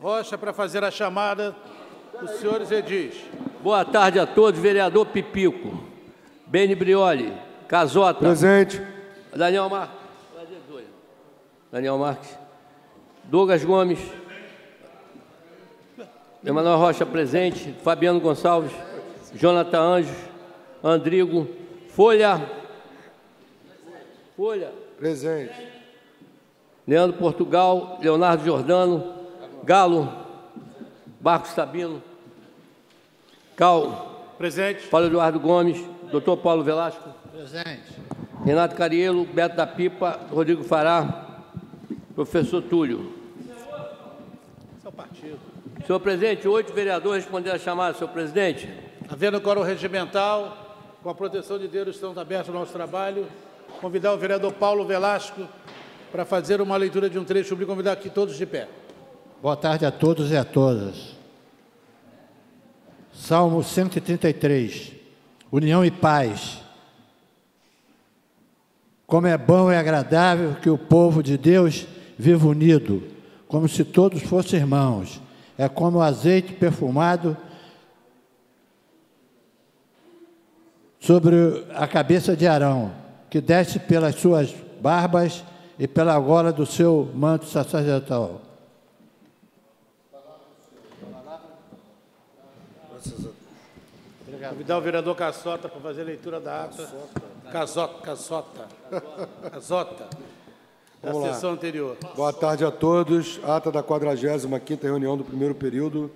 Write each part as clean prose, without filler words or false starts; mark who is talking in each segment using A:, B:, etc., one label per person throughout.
A: Rocha para fazer a chamada dos senhores edis.
B: Boa tarde a todos. Vereador Pipico, Beni Brioli, Casota.
C: Presente.
B: Daniel Marques. Daniel Marques. Douglas Gomes. Emanuel Rocha presente. Fabiano Gonçalves. Jonathan Anjos. Andrigo. Folha.
C: Presente.
B: Leandro Portugal. Leonardo Jordano. Galo. Marcos Sabino. Cal.
A: Presente.
B: Paulo Eduardo Gomes. Dr. Paulo Velasco.
D: Presente.
B: Renato Cariello. Beto da Pipa. Rodrigo Fará. Professor Túlio.
A: Seu partido.
B: Senhor presidente, 8 vereadores responderam a chamada, senhor presidente.
A: Havendo quórum regimental, com a proteção de Deus, estamos abertos ao nosso trabalho. Convidar o vereador Paulo Velasco para fazer uma leitura de um trecho bíblico. Convidar aqui todos de pé.
D: Boa tarde a todos e a todas. Salmo 133. União e paz. Como é bom e agradável que o povo de Deus viva unido, como se todos fossem irmãos. É como o azeite perfumado sobre a cabeça de Arão, que desce pelas suas barbas e pela gola do seu manto sacerdotal.
A: Convidar o vereador Casota para fazer a leitura da ata. Casota. Da sessão anterior.
C: Boa tarde a todos. Ata da 45ª reunião do primeiro período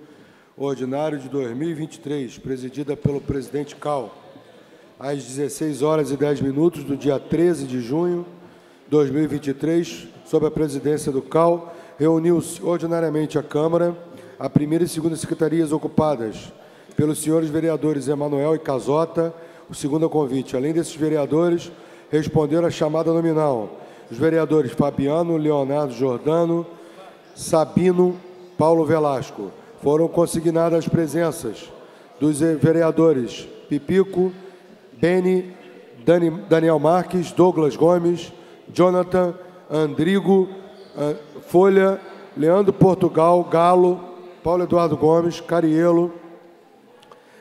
C: ordinário de 2023, presidida pelo presidente Cal. Às 16h10 do dia 13 de junho de 2023, sob a presidência do Cal, reuniu-se ordinariamente a Câmara, a primeira e segunda secretarias ocupadas pelos senhores vereadores Emanuel e Casota, o segundo convite. Além desses vereadores, responderam à chamada nominal os vereadores Fabiano, Leonardo Jordano, Sabino, Paulo Velasco. Foram consignadas as presenças dos vereadores Pipico, Beni, Daniel Marques, Douglas Gomes, Jonathan, Andrigo, Folha, Leandro Portugal, Galo, Paulo Eduardo Gomes, Cariello,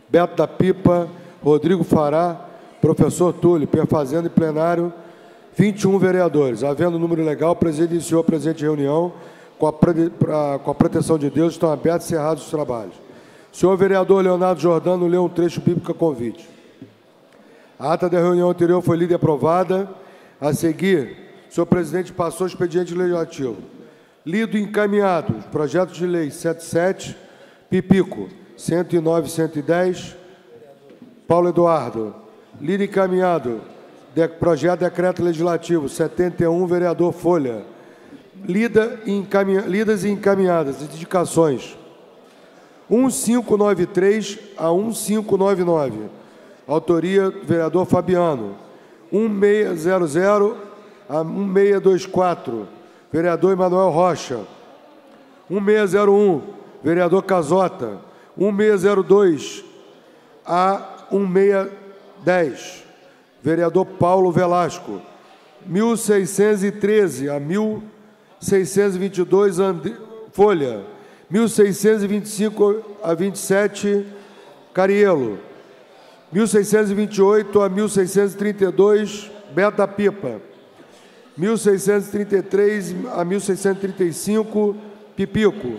C: Beto da Pipa, Rodrigo Fará, professor Túlio, perfazendo em plenário, 21 vereadores. Havendo número legal, o presidente iniciou a presente reunião. Com a proteção de Deus, estão abertos e encerrados os trabalhos. O senhor vereador Leonardo Jordano lê um trecho bíblico a convite. A ata da reunião anterior foi lida e aprovada. A seguir, o senhor presidente passou o expediente legislativo. Lido e encaminhado, projeto de lei 77, Pipico, 109 e 110, Paulo Eduardo. Lido e encaminhado, projeto de decreto legislativo 71, vereador Folha. Lidas e encaminhadas, indicações 1593 a 1599, autoria do vereador Fabiano. 1600 a 1624, vereador Emanuel Rocha. 1601, vereador Casota. 1602 a 1610, vereador Paulo Velasco. 1613 a 1622, Folha. 1625 a 27, Cariello. 1628 a 1632, Beto da Pipa. 1633 a 1635, Pipico.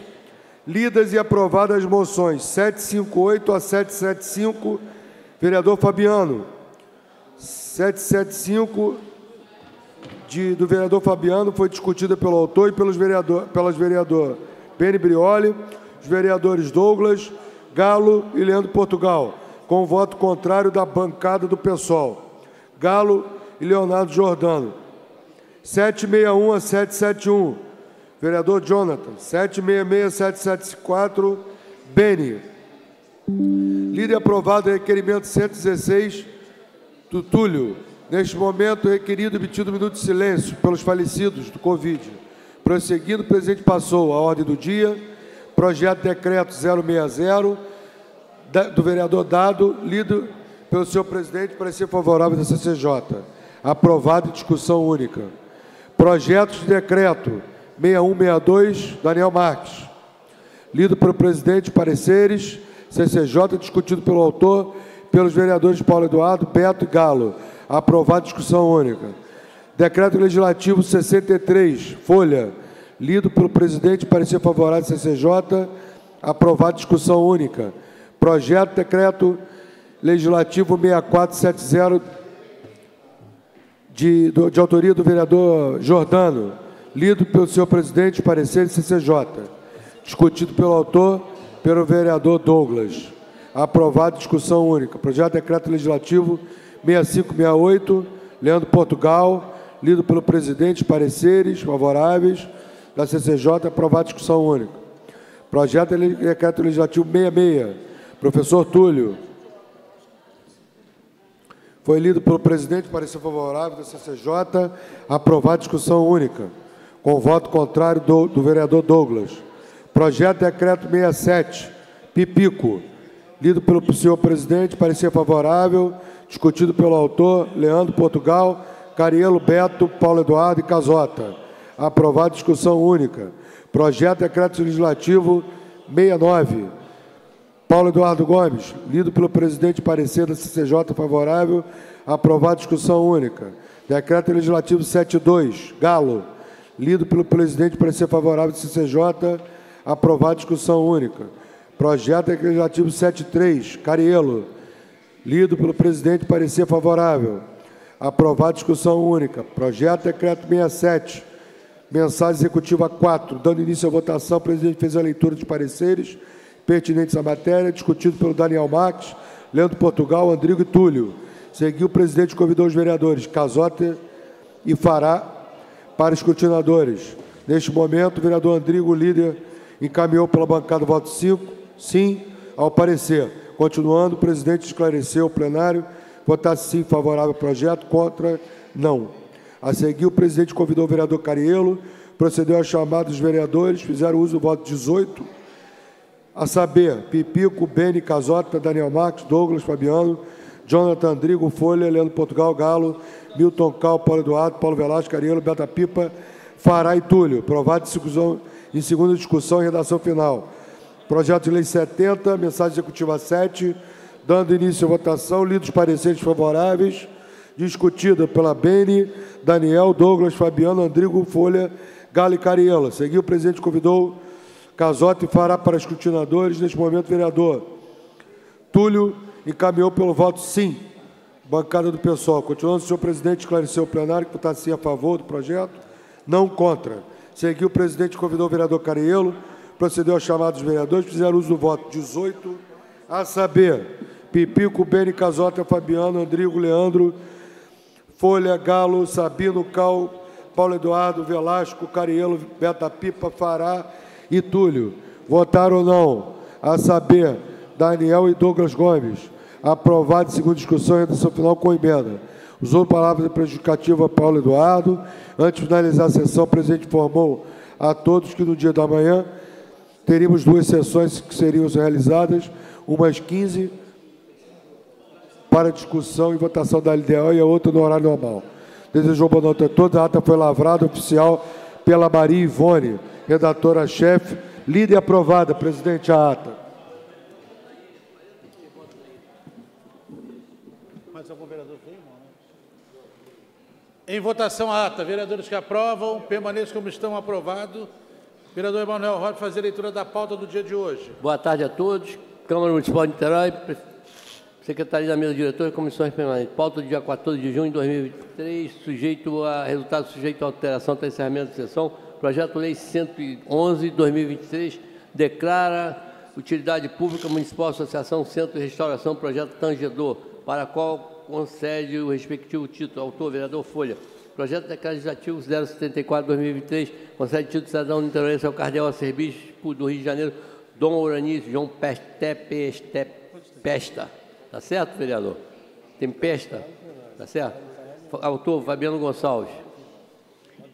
C: Lidas e aprovadas as moções 758 a 775, vereador Fabiano. 775 do vereador Fabiano foi discutida pelo autor e pelos vereadores Beni Brioli, os vereadores Douglas, Galo e Leandro Portugal, com voto contrário da bancada do PSOL. Galo e Leonardo Jordano. 761 a 771, vereador Jonathan. 766 a 774, Beni. Lido e aprovado o requerimento 116 do Túlio. Neste momento, requerido e emitido um minuto de silêncio pelos falecidos do Covid. Prosseguindo, o presidente passou a ordem do dia, projeto de decreto 060, do vereador Dado, lido pelo senhor presidente, parecer favorável da CCJ. Aprovado em discussão única. Projeto de decreto 6162, Daniel Marques. lido pelo presidente, pareceres, CCJ, discutido pelo autor, pelos vereadores Paulo Eduardo, Beto e Galo. Aprovado, discussão única. Decreto Legislativo 63, folha, lido pelo presidente, parecer favorável, CCJ. Aprovado, discussão única. Projeto Decreto Legislativo 6470, de autoria do vereador Jordano, lido pelo senhor presidente, parecer CCJ. Discutido pelo autor, pelo vereador Douglas. Aprovado, discussão única. Projeto Decreto Legislativo 6568, Leandro Portugal, lido pelo presidente, pareceres favoráveis da CCJ. Aprovado, discussão única. Projeto Decreto Legislativo 66, professor Túlio. Foi lido pelo presidente, parecer favorável da CCJ. Aprovado, discussão única. Com voto contrário do vereador Douglas. Projeto Decreto 67, Pipico. Lido pelo senhor presidente, parecer favorável. Discutido pelo autor, Leandro Portugal, Carielo, Beto, Paulo Eduardo e Casota. Aprovado, discussão única. Projeto Decreto Legislativo 69, Paulo Eduardo Gomes, lido pelo presidente, parecer da CCJ favorável. Aprovado, discussão única. Decreto Legislativo 72, Galo, lido pelo presidente, parecer favorável da CCJ. Aprovado, discussão única. Projeto Legislativo 73, Carielo, lido pelo presidente, parecer favorável. Aprovado, discussão única. Projeto Decreto 67, mensagem executiva 4, dando início à votação, o presidente fez a leitura de pareceres pertinentes à matéria, discutido pelo Daniel Marques, Leandro Portugal, Andrigo e Túlio. Seguiu, o presidente convidou os vereadores Casota e Fará para escrutinadores. Neste momento, o vereador Andrigo, líder, encaminhou pela bancada o voto 5, sim, ao parecer. Continuando, o presidente esclareceu ao plenário, votar sim favorável ao projeto, contra, não. A seguir, o presidente convidou o vereador Carielo, procedeu à chamada dos vereadores, fizeram uso do voto 18, a saber, Pipico, Beni, Casota, Daniel Marques, Douglas, Fabiano, Jonathan, Andrigo, Folha, Leandro Portugal, Galo, Milton Cal, Paulo Eduardo, Paulo Velasco, Carielo, Beta Pipa, Fará e Túlio. Aprovado em segunda discussão e redação final. Projeto de Lei 70, mensagem executiva 7, dando início à votação, lidos pareceres favoráveis, discutida pela Beni, Daniel, Douglas, Fabiano, Andrigo, Folha, Galo e Carielo. Seguiu, o presidente convidou Casota e Fará para escrutinadores. Neste momento, o vereador Túlio encaminhou pelo voto sim, bancada do PSOL. Continuando, o senhor presidente esclareceu ao plenário que votar sim a favor do projeto, não contra. Seguiu, o presidente convidou o vereador Carielo, procedeu à chamada dos vereadores, fizeram uso do voto 18, a saber, Pipico, Beni, Casota, Fabiano, Andrigo, Leandro, Folha, Galo, Sabino, Cal, Paulo Eduardo, Velasco, Carielo, Beta Pipa, Fará e Túlio. Votaram ou não? A saber, Daniel e Douglas Gomes. Aprovado em segunda discussão e redação final com emenda. Usou palavra prejudicativa a Paulo Eduardo. Antes de finalizar a sessão, o presidente informou a todos que no dia da manhã teríamos duas sessões que seriam realizadas, umas 15 para discussão e votação da LDO e a outra no horário normal. Desejou boa noite a todos. A ata foi lavrada oficial pela Maria Ivone, redatora-chefe, lida e aprovada. Presidente, a ata.
A: Mais algum vereador tem? Em votação a ata. Vereadores que aprovam, permaneçam como estão, aprovado. Vereador Emanuel Rocha, fazer a leitura da pauta do dia de hoje.
B: Boa tarde a todos. Câmara Municipal de Niterói, Secretaria da Mesa Diretora e Comissões Permanentes. Pauta do dia 14 de junho de 2023, resultado sujeito a alteração até encerramento da sessão. Projeto Lei 111/2023 declara utilidade pública municipal Associação Centro de Restauração Projeto Tangedor, para a qual concede o respectivo título. Autor, vereador Folha. Projeto Legislativo 074/2023 concede título de cidadão niteroense ao cardeal arcebispo do Rio de Janeiro, Dom Oranísio João Pesta. Tá certo, vereador? Tempesta. Tá certo? Autor, Fabiano Gonçalves.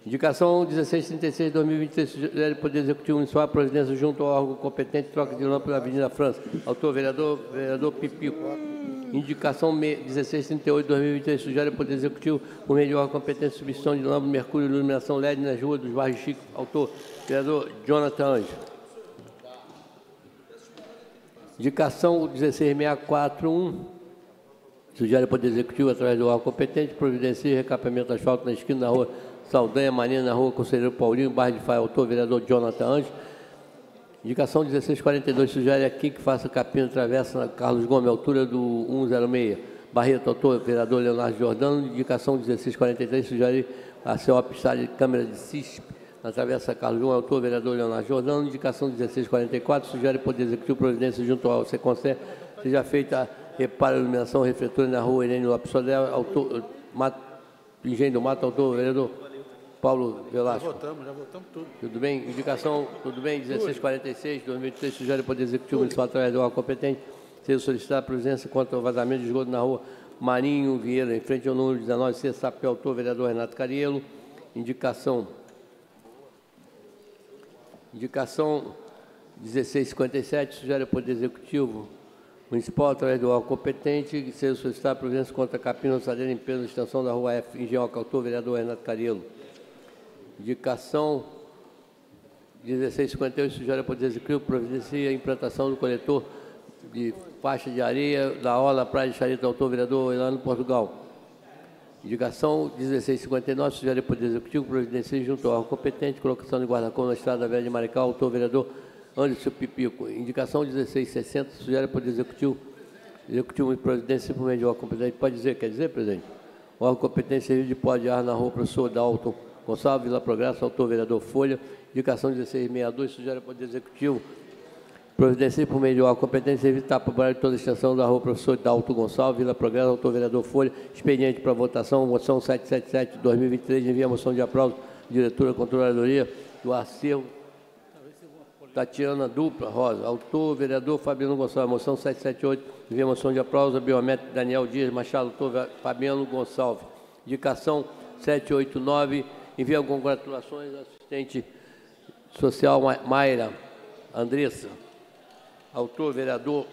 B: Indicação 1636/2023, sugere o Poder Executivo Municipal a providência junto ao órgão competente, troca de lâmpada na Avenida França. Autor, vereador Pipico. Indicação 1638/2023, sugere o Poder Executivo, por meio de órgão competente, substituição de lâmpada, mercúrio e iluminação LED nas ruas dos bairros Chico. Autor, vereador Jonathan Anjo. Indicação 16641. Sugere o Poder Executivo, através do órgão competente, providencia recapeamento asfalto na esquina da rua Saldanha Marina, na rua Conselheiro Paulinho, bairro de Faia, autor vereador Jonathan Anjos. Indicação 1642, sugere aqui que faça capina travessa na Carlos Gomes, altura do 106. Barreto, autor vereador Leonardo Jordano. Indicação 1643, sugere a CEOP de câmera de CISP na travessa Carlos Gomes, autor vereador Leonardo Jordano. Indicação 1644, sugere o Poder Executivo providência junto ao Seconcer, seja feita reparo a iluminação refletora na rua Irene Lopes Sodré, autor Engenho do Mato, autor vereador Paulo Velasco.
A: Já votamos tudo.
B: Tudo bem? Indicação, tudo bem? 1646, 2003, sugere o Poder Executivo Municipal através do órgão competente, seja solicitar a presença contra o vazamento de esgoto na rua Marinho Vieira, em frente ao número 19C, SAP, autor vereador Renato Cariello. Indicação 1657, sugere o Poder Executivo Municipal, através do órgão competente, que seja solicitar a presença contra a capina lançadeira em limpeza da extensão da rua F, Engenhoca, autor vereador Renato Cariello. Indicação 1658, sugere ao Poder Executivo providencia a implantação do coletor de faixa de areia da Orla Praia de Charito, autor vereador Elano Portugal. Indicação 1659, sugere ao Poder Executivo providencia junto ao órgão competente colocação de guarda-corpo na estrada velha de Maricá, autor vereador Anderson Pipico. Indicação 1660, sugere ao Poder Executivo de providência por meio de órgão competente. Pode dizer, quer dizer, presidente? O órgão competente serviço de pó de ar na rua Professor Dalton Gonçalves, Vila Progresso, autor vereador Folha. Indicação 1662, sugere ao Poder Executivo providência por meio de órgão competente serviço de tapa de toda a extensão da rua Professor Dalton Gonçalves, Vila Progresso, autor vereador Folha. Expediente para votação, moção 777 de 2023, envia a moção de aplauso, diretora Controladoria do Acervo Tatiana Dupla Rosa, autor vereador Fabiano Gonçalves, moção 778, envia moção de aplauso, biométrico Daniel Dias Machado, autor Fabiano Gonçalves. Indicação 789, envia congratulações ao assistente social Mayra Andressa, autor vereador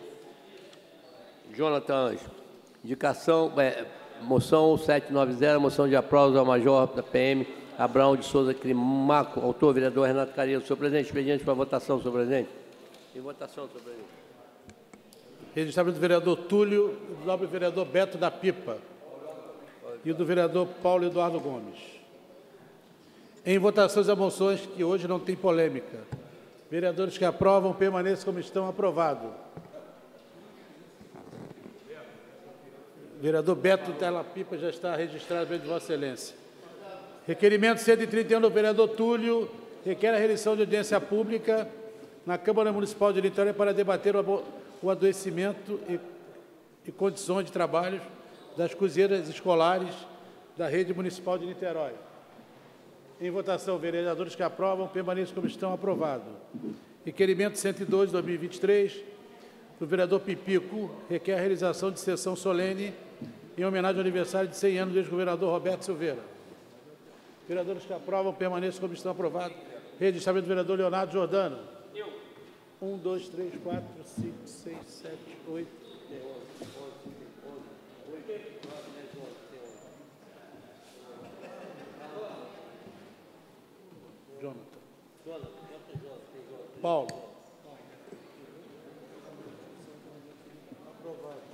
B: Jonathan Anjos. Indicação, moção 790, moção de aplauso ao major da PM, Abraão de Souza Climaco, autor vereador Renato Cariello. Senhor presidente, expediente para votação, senhor presidente. Em votação, senhor presidente.
A: Registramento do vereador Túlio e do nobre vereador Beto da Pipa e do vereador Paulo Eduardo Gomes. Em votações a moções que hoje não tem polêmica. Vereadores que aprovam, permaneçam como estão. Aprovado. Vereador Beto da Pipa já está registrado perante Vossa Excelência. Requerimento 131 do vereador Túlio requer a realização de audiência pública na Câmara Municipal de Niterói para debater o adoecimento e condições de trabalho das cozinheiras escolares da rede municipal de Niterói. Em votação, vereadores que aprovam, permaneçam como estão. Aprovado. Requerimento 102 de 2023 do vereador Pipico requer a realização de sessão solene em homenagem ao aniversário de 100 anos do ex-governador Roberto Silveira. Vereadores que aprovam, permaneçam como estão. Aprovados. Registramento do vereador Leonardo Jordano. 1, 2, 3, 4, 5, 6, 7, 8, 10, 11, 11, 11. Jonathan. Paulo. Aprovado.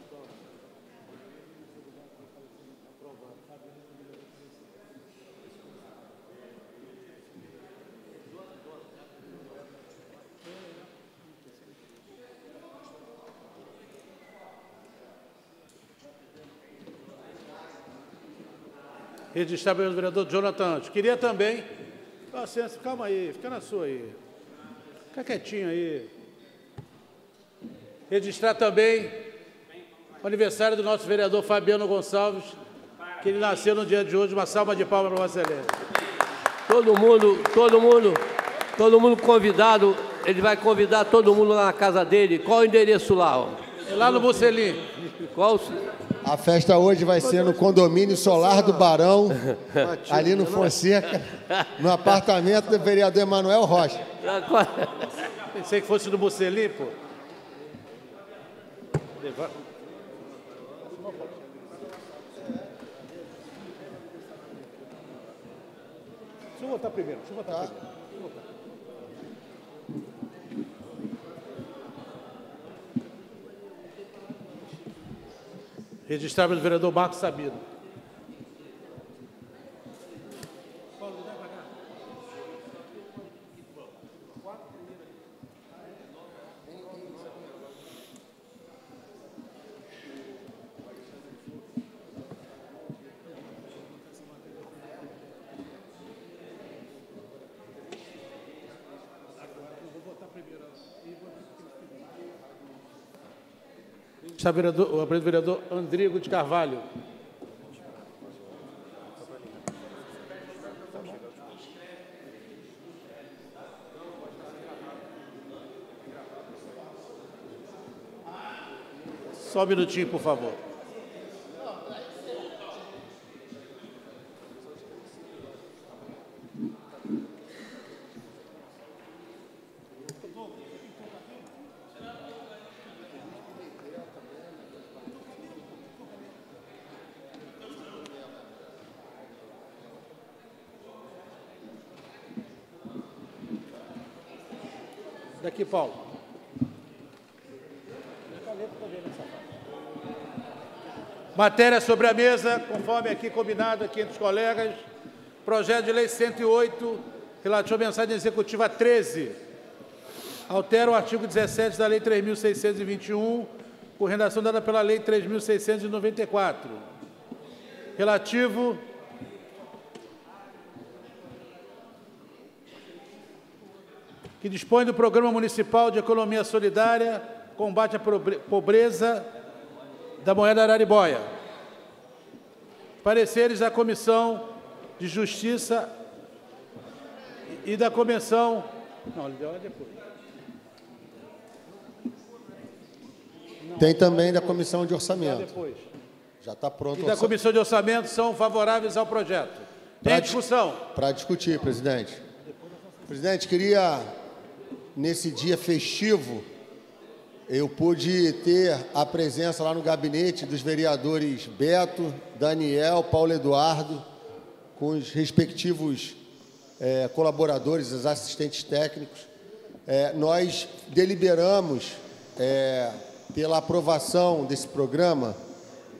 A: Registrar pelo vereador Jonathan Anjos. Queria também... Licença, calma aí, fica na sua aí. Fica quietinho aí. Registrar também o aniversário do nosso vereador Fabiano Gonçalves, que ele nasceu no dia de hoje. Uma salva de palmas para Vossa Excelência.
B: Todo mundo convidado, ele vai convidar todo mundo lá na casa dele. Qual o endereço lá? Ó?
A: É lá no Bucelim.
B: Qual?
E: A festa hoje vai ser no condomínio Solar do Barão, ali no Fonseca, no apartamento do vereador Emanuel Rocha.
A: Pensei que fosse no Bucelim, pô. Deixa eu votar primeiro. Registrado pelo vereador Marcos Sabino. Está o vereador Andrigo de Carvalho. Só um minutinho, por favor. Daqui, Paulo. Matéria sobre a mesa, conforme aqui combinado aqui entre os colegas. Projeto de Lei 108, relativo à mensagem executiva 13. Altera o artigo 17 da Lei 3.621, com redação dada pela Lei 3.694. Relativo que dispõe do Programa Municipal de Economia Solidária, combate à pobreza da moeda araribóia. Pareceres da Comissão de Justiça e da Comissão... Não, ele deu depois.
E: Tem também da Comissão de Orçamento.
A: Depois.
E: Já está pronto.
A: E da Comissão de Orçamento são favoráveis ao projeto. Tem discussão?
E: Para discutir, presidente. Presidente, queria... Nesse dia festivo, eu pude ter a presença lá no gabinete dos vereadores Beto, Daniel, Paulo Eduardo, com os respectivos colaboradores, os assistentes técnicos. Nós deliberamos pela aprovação desse programa.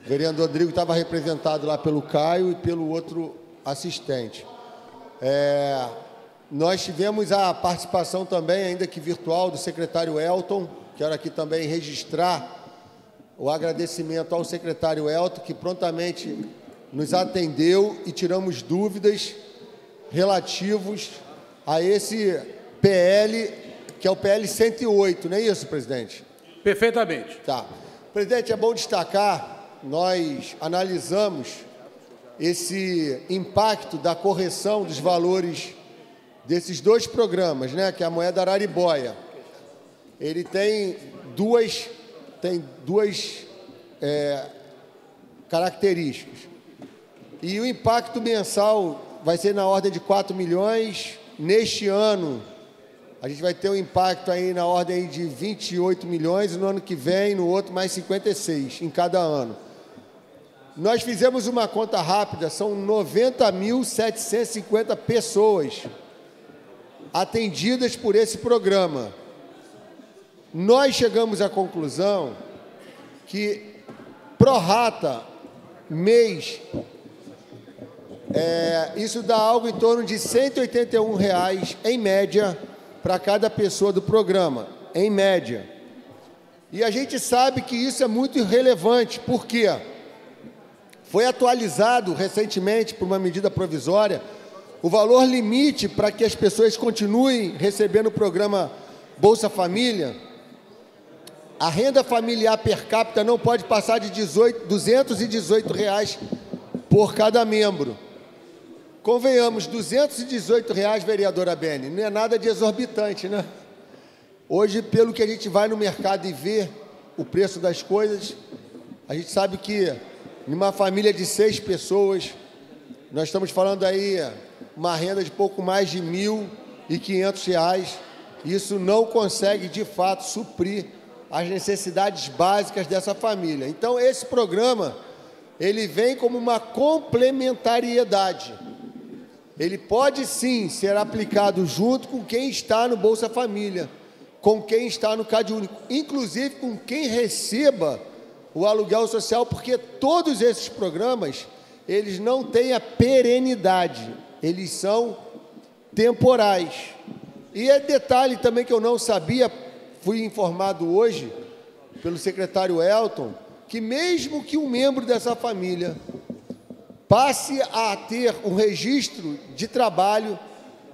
E: O vereador Rodrigo estava representado lá pelo Caio e pelo outro assistente. Nós tivemos a participação também, ainda que virtual, do secretário Elton. Quero aqui também registrar o agradecimento ao secretário Elton, que prontamente nos atendeu e tiramos dúvidas relativos a esse PL, que é o PL 108, não é isso, presidente?
A: Perfeitamente.
E: Tá. Presidente, é bom destacar, nós analisamos esse impacto da correção dos valores desses dois programas, né, que é a moeda araribóia. Ele tem duas características. E o impacto mensal vai ser na ordem de 4 milhões. Neste ano, a gente vai ter um impacto aí na ordem de 28 milhões, e no ano que vem, no outro, mais 56 em cada ano. Nós fizemos uma conta rápida, são 90.750 pessoas atendidas por esse programa. Nós chegamos à conclusão que, pro rata, mês, isso dá algo em torno de R$ 181, em média, para cada pessoa do programa, em média. E a gente sabe que isso é muito irrelevante, por quê? Foi atualizado recentemente, por uma medida provisória, o valor limite para que as pessoas continuem recebendo o programa Bolsa Família. A renda familiar per capita não pode passar de R$ 218 por cada membro. Convenhamos, R$ 218, vereadora Beni, não é nada de exorbitante, né? Hoje, pelo que a gente vai no mercado e vê o preço das coisas, a gente sabe que numa família de 6 pessoas, nós estamos falando aí uma renda de pouco mais de R$ 1.500. Isso não consegue, de fato, suprir as necessidades básicas dessa família. Então, esse programa, ele vem como uma complementariedade. Ele pode, sim, ser aplicado junto com quem está no Bolsa Família, com quem está no CadÚnico, inclusive com quem receba o aluguel social, porque todos esses programas, eles não têm a perenidade, eles são temporais. E é detalhe também que eu não sabia, fui informado hoje pelo secretário Elton, que mesmo que um membro dessa família passe a ter um registro de trabalho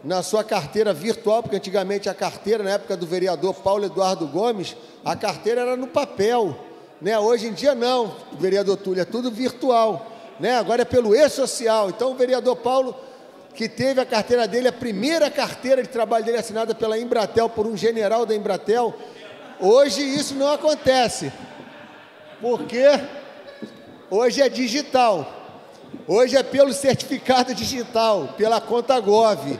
E: na sua carteira virtual, porque antigamente a carteira, na época do vereador Paulo Eduardo Gomes, a carteira era no papel, né? Hoje em dia não, vereador Túlio, é tudo virtual, né? Agora é pelo e-social. Então o vereador Paulo, que teve a carteira dele, a primeira carteira de trabalho dele assinada pela Embratel, por um general da Embratel, hoje isso não acontece, porque hoje é digital. Hoje é pelo certificado digital, pela conta Gov.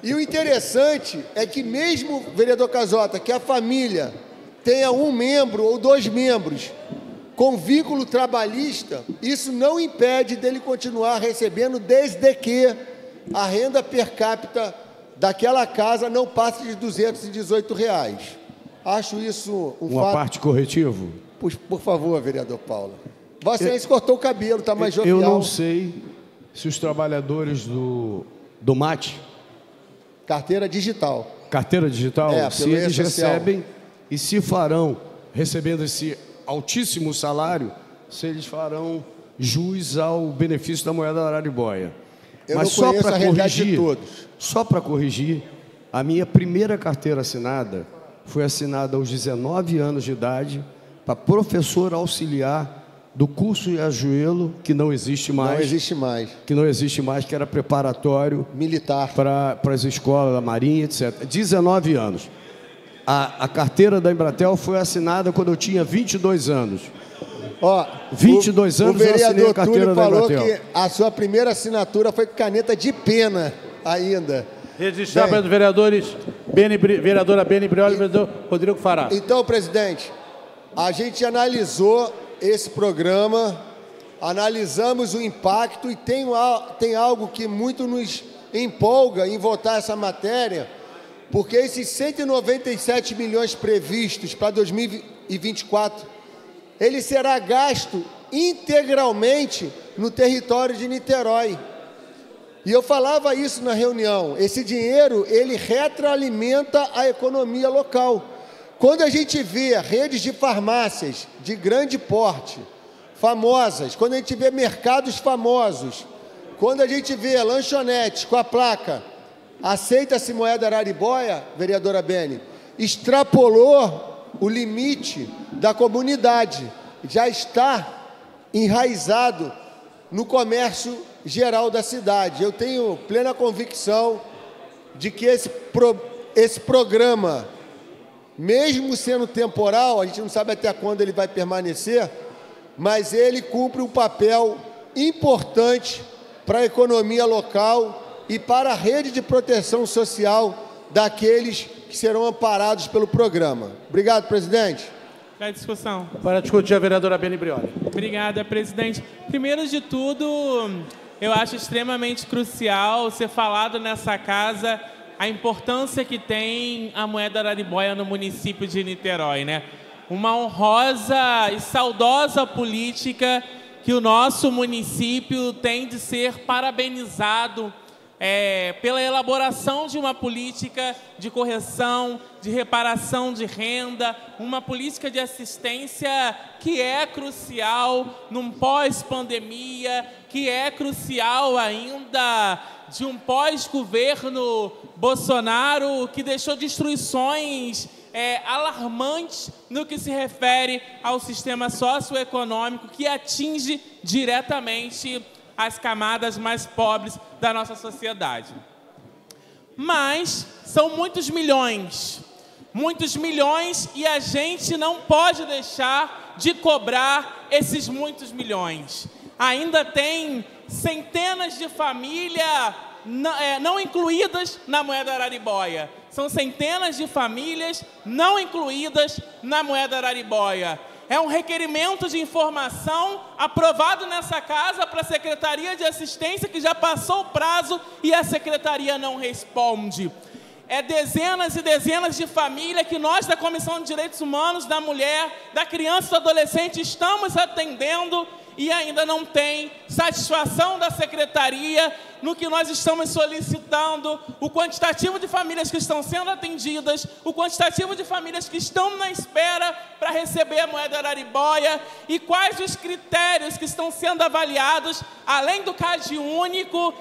E: E o interessante é que mesmo, vereador Casota, que a família tenha um membro ou 2 membros com vínculo trabalhista, isso não impede dele continuar recebendo, desde que a renda per capita daquela casa não passe de R$ 218. Acho isso
F: uma
E: fato...
F: parte corretivo?
E: Por favor, vereador Paulo. Vossa Excelência cortou o cabelo, está mais jovial.
F: Eu não sei se os trabalhadores do MAT...
E: Carteira digital.
F: Carteira digital? Se eles
E: social.
F: recebem e se farão, recebendo esse altíssimo salário, se eles farão jus ao benefício da moeda araribóia.
E: Eu
F: Mas
E: não conheço a realidade de todos.
F: Só para corrigir, a minha primeira carteira assinada foi assinada aos 19 anos de idade para professor auxiliar do curso Riachuelo, que não existe mais.
E: Não existe mais.
F: Que não existe mais, que era preparatório
E: militar
F: para as escolas da Marinha, etc. 19 anos. A carteira da Embratel foi assinada quando eu tinha 22 anos.
E: Ó,
F: 22 anos eu assinei a carteira da Embratel.
E: falou que a sua primeira assinatura foi com caneta de pena ainda.
A: Registrar para os vereadores, vereadora Beni Brioli e vereador Rodrigo Fará.
E: Então, presidente, a gente analisou esse programa, analisamos o impacto e tem algo que muito nos empolga em votar essa matéria, porque esses 197 milhões previstos para 2024, ele será gasto integralmente no território de Niterói. E eu falava isso na reunião, esse dinheiro, ele retroalimenta a economia local. Quando a gente vê redes de farmácias de grande porte, famosas, quando a gente vê mercados famosos, quando a gente vê lanchonetes com a placa aceita-se moeda araribóia, vereadora Beni, extrapolou o limite da comunidade, já está enraizado no comércio geral da cidade. Eu tenho plena convicção de que esse programa, mesmo sendo temporal, a gente não sabe até quando ele vai permanecer, mas ele cumpre um papel importante para a economia local e para a rede de proteção social daqueles que serão amparados pelo programa. Obrigado, presidente.
G: Para discussão.
A: Para discutir, a vereadora Beni Brioli.
G: Obrigada, presidente. Primeiro de tudo, eu acho extremamente crucial ser falado nessa casa a importância que tem a moeda araribóia no município de Niterói, né? Uma honrosa e saudosa política que o nosso município tem de ser parabenizado pela elaboração de uma política de correção, de reparação de renda, uma política de assistência que é crucial num pós-pandemia, que é crucial ainda de um pós-governo Bolsonaro, que deixou destruições alarmantes no que se refere ao sistema socioeconômico, que atinge diretamente as camadas mais pobres da nossa sociedade. Mas são muitos milhões, e a gente não pode deixar de cobrar esses muitos milhões. Ainda tem centenas de famílias não incluídas na moeda araribóia. São centenas de famílias não incluídas na moeda araribóia. É um requerimento de informação aprovado nessa casa para a Secretaria de Assistência, que já passou o prazo e a Secretaria não responde. dezenas e dezenas de famílias que nós da Comissão de Direitos Humanos, da Mulher, da Criança e do Adolescente estamos atendendo e ainda não tem satisfação da Secretaria no que nós estamos solicitando, o quantitativo de famílias que estão sendo atendidas, o quantitativo de famílias que estão na espera para receber a moeda Araribóia e quais os critérios que estão sendo avaliados, além do CAD único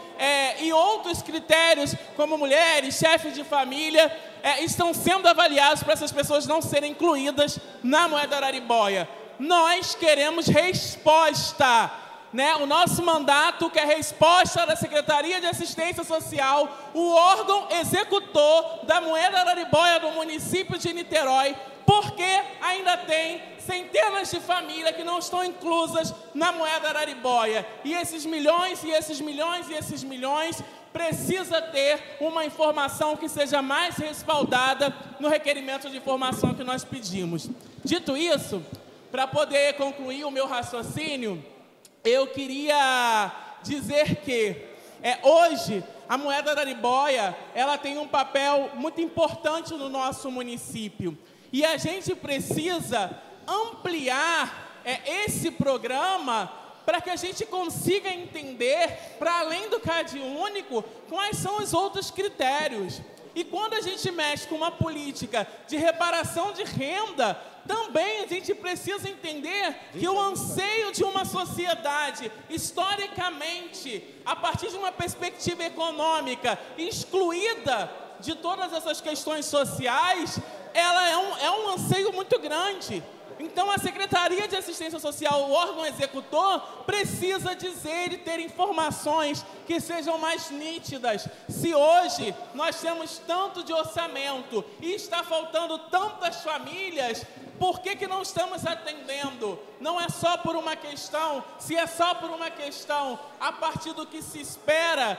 G: e outros critérios, como mulheres, chefes de família, estão sendo avaliados para essas pessoas não serem incluídas na moeda Araribóia. Nós queremos resposta, né? O nosso mandato quer resposta da Secretaria de Assistência Social, o órgão executor da moeda Araribóia do município de Niterói, porque ainda tem centenas de famílias que não estão inclusas na moeda Araribóia. E esses milhões, e esses milhões, e esses milhões precisa ter uma informação que seja mais respaldada no requerimento de informação que nós pedimos. Dito isso, para poder concluir o meu raciocínio, eu queria dizer que hoje a moeda Araribóia ela tem um papel muito importante no nosso município e a gente precisa ampliar esse programa para que a gente consiga entender, para além do CAD único, quais são os outros critérios. E quando a gente mexe com uma política de reparação de renda, também a gente precisa entender que o anseio de uma sociedade, historicamente, a partir de uma perspectiva econômica, excluída de todas essas questões sociais, ela é um anseio muito grande. Então, a Secretaria de Assistência Social, o órgão executor, precisa dizer e ter informações que sejam mais nítidas. Se hoje nós temos tanto de orçamento e está faltando tantas famílias, por que não estamos atendendo? Não é só por uma questão, se é só por uma questão a partir do que se espera,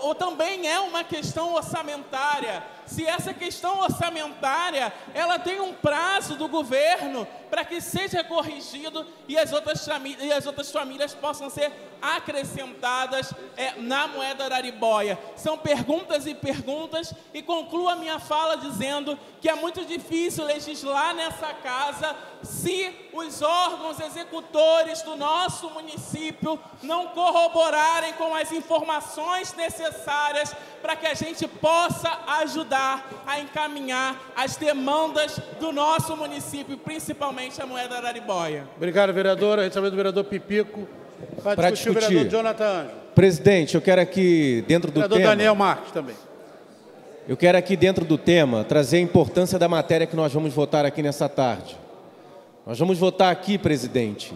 G: ou também é uma questão orçamentária. Se essa questão orçamentária, ela tem um prazo do governo para que seja corrigido e as outras famílias possam ser acrescentadas na moeda Araribóia. São perguntas e perguntas e concluo a minha fala dizendo que é muito difícil legislar nessa casa se os órgãos executores do nosso município não corroborarem com as informações necessárias para que a gente possa ajudar a encaminhar as demandas do nosso município, principalmente a moeda Araribóia.
A: Obrigado, vereadora. Recebendo o vereador Pipico. Para discutir o vereador Jonathan Ângelo.
H: Presidente, eu quero aqui, dentro do
A: vereador
H: tema...
A: Daniel Marques também.
H: Eu quero aqui, dentro do tema, trazer a importância da matéria que nós vamos votar aqui nessa tarde. Nós vamos votar aqui, presidente,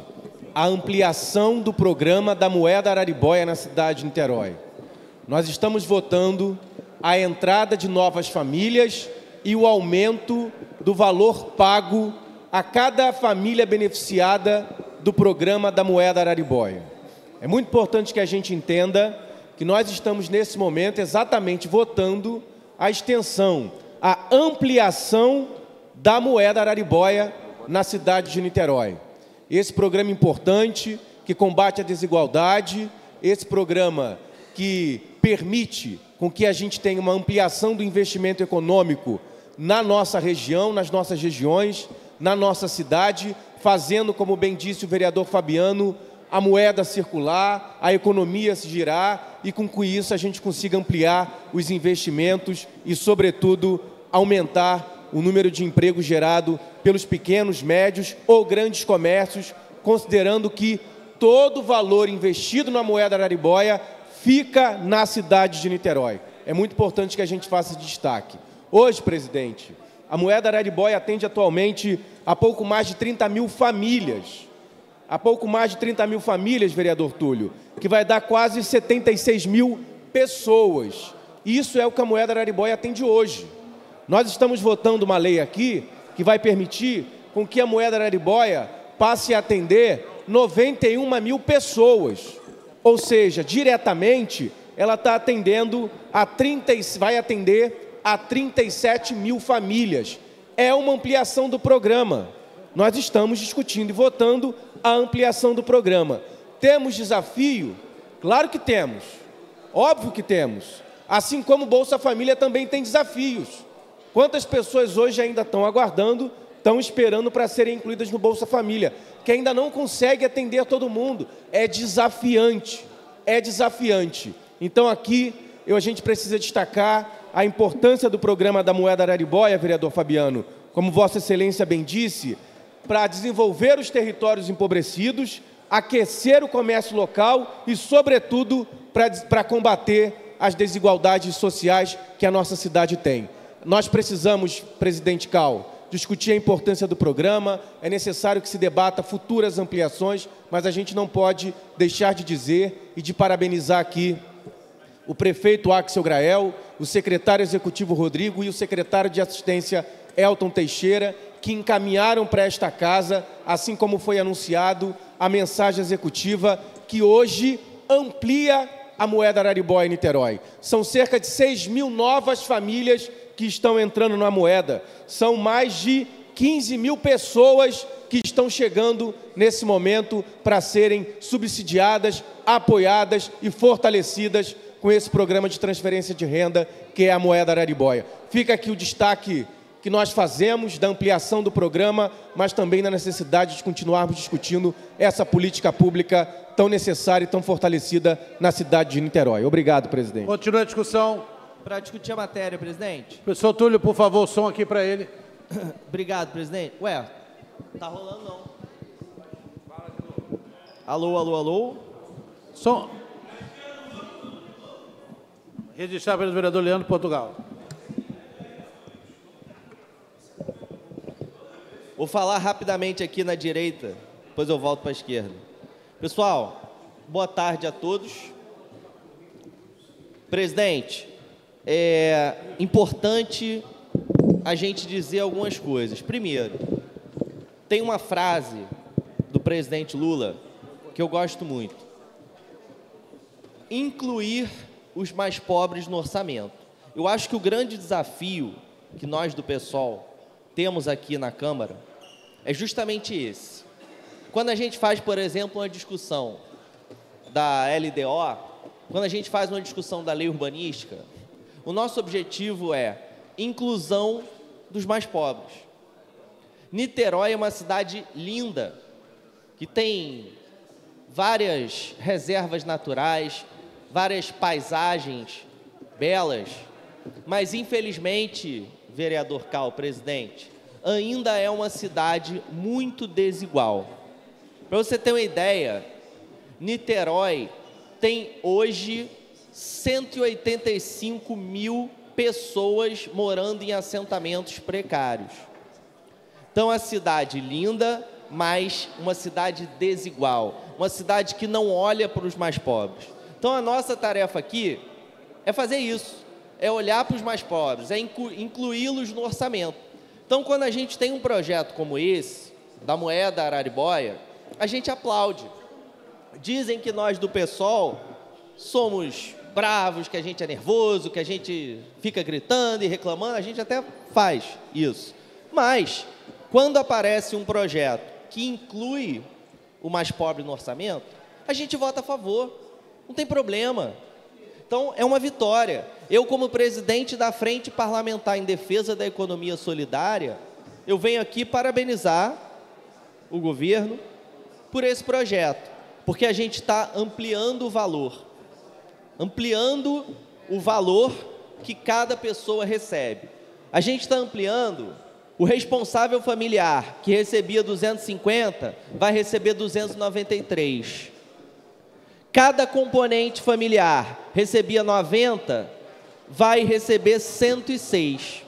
H: a ampliação do programa da moeda Araribóia na cidade de Niterói. Nós estamos votando a entrada de novas famílias e o aumento do valor pago a cada família beneficiada do programa da moeda Araribóia. É muito importante que a gente entenda que nós estamos, nesse momento, exatamente votando a extensão, a ampliação da moeda Araribóia na cidade de Niterói. Esse programa importante, que combate a desigualdade, esse programa que permite com que a gente tenha uma ampliação do investimento econômico na nossa região, nas nossas regiões, na nossa cidade, fazendo, como bem disse o vereador Fabiano, a moeda circular, a economia se girar e com isso a gente consiga ampliar os investimentos e, sobretudo, aumentar o número de empregos gerado pelos pequenos, médios ou grandes comércios, considerando que todo o valor investido na moeda Araribóia fica na cidade de Niterói. É muito importante que a gente faça esse destaque. Hoje, presidente, a moeda Araribóia atende atualmente a pouco mais de 30 mil famílias. Há pouco mais de 30 mil famílias, vereador Túlio, que vai dar quase 76 mil pessoas. Isso é o que a moeda Araribóia atende hoje. Nós estamos votando uma lei aqui que vai permitir com que a moeda Araribóia passe a atender 91 mil pessoas. Ou seja, diretamente, ela está atendendo vai atender a 37 mil famílias. É uma ampliação do programa. Nós estamos discutindo e votando a ampliação do programa. Temos desafio? Claro que temos. Óbvio que temos. Assim como o Bolsa Família também tem desafios. Quantas pessoas hoje ainda estão aguardando, estão esperando para serem incluídas no Bolsa Família, que ainda não consegue atender todo mundo? É desafiante, é desafiante. Então aqui a gente precisa destacar a importância do programa da Moeda Araribóia, vereador Fabiano, como Vossa Excelência bem disse, para desenvolver os empobrecidos, aquecer o comércio local e, sobretudo, para combater as desigualdades sociais que a nossa cidade tem. Nós precisamos, presidente Cal, discutir a importância do programa, é necessário que se debata futuras ampliações, mas a gente não pode deixar de dizer e de parabenizar aqui o prefeito Axel Grael, o secretário executivo Rodrigo e o secretário de assistência Elton Teixeira, que encaminharam para esta casa, assim como foi anunciado, a mensagem executiva que hoje amplia a Moeda Araribóia em Niterói. São cerca de 6.000 novas famílias que estão entrando na Moeda. São mais de 15.000 pessoas que estão chegando nesse momento para serem subsidiadas, apoiadas e fortalecidas com esse programa de transferência de renda que é a Moeda Araribóia. Fica aqui o destaque que nós fazemos da ampliação do programa, mas também da necessidade de continuarmos discutindo essa política pública tão necessária e tão fortalecida na cidade de Niterói. Obrigado, presidente.
A: Continua a discussão.
I: Para discutir a matéria, presidente.
A: Professor Túlio, por favor, o som aqui para ele.
I: Obrigado, presidente. Ué, tá rolando não. Alô, alô, alô.
A: Som. Registrado pelo vereador Leandro Portugal.
I: Vou falar rapidamente aqui na direita, depois eu volto para a esquerda. Pessoal, boa tarde a todos. Presidente, é importante a gente dizer algumas coisas. Primeiro, tem uma frase do presidente Lula que eu gosto muito. Incluir os mais pobres no orçamento. Eu acho que o grande desafio que nós do PSOL temos aqui na Câmara é justamente esse. Quando a gente faz, por exemplo, uma discussão da LDO, quando a gente faz uma discussão da lei urbanística, o nosso objetivo é inclusão dos mais pobres. Niterói é uma cidade linda, que tem várias reservas naturais, várias paisagens belas, mas infelizmente, vereador Cal, presidente, ainda é uma cidade muito desigual. Para você ter uma ideia, Niterói tem hoje 185 mil pessoas morando em assentamentos precários. Então, a cidade linda, mas uma cidade desigual, uma cidade que não olha para os mais pobres. Então, a nossa tarefa aqui é fazer isso, é olhar para os mais pobres, é incluí-los no orçamento. Então, quando a gente tem um projeto como esse, da Moeda Araribóia, a gente aplaude. Dizem que nós do PSOL somos bravos, que a gente é nervoso, que a gente fica gritando e reclamando, a gente até faz isso. Mas, quando aparece um projeto que inclui o mais pobre no orçamento, a gente vota a favor, não tem problema. Então, é uma vitória. Eu, como presidente da Frente Parlamentar em Defesa da Economia Solidária, eu venho aqui parabenizar o governo por esse projeto, porque a gente está ampliando o valor que cada pessoa recebe. A gente está ampliando, o responsável familiar, que recebia 250, vai receber 293. Cada componente familiar recebia 90, vai receber 106.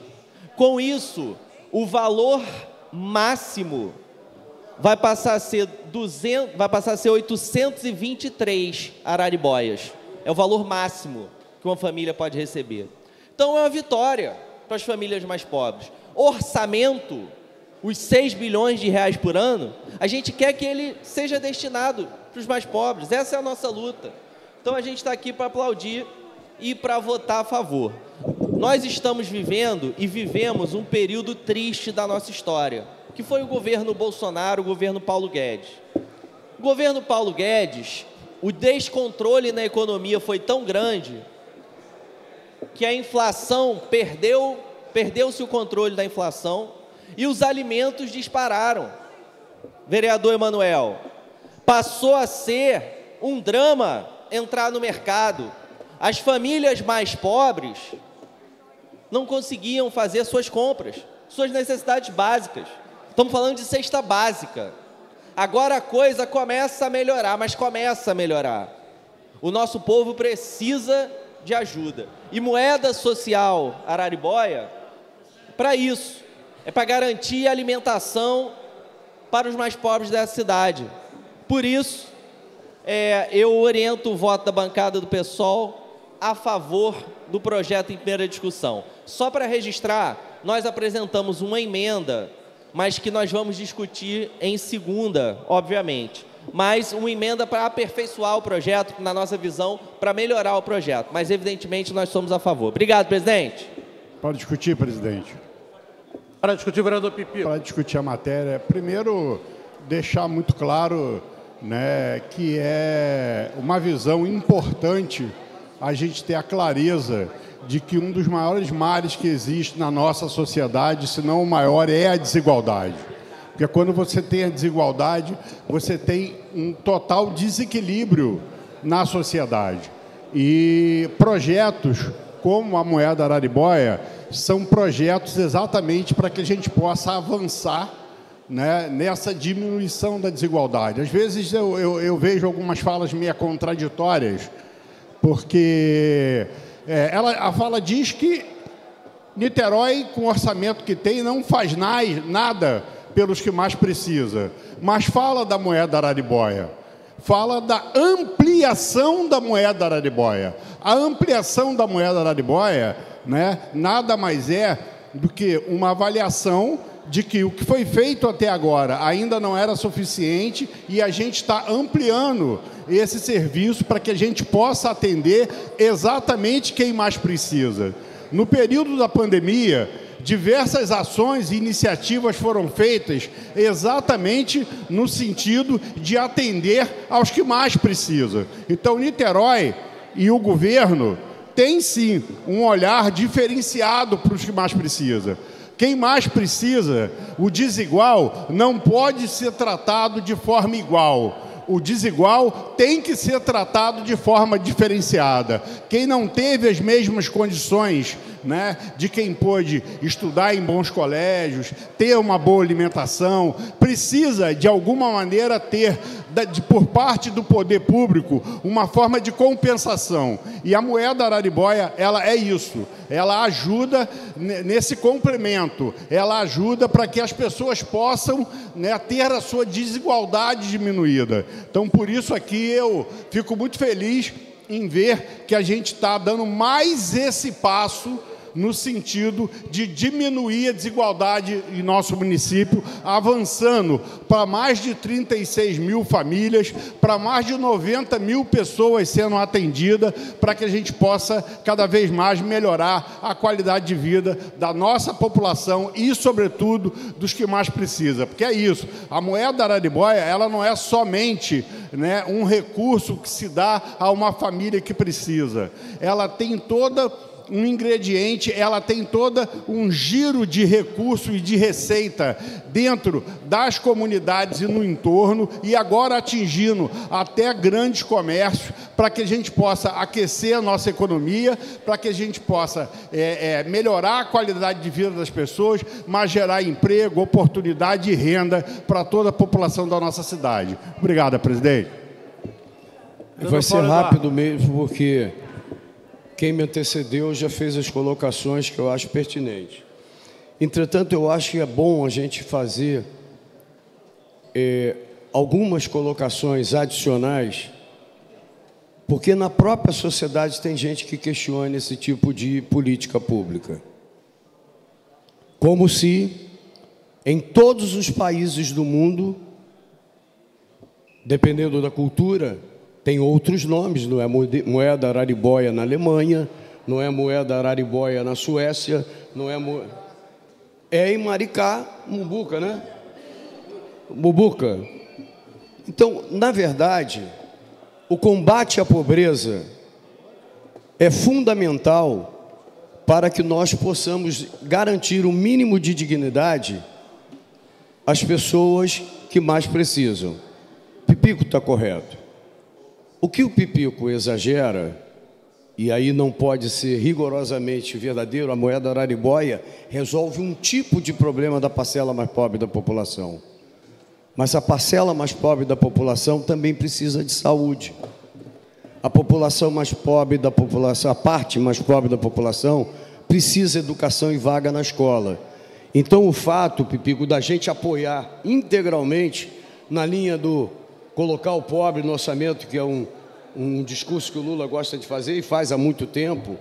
I: Com isso, o valor máximo vai passar a ser 823 araribóias. É o valor máximo que uma família pode receber. Então, é uma vitória para as famílias mais pobres. Orçamento, os 6 bilhões de reais por ano, a gente quer que ele seja destinado para os mais pobres. Essa é a nossa luta. Então, a gente está aqui para aplaudir e para votar a favor. Nós estamos vivendo e vivemos um período triste da nossa história, que foi o governo Bolsonaro, o governo Paulo Guedes. O governo Paulo Guedes, o descontrole na economia foi tão grande que a inflação perdeu-se o controle da inflação e os alimentos dispararam. Vereador Emanuel, passou a ser um drama entrar no mercado. As famílias mais pobres não conseguiam fazer suas compras, suas necessidades básicas. Estamos falando de cesta básica. Agora a coisa começa a melhorar, mas começa a melhorar. O nosso povo precisa de ajuda. E moeda social Araribóia, para isso, é para garantir a alimentação para os mais pobres dessa cidade. Por isso, eu oriento o voto da bancada do PSOL a favor do projeto em primeira discussão. Só para registrar, nós apresentamos uma emenda, mas que nós vamos discutir em segunda, obviamente. Mas uma emenda para aperfeiçoar o projeto, na nossa visão, para melhorar o projeto. Mas, evidentemente, nós somos a favor. Obrigado, presidente.
J: Pode discutir, presidente.
A: Para discutir, vereador Pipi.
J: Para discutir a matéria, primeiro, deixar muito claro, né, que é uma visão importante a gente ter a clareza de que um dos maiores males que existe na nossa sociedade, se não o maior, é a desigualdade. Porque quando você tem a desigualdade, você tem um total desequilíbrio na sociedade. E projetos como a moeda Araribóia são projetos exatamente para que a gente possa avançar, né, nessa diminuição da desigualdade. Às vezes eu vejo algumas falas meio contraditórias, porque a fala diz que Niterói, com o orçamento que tem, não faz nada pelos que mais precisa, mas fala da moeda Araribóia, fala da ampliação da moeda Araribóia. A ampliação da moeda Araribóia, né, nada mais é do que uma avaliação de que o que foi feito até agora ainda não era suficiente e a gente está ampliando esse serviço para que a gente possa atender exatamente quem mais precisa. No período da pandemia, diversas ações e iniciativas foram feitas exatamente no sentido de atender aos que mais precisam. Então, Niterói e o governo têm, sim, um olhar diferenciado para os que mais precisam. Quem mais precisa, o desigual, não pode ser tratado de forma igual. O desigual tem que ser tratado de forma diferenciada. Quem não teve as mesmas condições, né, de quem pôde estudar em bons colégios, ter uma boa alimentação, precisa, de alguma maneira, ter, por parte do poder público, uma forma de compensação. E a moeda Araribóia, ela é isso. Ela ajuda nesse complemento. Ela ajuda para que as pessoas possam, né, ter a sua desigualdade diminuída. Então, por isso aqui eu fico muito feliz em ver que a gente está dando mais esse passo no sentido de diminuir a desigualdade em nosso município, avançando para mais de 36 mil famílias, para mais de 90 mil pessoas sendo atendidas, para que a gente possa cada vez mais melhorar a qualidade de vida da nossa população e, sobretudo, dos que mais precisam. Porque é isso, a moeda Araribóia, ela não é somente, né, um recurso que se dá a uma família que precisa. Ela tem toda um ingrediente, ela tem todo um giro de recurso e de receita dentro das comunidades e no entorno, e agora atingindo até grandes comércios, para que a gente possa aquecer a nossa economia, para que a gente possa melhorar a qualidade de vida das pessoas, mas gerar emprego, oportunidade e renda para toda a população da nossa cidade. Obrigado, presidente.
F: Vai ser rápido mesmo, porque quem me antecedeu já fez as colocações que eu acho pertinentes. Entretanto, eu acho que é bom a gente fazer algumas colocações adicionais, porque na própria sociedade tem gente que questiona esse tipo de política pública. Como se em todos os países do mundo, dependendo da cultura, tem outros nomes, não é moeda Araribóia na Alemanha, não é moeda Araribóia na Suécia, não é em Maricá, Mumbuca, né? Mumbuca. Então, na verdade, o combate à pobreza é fundamental para que nós possamos garantir o mínimo de dignidade às pessoas que mais precisam. Pipico está correto. O que o Pipico exagera, e aí não pode ser rigorosamente verdadeiro, a moeda araribóia resolve um tipo de problema da parcela mais pobre da população. Mas a parcela mais pobre da população também precisa de saúde. A população mais pobre da população, a parte mais pobre da população, precisa de educação e vaga na escola. Então, o fato, Pipico, da gente apoiar integralmente na linha do colocar o pobre no orçamento, que é um discurso que o Lula gosta de fazer e faz há muito tempo,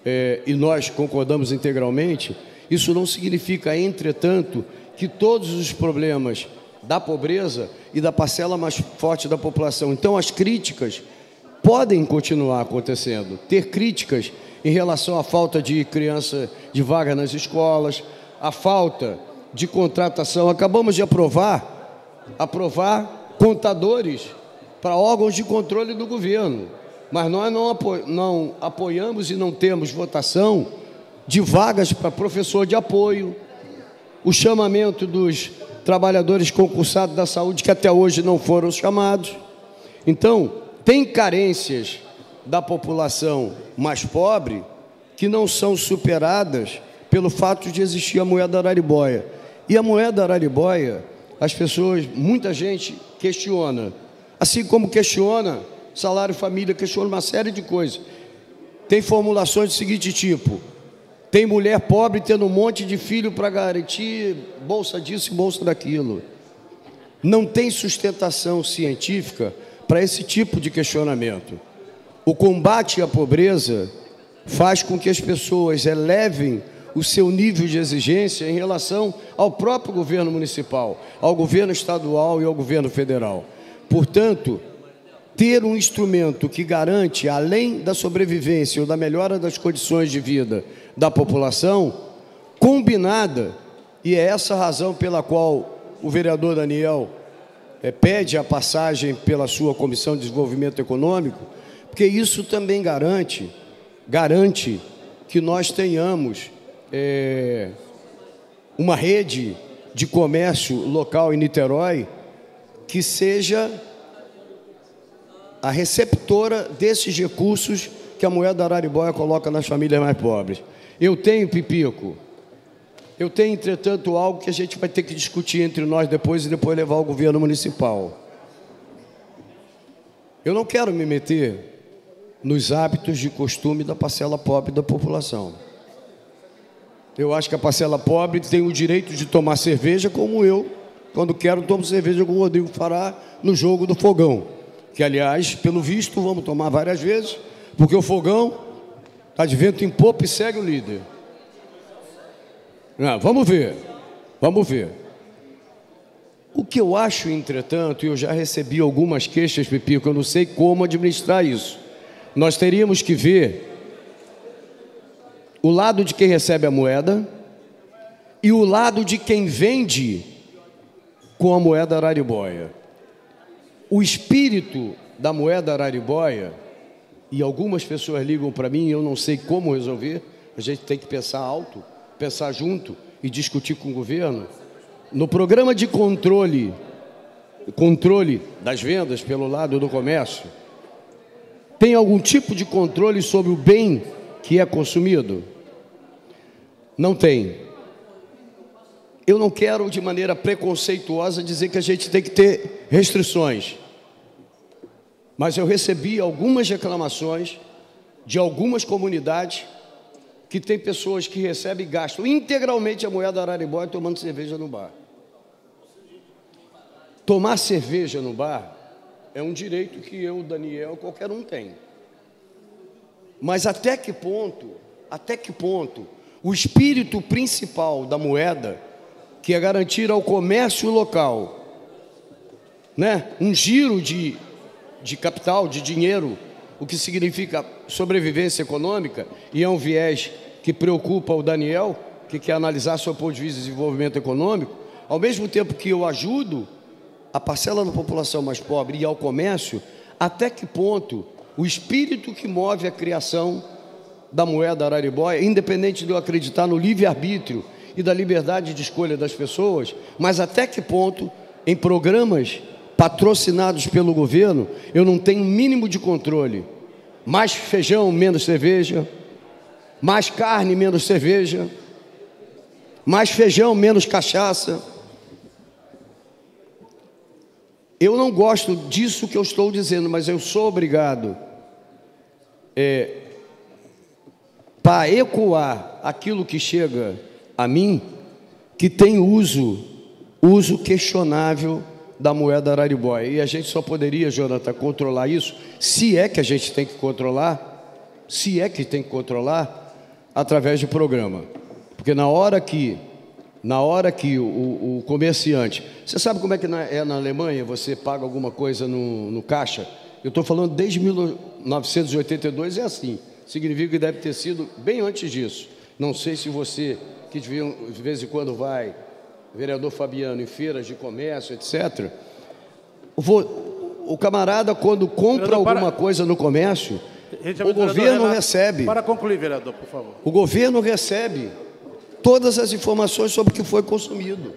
F: e nós concordamos integralmente, isso não significa, entretanto, que todos os problemas da pobreza e da parcela mais forte da população. Então, as críticas podem continuar acontecendo. Ter críticas em relação à falta de criança, de vaga nas escolas, a falta de contratação. Acabamos de aprovar contadores para órgãos de controle do governo, mas nós não apoiamos e não temos votação de vagas para professor de apoio, o chamamento dos trabalhadores concursados da saúde que até hoje não foram chamados. Então, tem carências da população mais pobre que não são superadas pelo fato de existir a moeda araribóia. E a moeda araribóia, as pessoas, muita gente questiona, assim como questiona salário família, questiona uma série de coisas. Tem formulações do seguinte tipo: tem mulher pobre tendo um monte de filho para garantir bolsa disso e bolsa daquilo. Não tem sustentação científica para esse tipo de questionamento. O combate à pobreza faz com que as pessoas elevem o seu nível de exigência em relação ao próprio governo municipal, ao governo estadual e ao governo federal. Portanto, ter um instrumento que garante, além da sobrevivência ou da melhora das condições de vida da população, combinada, e é essa a razão pela qual o vereador Daniel pede a passagem pela sua Comissão de Desenvolvimento Econômico, porque isso também garante que nós tenhamos uma rede de comércio local em Niterói que seja a receptora desses recursos que a moeda araribóia coloca nas famílias mais pobres. Eu tenho, Pipico, entretanto, algo que a gente vai ter que discutir entre nós depois e depois levar ao governo municipal. Eu não quero me meter nos hábitos de costume da parcela pobre da população. Eu acho que a parcela pobre tem o direito de tomar cerveja como eu, quando quero, tomo cerveja com o Rodrigo Fará no jogo do Fogão, que, aliás, pelo visto, vamos tomar várias vezes, porque o Fogão está de vento em popa e segue o líder. Vamos ver. O que eu acho, entretanto, e eu já recebi algumas queixas, Pipico, eu não sei como administrar isso. Nós teríamos que ver o lado de quem recebe a moeda e o lado de quem vende com a moeda araribóia. O espírito da moeda araribóia, e algumas pessoas ligam para mim, eu não sei como resolver, a gente tem que pensar alto, pensar junto e discutir com o governo. No programa de controle das vendas pelo lado do comércio, tem algum tipo de controle sobre o bem que é consumido? Não tem. Eu não quero, de maneira preconceituosa, dizer que a gente tem que ter restrições. Mas eu recebi algumas reclamações de algumas comunidades que tem pessoas que recebem e gastam integralmente a moeda araribóia tomando cerveja no bar. Tomar cerveja no bar é um direito que eu, Daniel, qualquer um tem. Mas até que ponto o espírito principal da moeda, que é garantir ao comércio local, um giro de capital, de dinheiro, o que significa sobrevivência econômica, e é um viés que preocupa o Daniel, que quer analisar seu ponto de vista de desenvolvimento econômico, ao mesmo tempo que eu ajudo a parcela da população mais pobre e ao comércio, até que ponto o espírito que move a criação da moeda Araribóia, independente de eu acreditar no livre-arbítrio e da liberdade de escolha das pessoas, mas até que ponto, em programas patrocinados pelo governo, eu não tenho mínimo de controle. Mais feijão, menos cerveja. Mais carne, menos cerveja. Mais feijão, menos cachaça. Eu não gosto disso que eu estou dizendo, mas eu sou obrigado para ecoar aquilo que chega a mim, que tem uso questionável da moeda Araribóia. E a gente só poderia, Jonathan, controlar isso, se é que a gente tem que controlar, através de programa. Porque na hora que o comerciante... Você sabe como é que é na Alemanha? Você paga alguma coisa no caixa? Eu estou falando desde 1982, é assim. Significa que deve ter sido bem antes disso. Não sei se você, que de vez em quando vai, vereador Fabiano, em feiras de comércio, etc. O camarada, quando compra alguma coisa no comércio, o governo recebe...
A: Para concluir, vereador, por favor.
F: O governo recebe todas as informações sobre o que foi consumido.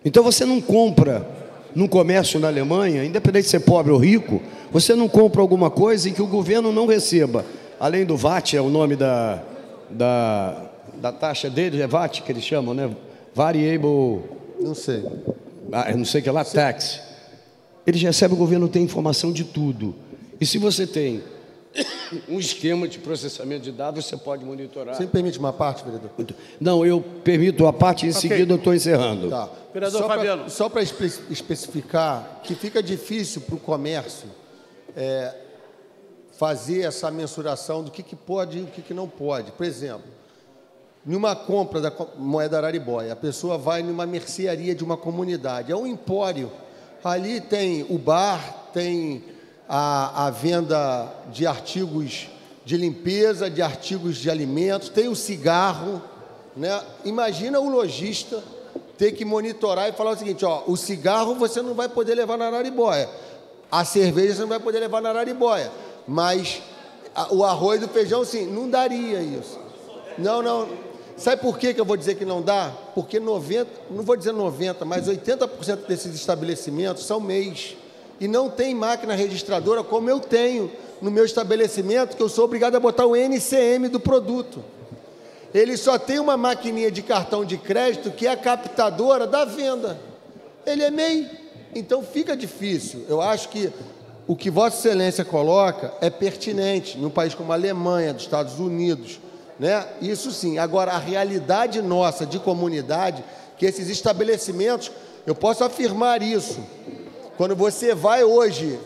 F: Então você não compra num comércio na Alemanha, independente de ser pobre ou rico, você não compra alguma coisa em que o governo não receba. Além do VAT, é o nome da taxa deles, é VAT que eles chamam, né? Variable...
E: Não sei.
F: Não sei o que é lá, tax. Eles recebem, o governo tem informação de tudo. E se você tem um esquema de processamento de dados, você pode monitorar.
E: Você me permite uma parte, vereador?
F: Não, eu permito a parte e em seguida eu estou encerrando.
E: Tá.
A: Vereador Fabiano.
E: Só para especificar que fica difícil para o comércio fazer essa mensuração do que pode e o que não pode. Por exemplo, numa compra da moeda Araribóia, a pessoa vai numa mercearia de uma comunidade, é um empório. Ali tem o bar, tem a venda de artigos de limpeza, de artigos de alimentos, tem o cigarro, né? Imagina o lojista ter que monitorar e falar o seguinte, ó, o cigarro você não vai poder levar na Araribóia, a cerveja você não vai poder levar na Araribóia, mas o arroz e o feijão, sim, não daria isso. Não. Sabe por que eu vou dizer que não dá? Porque 90, não vou dizer 90, mas 80% desses estabelecimentos são MEIs. E não tem máquina registradora como eu tenho no meu estabelecimento, que eu sou obrigado a botar o NCM do produto. Ele só tem uma maquininha de cartão de crédito que é a captadora da venda. Ele é MEI. Então fica difícil. Eu acho que o que Vossa Excelência coloca é pertinente num país como a Alemanha, dos Estados Unidos, né? Isso sim. Agora, a realidade nossa de comunidade, que esses estabelecimentos, eu posso afirmar isso. Quando você vai hoje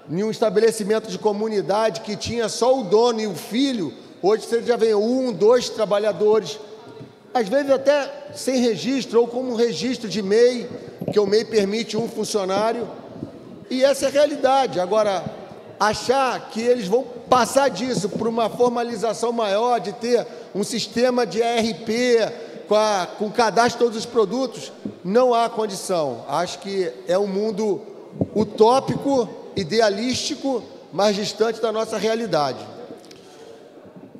E: em um estabelecimento de comunidade que tinha só o dono e o filho, hoje você já vê 1, 2 trabalhadores, às vezes até sem registro ou com um registro de MEI, que o MEI permite um funcionário, e essa é a realidade. Agora, achar que eles vão passar disso por uma formalização maior, de ter um sistema de ERP, com cadastro de todos os produtos, não há condição. Acho que é um mundo utópico, idealístico, mas distante da nossa realidade.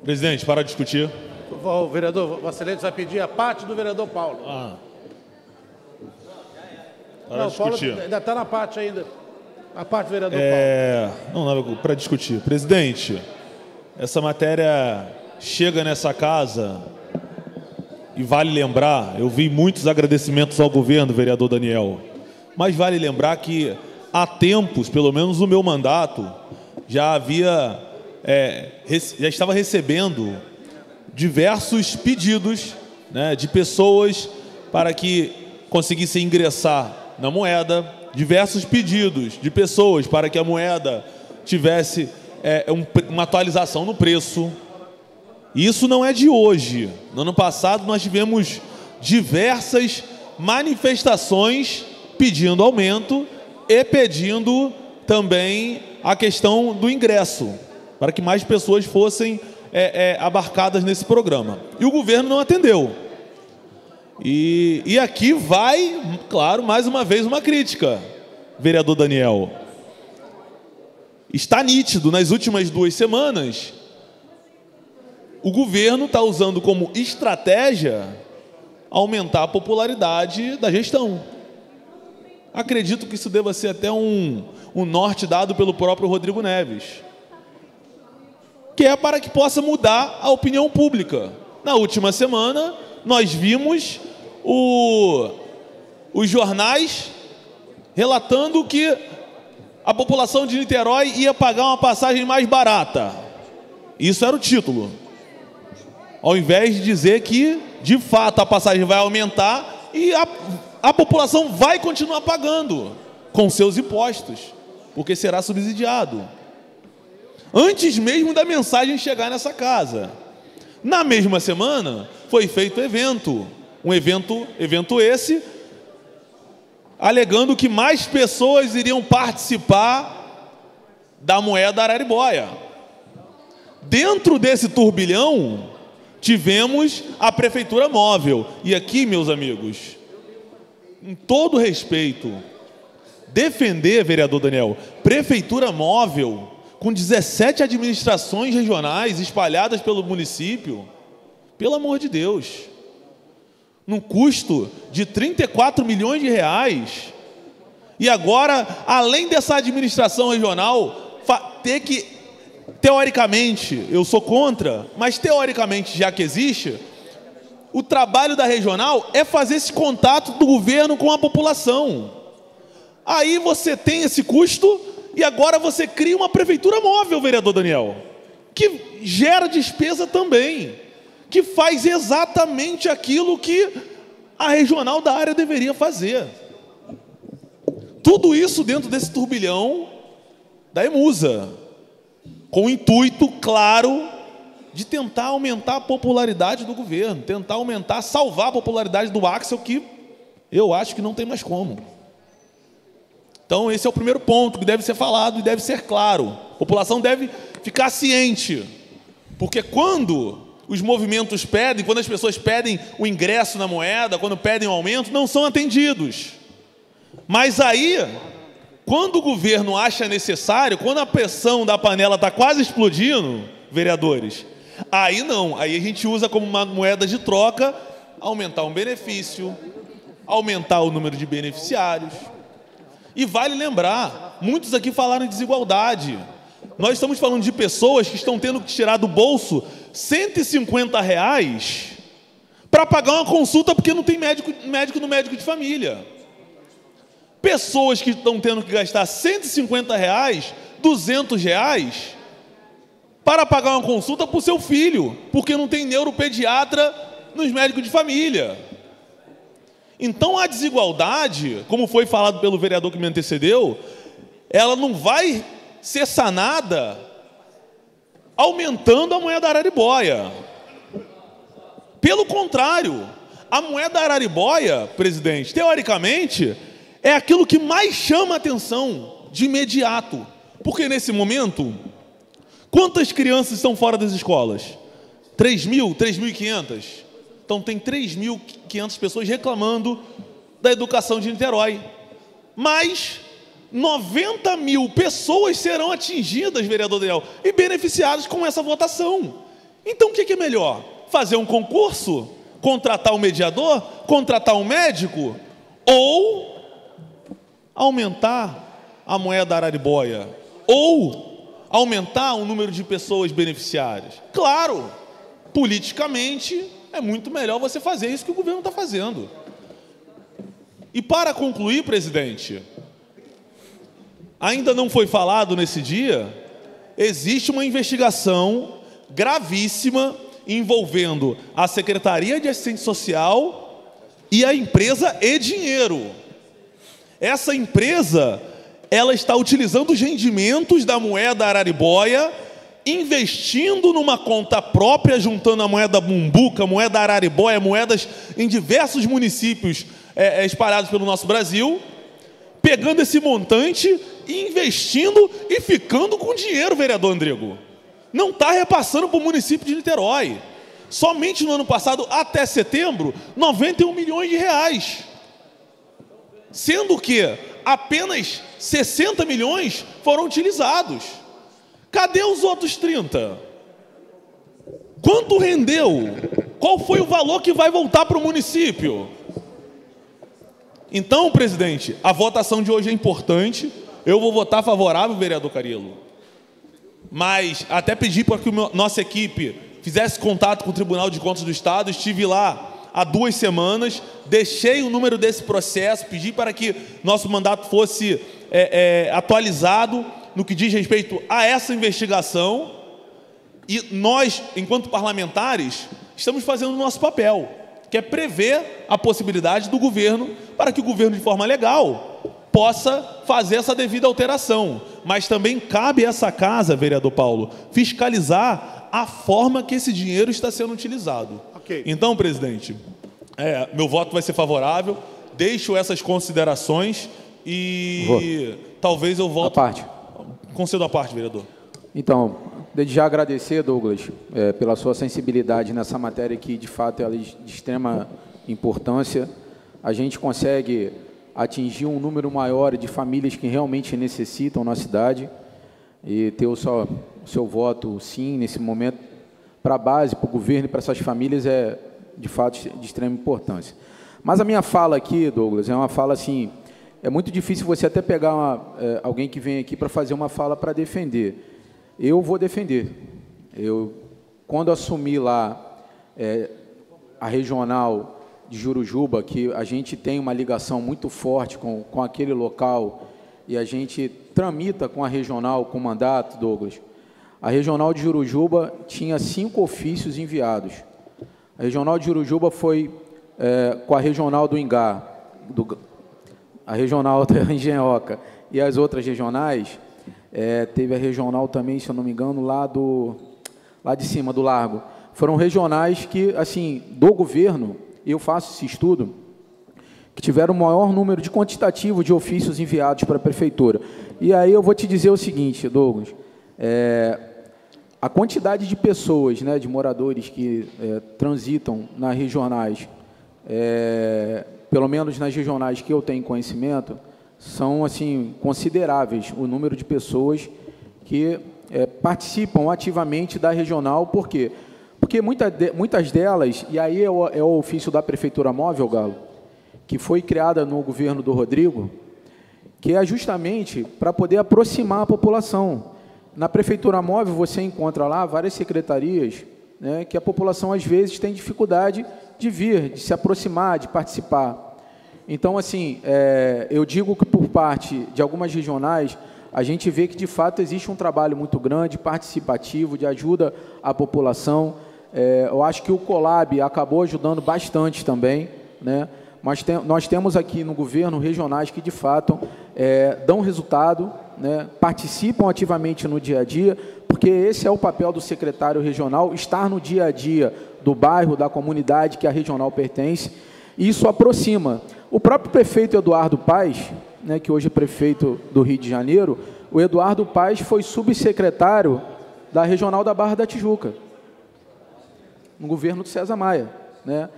K: Presidente, para discutir.
A: O vereador, Vossa Excelência vai pedir a parte do vereador Paulo.
K: Para discutir.
A: Paulo ainda está na parte ainda. A parte do vereador Paulo.
K: Não, para discutir. Presidente, essa matéria chega nessa casa e vale lembrar, eu vi muitos agradecimentos ao governo, vereador Daniel, mas vale lembrar que há tempos, pelo menos no meu mandato, já estava recebendo diversos pedidos, né, de pessoas para que conseguissem ingressar na moeda, diversos pedidos de pessoas para que a moeda tivesse uma atualização no preço. Isso não é de hoje. No ano passado nós tivemos diversas manifestações pedindo aumento e pedindo também a questão do ingresso, para que mais pessoas fossem abarcadas nesse programa. E o governo não atendeu. E aqui vai, claro, mais uma vez uma crítica, vereador Daniel. Está nítido nas últimas 2 semanas o governo está usando como estratégia aumentar a popularidade da gestão. Acredito que isso deva ser até um norte dado pelo próprio Rodrigo Neves, que é para que possa mudar a opinião pública. Na última semana, nós vimos os jornais relatando que a população de Niterói ia pagar uma passagem mais barata. Isso era o título. Ao invés de dizer que, de fato, a passagem vai aumentar e a população vai continuar pagando com seus impostos, porque será subsidiado. Antes mesmo da mensagem chegar nessa casa. Na mesma semana, foi feito um evento esse, alegando que mais pessoas iriam participar da moeda Araribóia. Dentro desse turbilhão, tivemos a prefeitura móvel. E aqui, meus amigos, com todo respeito, defender, vereador Daniel, prefeitura móvel, com 17 administrações regionais espalhadas pelo município, pelo amor de Deus, num custo de 34 milhões de reais, e agora, além dessa administração regional, ter que, teoricamente, eu sou contra, mas teoricamente, já que existe, o trabalho da regional é fazer esse contato do governo com a população. Aí você tem esse custo e agora você cria uma prefeitura móvel, vereador Daniel, que gera despesa também, que faz exatamente aquilo que a regional da área deveria fazer. Tudo isso dentro desse turbilhão da Emusa, com o intuito claro de tentar aumentar a popularidade do governo, tentar salvar a popularidade do Axel, que eu acho que não tem mais como. Então, esse é o primeiro ponto que deve ser falado e deve ser claro. A população deve ficar ciente, porque quando os movimentos pedem, quando as pessoas pedem o ingresso na moeda, quando pedem o aumento, não são atendidos. Mas aí, quando o governo acha necessário, quando a pressão da panela está quase explodindo, vereadores, aí não, aí a gente usa como uma moeda de troca, aumentar um benefício, aumentar o número de beneficiários. E vale lembrar, muitos aqui falaram em desigualdade. Nós estamos falando de pessoas que estão tendo que tirar do bolso R$150 para pagar uma consulta porque não tem médico no médico de família. Pessoas que estão tendo que gastar R$150, R$200 para pagar uma consulta para o seu filho, porque não tem neuropediatra nos médicos de família. Então a desigualdade, como foi falado pelo vereador que me antecedeu, ela não vai ser sanada aumentando a moeda Araribóia. Pelo contrário, a moeda Araribóia, presidente, teoricamente, é aquilo que mais chama a atenção de imediato. Porque nesse momento, quantas crianças estão fora das escolas? 3.000, 3.500? Então tem 3.500 pessoas reclamando da educação de Niterói. Mas 90 mil pessoas serão atingidas, vereador Daniel, e beneficiadas com essa votação. Então o que é melhor? Fazer um concurso? Contratar um mediador? Contratar um médico? Ou aumentar a moeda Araribóia? Ou aumentar o número de pessoas beneficiárias? Claro, politicamente é muito melhor você fazer isso que o governo está fazendo. E para concluir, presidente, ainda não foi falado nesse dia, existe uma investigação gravíssima envolvendo a Secretaria de Assistência Social e a empresa E Dinheiro. Essa empresa, ela está utilizando os rendimentos da moeda Araribóia, investindo numa conta própria, juntando a moeda Mumbuca, moeda Araribóia, moedas em diversos municípios espalhados pelo nosso Brasil, pegando esse montante, investindo e ficando com dinheiro, vereador Andrego. Não está repassando para o município de Niterói. Somente no ano passado, até setembro, 91 milhões de reais. Sendo que apenas 60 milhões foram utilizados. Cadê os outros 30? Quanto rendeu? Qual foi o valor que vai voltar para o município? Então, presidente, a votação de hoje é importante. Eu vou votar favorável, vereador Carilo. Mas até pedi para que nossa equipe fizesse contato com o Tribunal de Contas do Estado. Estive lá há 2 semanas, deixei o número desse processo, pedi para que nosso mandato fosse atualizado no que diz respeito a essa investigação. E nós, enquanto parlamentares, estamos fazendo o nosso papel, que é prever a possibilidade do governo, para que o governo, de forma legal, possa fazer essa devida alteração. Mas também cabe a essa casa, vereador Paulo, fiscalizar a forma que esse dinheiro está sendo utilizado. Okay. Então, presidente, meu voto vai ser favorável, deixo essas considerações e talvez eu volte... Concedo a parte, vereador.
L: Então, desde já agradecer, Douglas, pela sua sensibilidade nessa matéria que, de fato, é de extrema importância. A gente consegue atingir um número maior de famílias que realmente necessitam na cidade e ter o seu voto, sim, nesse momento, para a base, para o governo e para essas famílias é, de fato, de extrema importância. Mas a minha fala aqui, Douglas, é uma fala assim, é muito difícil você até pegar alguém que vem aqui para fazer uma fala para defender. Eu vou defender. Quando assumi lá a regional de Jurujuba, que a gente tem uma ligação muito forte com aquele local e a gente tramita com a regional, com o mandato, Douglas, a regional de Jurujuba tinha 5 ofícios enviados. A regional de Jurujuba foi com a regional do Ingá, a regional da Engenhoca e as outras regionais. Teve a regional também, se eu não me engano, lá de cima, do Largo. Foram regionais que, assim, do governo, eu faço esse estudo, que tiveram o maior número de quantitativo de ofícios enviados para a prefeitura. E aí eu vou te dizer o seguinte, Douglas, a quantidade de pessoas, né, de moradores que transitam nas regionais, pelo menos nas regionais que eu tenho conhecimento, são assim consideráveis o número de pessoas que participam ativamente da regional. Por quê? Porque muitas delas, e aí é o ofício da Prefeitura Móvel, Galo, que foi criada no governo do Rodrigo, que é justamente para poder aproximar a população. Na Prefeitura Móvel você encontra lá várias secretarias, né, que a população às vezes tem dificuldade de vir, de se aproximar, de participar. Então, assim, eu digo que por parte de algumas regionais, a gente vê que, de fato, existe um trabalho muito grande, participativo, de ajuda à população. Eu acho que o Colab acabou ajudando bastante também, né? Mas nós temos aqui no governo regionais que, de fato, dão resultado, né? Participam ativamente no dia a dia, porque esse é o papel do secretário regional, estar no dia a dia do bairro, da comunidade que a regional pertence, e isso aproxima. O próprio prefeito Eduardo Paes, né, que hoje é prefeito do Rio de Janeiro, o Eduardo Paes foi subsecretário da Regional da Barra da Tijuca, no governo de César Maia, né?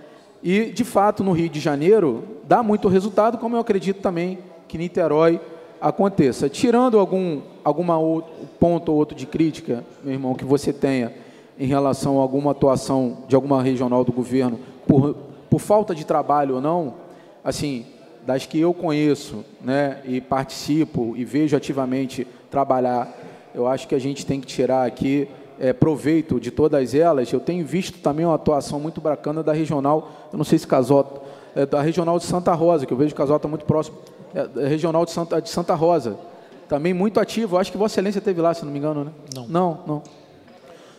L: E, de fato, no Rio de Janeiro, dá muito resultado, como eu acredito também que Niterói aconteça. Tirando algum ponto ou outro de crítica, meu irmão, que você tenha em relação a alguma atuação de alguma regional do governo, por falta de trabalho ou não, assim, das que eu conheço, né, e participo e vejo ativamente trabalhar, eu acho que a gente tem que tirar aqui proveito de todas elas. Eu tenho visto também uma atuação muito bacana da regional, eu não sei se Casota, da regional de Santa Rosa, que eu vejo que Casota muito próximo, regional de Santa Rosa, também muito ativa. Eu acho que Vossa Excelência esteve lá, se não me engano, né? Não.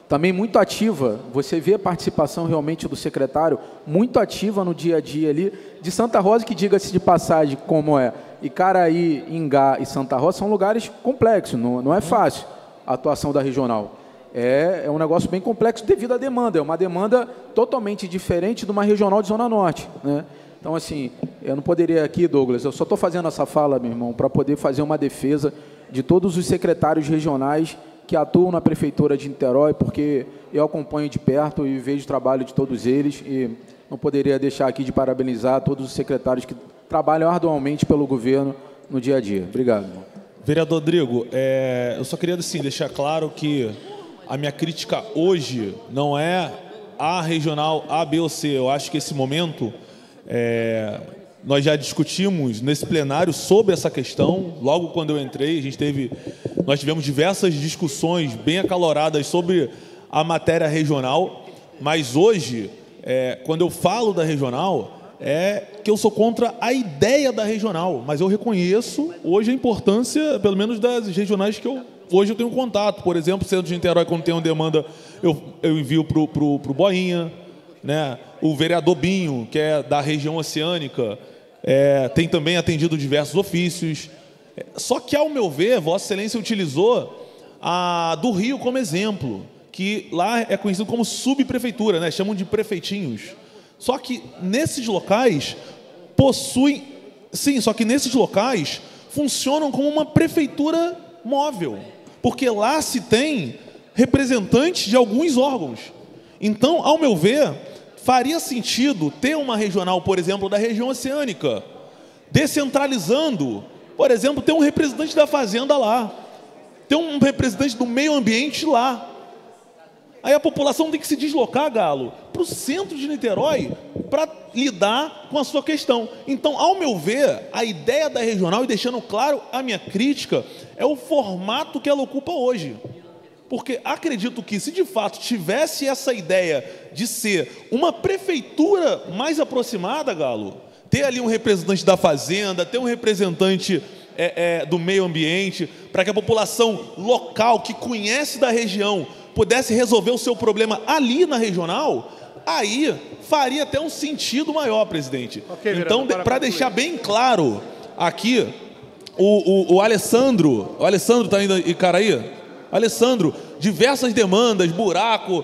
L: Também muito ativa, você vê a participação realmente do secretário, muito ativa no dia a dia ali, de Santa Rosa, que, diga-se de passagem, como Icaraí, Ingá e Santa Rosa, são lugares complexos, não é fácil a atuação da regional. É um negócio bem complexo devido à demanda, é uma demanda totalmente diferente de uma regional de Zona Norte, né? Então, assim, eu não poderia aqui, Douglas, eu só estou fazendo essa fala, meu irmão, para poder fazer uma defesa de todos os secretários regionais que atuam na Prefeitura de Niterói, porque eu acompanho de perto e vejo o trabalho de todos eles e não poderia deixar aqui de parabenizar todos os secretários que trabalham arduamente pelo governo no dia a dia. Obrigado, irmão.
K: Vereador Rodrigo, eu só queria assim, deixar claro que a minha crítica hoje não é a regional A, B ou C. Eu acho que esse momento, nós já discutimos nesse plenário sobre essa questão. Logo quando eu entrei, nós tivemos diversas discussões bem acaloradas sobre a matéria regional, mas hoje, quando eu falo da regional, é que eu sou contra a ideia da regional, mas eu reconheço hoje a importância, pelo menos das regionais que hoje eu tenho contato. Por exemplo, Centro de Niterói, quando tem uma demanda, eu envio para o Boinha, né? O vereador Binho, que é da região oceânica, tem também atendido diversos ofícios. Só que, ao meu ver, Vossa Excelência utilizou a do Rio como exemplo, que lá é conhecido como subprefeitura, né? Chamam de prefeitinhos. Só que nesses locais funcionam como uma prefeitura móvel, porque lá se tem representantes de alguns órgãos. Então, ao meu ver, faria sentido ter uma regional, por exemplo, da região oceânica, descentralizando, por exemplo, ter um representante da fazenda lá, ter um representante do meio ambiente lá. Aí a população tem que se deslocar, Galo, para o centro de Niterói para lidar com a sua questão. Então, ao meu ver, a ideia da regional, e deixando claro a minha crítica, é o formato que ela ocupa hoje. Porque acredito que, se de fato tivesse essa ideia de ser uma prefeitura mais aproximada, Galo, ter ali um representante da fazenda, ter um representante do meio ambiente, para que a população local que conhece da região pudesse resolver o seu problema ali na regional, aí faria até um sentido maior, presidente. Okay, então, para deixar bem claro aqui, o Alessandro está indo em Caraí? Alessandro, diversas demandas, buraco,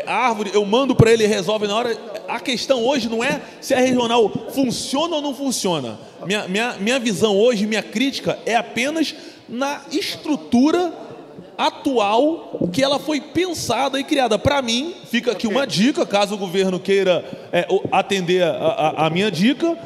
K: árvore, eu mando para ele e resolve na hora. A questão hoje não é se a regional funciona ou não funciona. Minha visão hoje, minha crítica é apenas na estrutura atual que ela foi pensada e criada. Para mim, fica aqui uma dica, caso o governo queira atender a minha dica.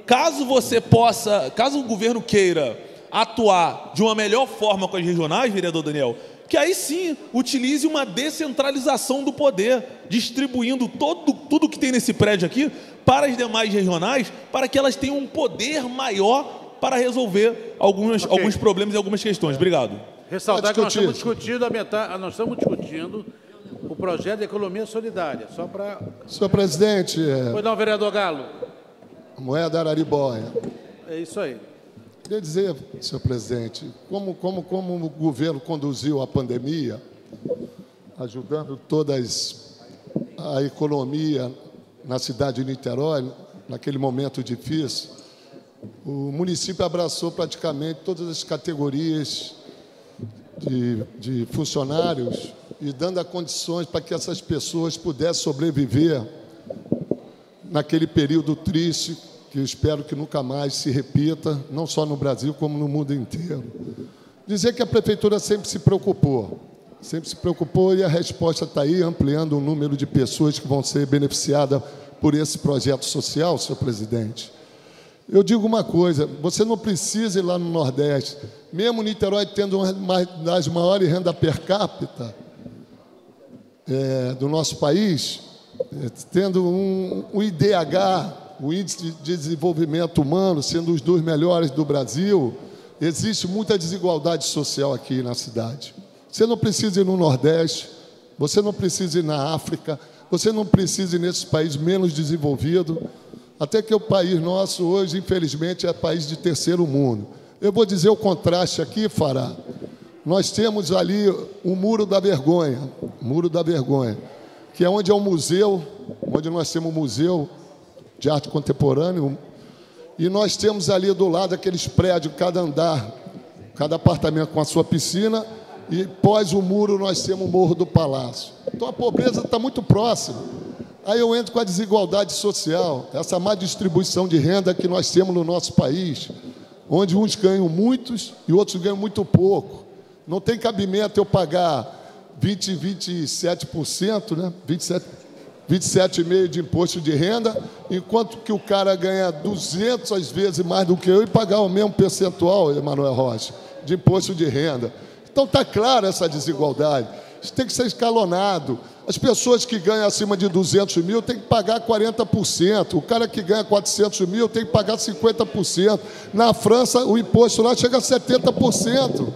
K: Caso o governo queira atuar de uma melhor forma com as regionais, vereador Daniel, que aí sim utilize uma descentralização do poder, distribuindo tudo que tem nesse prédio aqui para as demais regionais, para que elas tenham um poder maior para resolver alguns problemas e algumas questões. Obrigado.
A: Ressaltar que nós estamos discutindo o projeto de economia solidária. Só para...
E: Senhor presidente...
A: Pois não, vereador Galo.
E: Moeda Araribóia.
A: É isso aí.
E: Queria dizer, senhor presidente, como o governo conduziu a pandemia, ajudando a economia na cidade de Niterói, naquele momento difícil, o município abraçou praticamente todas as categorias de funcionários e dando as condições para que essas pessoas pudessem sobreviver naquele período triste, que eu espero que nunca mais se repita, não só no Brasil, como no mundo inteiro. Dizer que a Prefeitura sempre se preocupou e a resposta está aí, ampliando o número de pessoas que vão ser beneficiadas por esse projeto social, senhor presidente. Eu digo uma coisa, você não precisa ir lá no Nordeste, mesmo Niterói tendo uma das maiores renda per capita do nosso país, tendo um IDH, o Índice de Desenvolvimento Humano, sendo os 2 melhores do Brasil, existe muita desigualdade social aqui na cidade. Você não precisa ir no Nordeste, você não precisa ir na África, você não precisa ir nesses países menos desenvolvidos, até que o país nosso hoje, infelizmente, é país de terceiro mundo. Eu vou dizer o contraste aqui, Fará. Nós temos ali o Muro da Vergonha, que é onde é um museu, onde nós temos um museu de arte contemporânea, e nós temos ali do lado aqueles prédios, cada andar, cada apartamento com a sua piscina, e pós o muro nós temos o Morro do Palácio. Então a pobreza está muito próxima. Aí eu entro com a desigualdade social, essa má distribuição de renda que nós temos no nosso país, onde uns ganham muitos e outros ganham muito pouco. Não tem cabimento eu pagar 27%, né? 27,5% de imposto de renda, enquanto que o cara ganha 200 vezes mais do que eu e pagar o mesmo percentual, Emanuel Rocha, de imposto de renda. Então está clara essa desigualdade.
M: Isso tem que ser escalonado. As pessoas que ganham acima de 200 mil têm que pagar 40%. O cara que ganha 400 mil tem que pagar 50%. Na França, o imposto lá chega a 70%.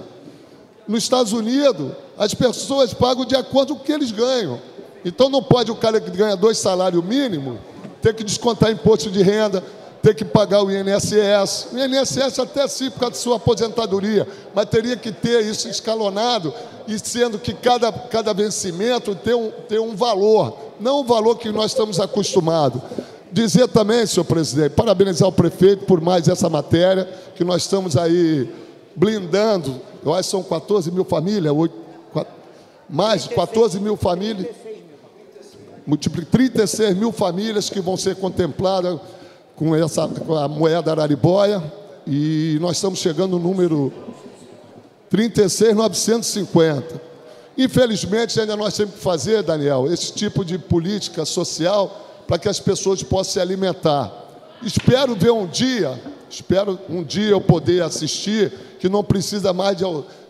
M: Nos Estados Unidos, as pessoas pagam de acordo com o que eles ganham. Então, não pode o cara que ganha 2 salários mínimos ter que descontar imposto de renda, ter que pagar o INSS. O INSS até sim, por causa da sua aposentadoria, mas teria que ter isso escalonado, e sendo que cada vencimento tem um valor, não o valor que nós estamos acostumados. Dizer também, senhor presidente, parabenizar o prefeito por mais essa matéria, que nós estamos aí blindando, eu acho que são 14 mil famílias, mais de 14 mil famílias, multiplica 36 mil famílias que vão ser contempladas com a moeda araribóia, e nós estamos chegando no número 36.950. Infelizmente, ainda nós temos que fazer, Daniel, esse tipo de política social para que as pessoas possam se alimentar. Espero um dia eu poder assistir, que não precisa mais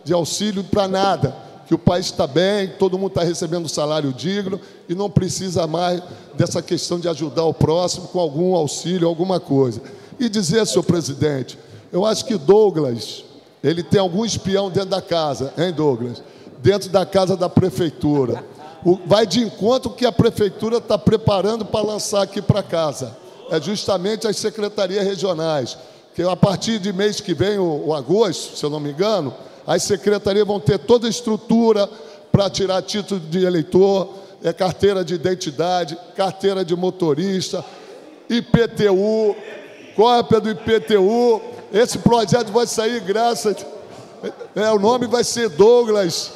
M: de auxílio para nada, que o país está bem, todo mundo está recebendo salário digno e não precisa mais dessa questão de ajudar o próximo com algum auxílio, alguma coisa. E dizer, senhor presidente, eu acho que Douglas, ele tem algum espião dentro da casa, hein, Douglas? Dentro da casa da prefeitura. Vai de encontro que a prefeitura está preparando para lançar aqui para casa. É justamente as secretarias regionais, que a partir de mês que vem, o agosto, se eu não me engano, as secretarias vão ter toda a estrutura para tirar título de eleitor, carteira de identidade, carteira de motorista, IPTU, cópia do IPTU. Esse projeto vai sair o nome vai ser Douglas.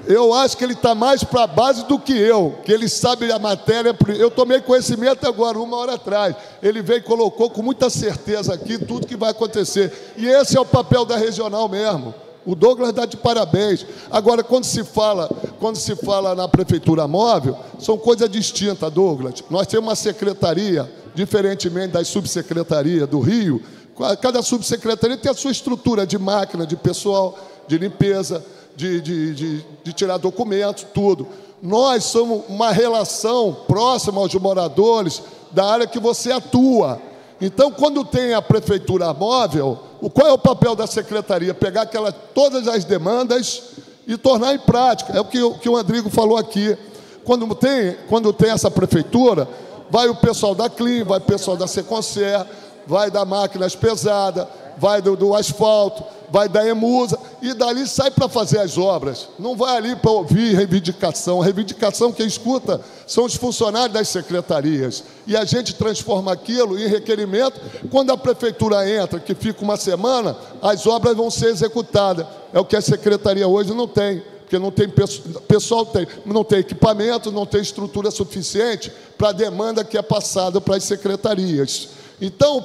M: Eu acho que ele está mais para a base do que que ele sabe a matéria. Eu tomei conhecimento agora, 1 hora atrás. Ele veio e colocou com muita certeza aqui tudo que vai acontecer. E esse é o papel da regional mesmo. O Douglas dá de parabéns. Agora, quando se fala na prefeitura móvel, são coisas distintas, Douglas. Nós temos uma secretaria, diferentemente das subsecretarias do Rio. Cada subsecretaria tem a sua estrutura de máquina, de pessoal, de limpeza, de tirar documentos, tudo. Nós somos uma relação próxima aos moradores da área que você atua. Então, quando tem a prefeitura móvel, qual é o papel da secretaria? Pegar todas as demandas e tornar em prática. É o que o Andrigo falou aqui. Quando tem essa prefeitura, vai o pessoal da CLIM, vai o pessoal da Seconcer, vai da máquinas pesadas, vai do asfalto, vai da EMUSA, e dali sai para fazer as obras. Não vai ali para ouvir reivindicação. A reivindicação quem escuta são os funcionários das secretarias. E a gente transforma aquilo em requerimento. Quando a prefeitura entra, que fica 1 semana, as obras vão ser executadas. É o que a secretaria hoje não tem, porque não tem pessoal, não tem equipamento, não tem estrutura suficiente para a demanda que é passada para as secretarias. Então,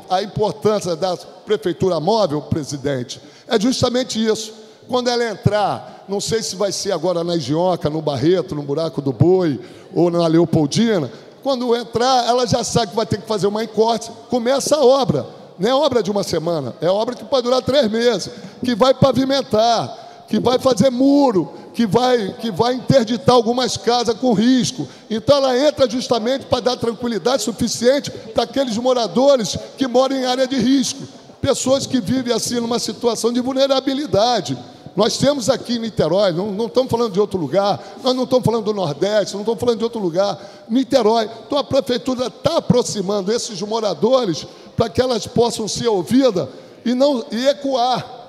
M: a importância da prefeitura móvel, presidente, é justamente isso. Quando ela entrar, não sei se vai ser agora na Higioca, no Barreto, no Buraco do Boi, ou na Leopoldina, quando entrar, ela já sabe que vai ter que fazer uma encorte, começa a obra. Não é obra de 1 semana, é obra que pode durar 3 meses, que vai pavimentar, que vai fazer muro, que vai interditar algumas casas com risco. Então, ela entra justamente para dar tranquilidade suficiente para aqueles moradores que moram em área de risco, pessoas que vivem assim numa situação de vulnerabilidade. Nós temos aqui em Niterói, não estamos falando de outro lugar, nós não estamos falando do Nordeste, não estamos falando de outro lugar, Niterói. Então, a prefeitura está aproximando esses moradores para que elas possam ser ouvidas e ecoar.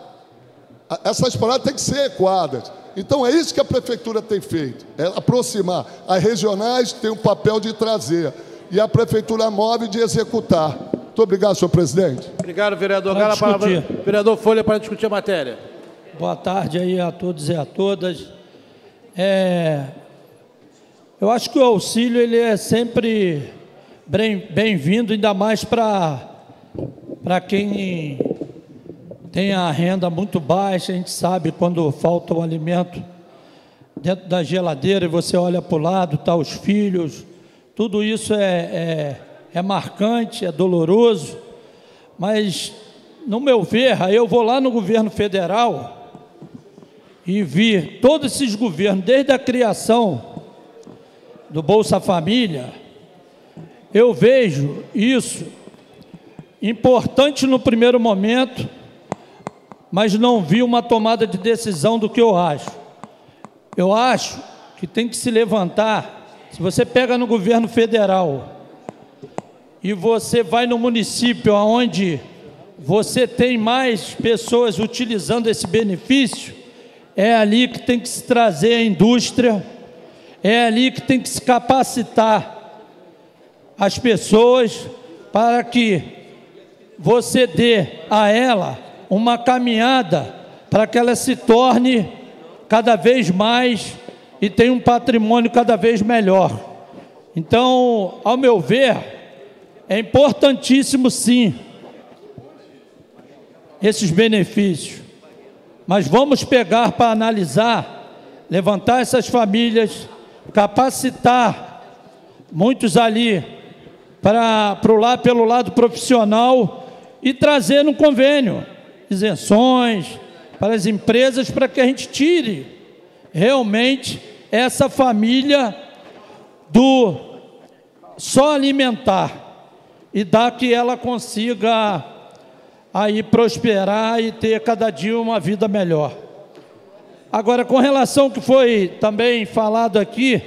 M: Essas palavras têm que ser ecoadas. Então, é isso que a prefeitura tem feito, é aproximar. As regionais têm o papel de trazer e a prefeitura móvel de executar. Muito obrigado, senhor presidente.
A: Obrigado, vereador. Agora a palavra, vereador Folha, para discutir a matéria.
N: Boa tarde aí a todos e a todas. Eu acho que o auxílio ele é sempre bem-vindo, ainda mais para quem tem a renda muito baixa. A gente sabe quando falta o alimento dentro da geladeira e você olha para o lado, tá os filhos, tudo isso é marcante, é doloroso, mas, no meu ver, aí eu vou lá no governo federal e vi todos esses governos, desde a criação do Bolsa Família, eu vejo isso importante no primeiro momento, mas não vi uma tomada de decisão do que eu acho. Eu acho que tem que se levantar. Se você pega no governo federal e você vai no município onde você tem mais pessoas utilizando esse benefício, é ali que tem que se trazer a indústria, é ali que tem que se capacitar as pessoas para que você dê a ela uma caminhada para que ela se torne cada vez mais e tenha um patrimônio cada vez melhor. Então, ao meu ver, é importantíssimo sim esses benefícios, mas vamos pegar para analisar, levantar essas famílias, capacitar muitos ali pelo lado profissional e trazer no convênio isenções para as empresas, para que a gente tire realmente essa família do só alimentar e dar que ela consiga aí prosperar e ter cada dia uma vida melhor. Agora, com relação ao que foi também falado aqui,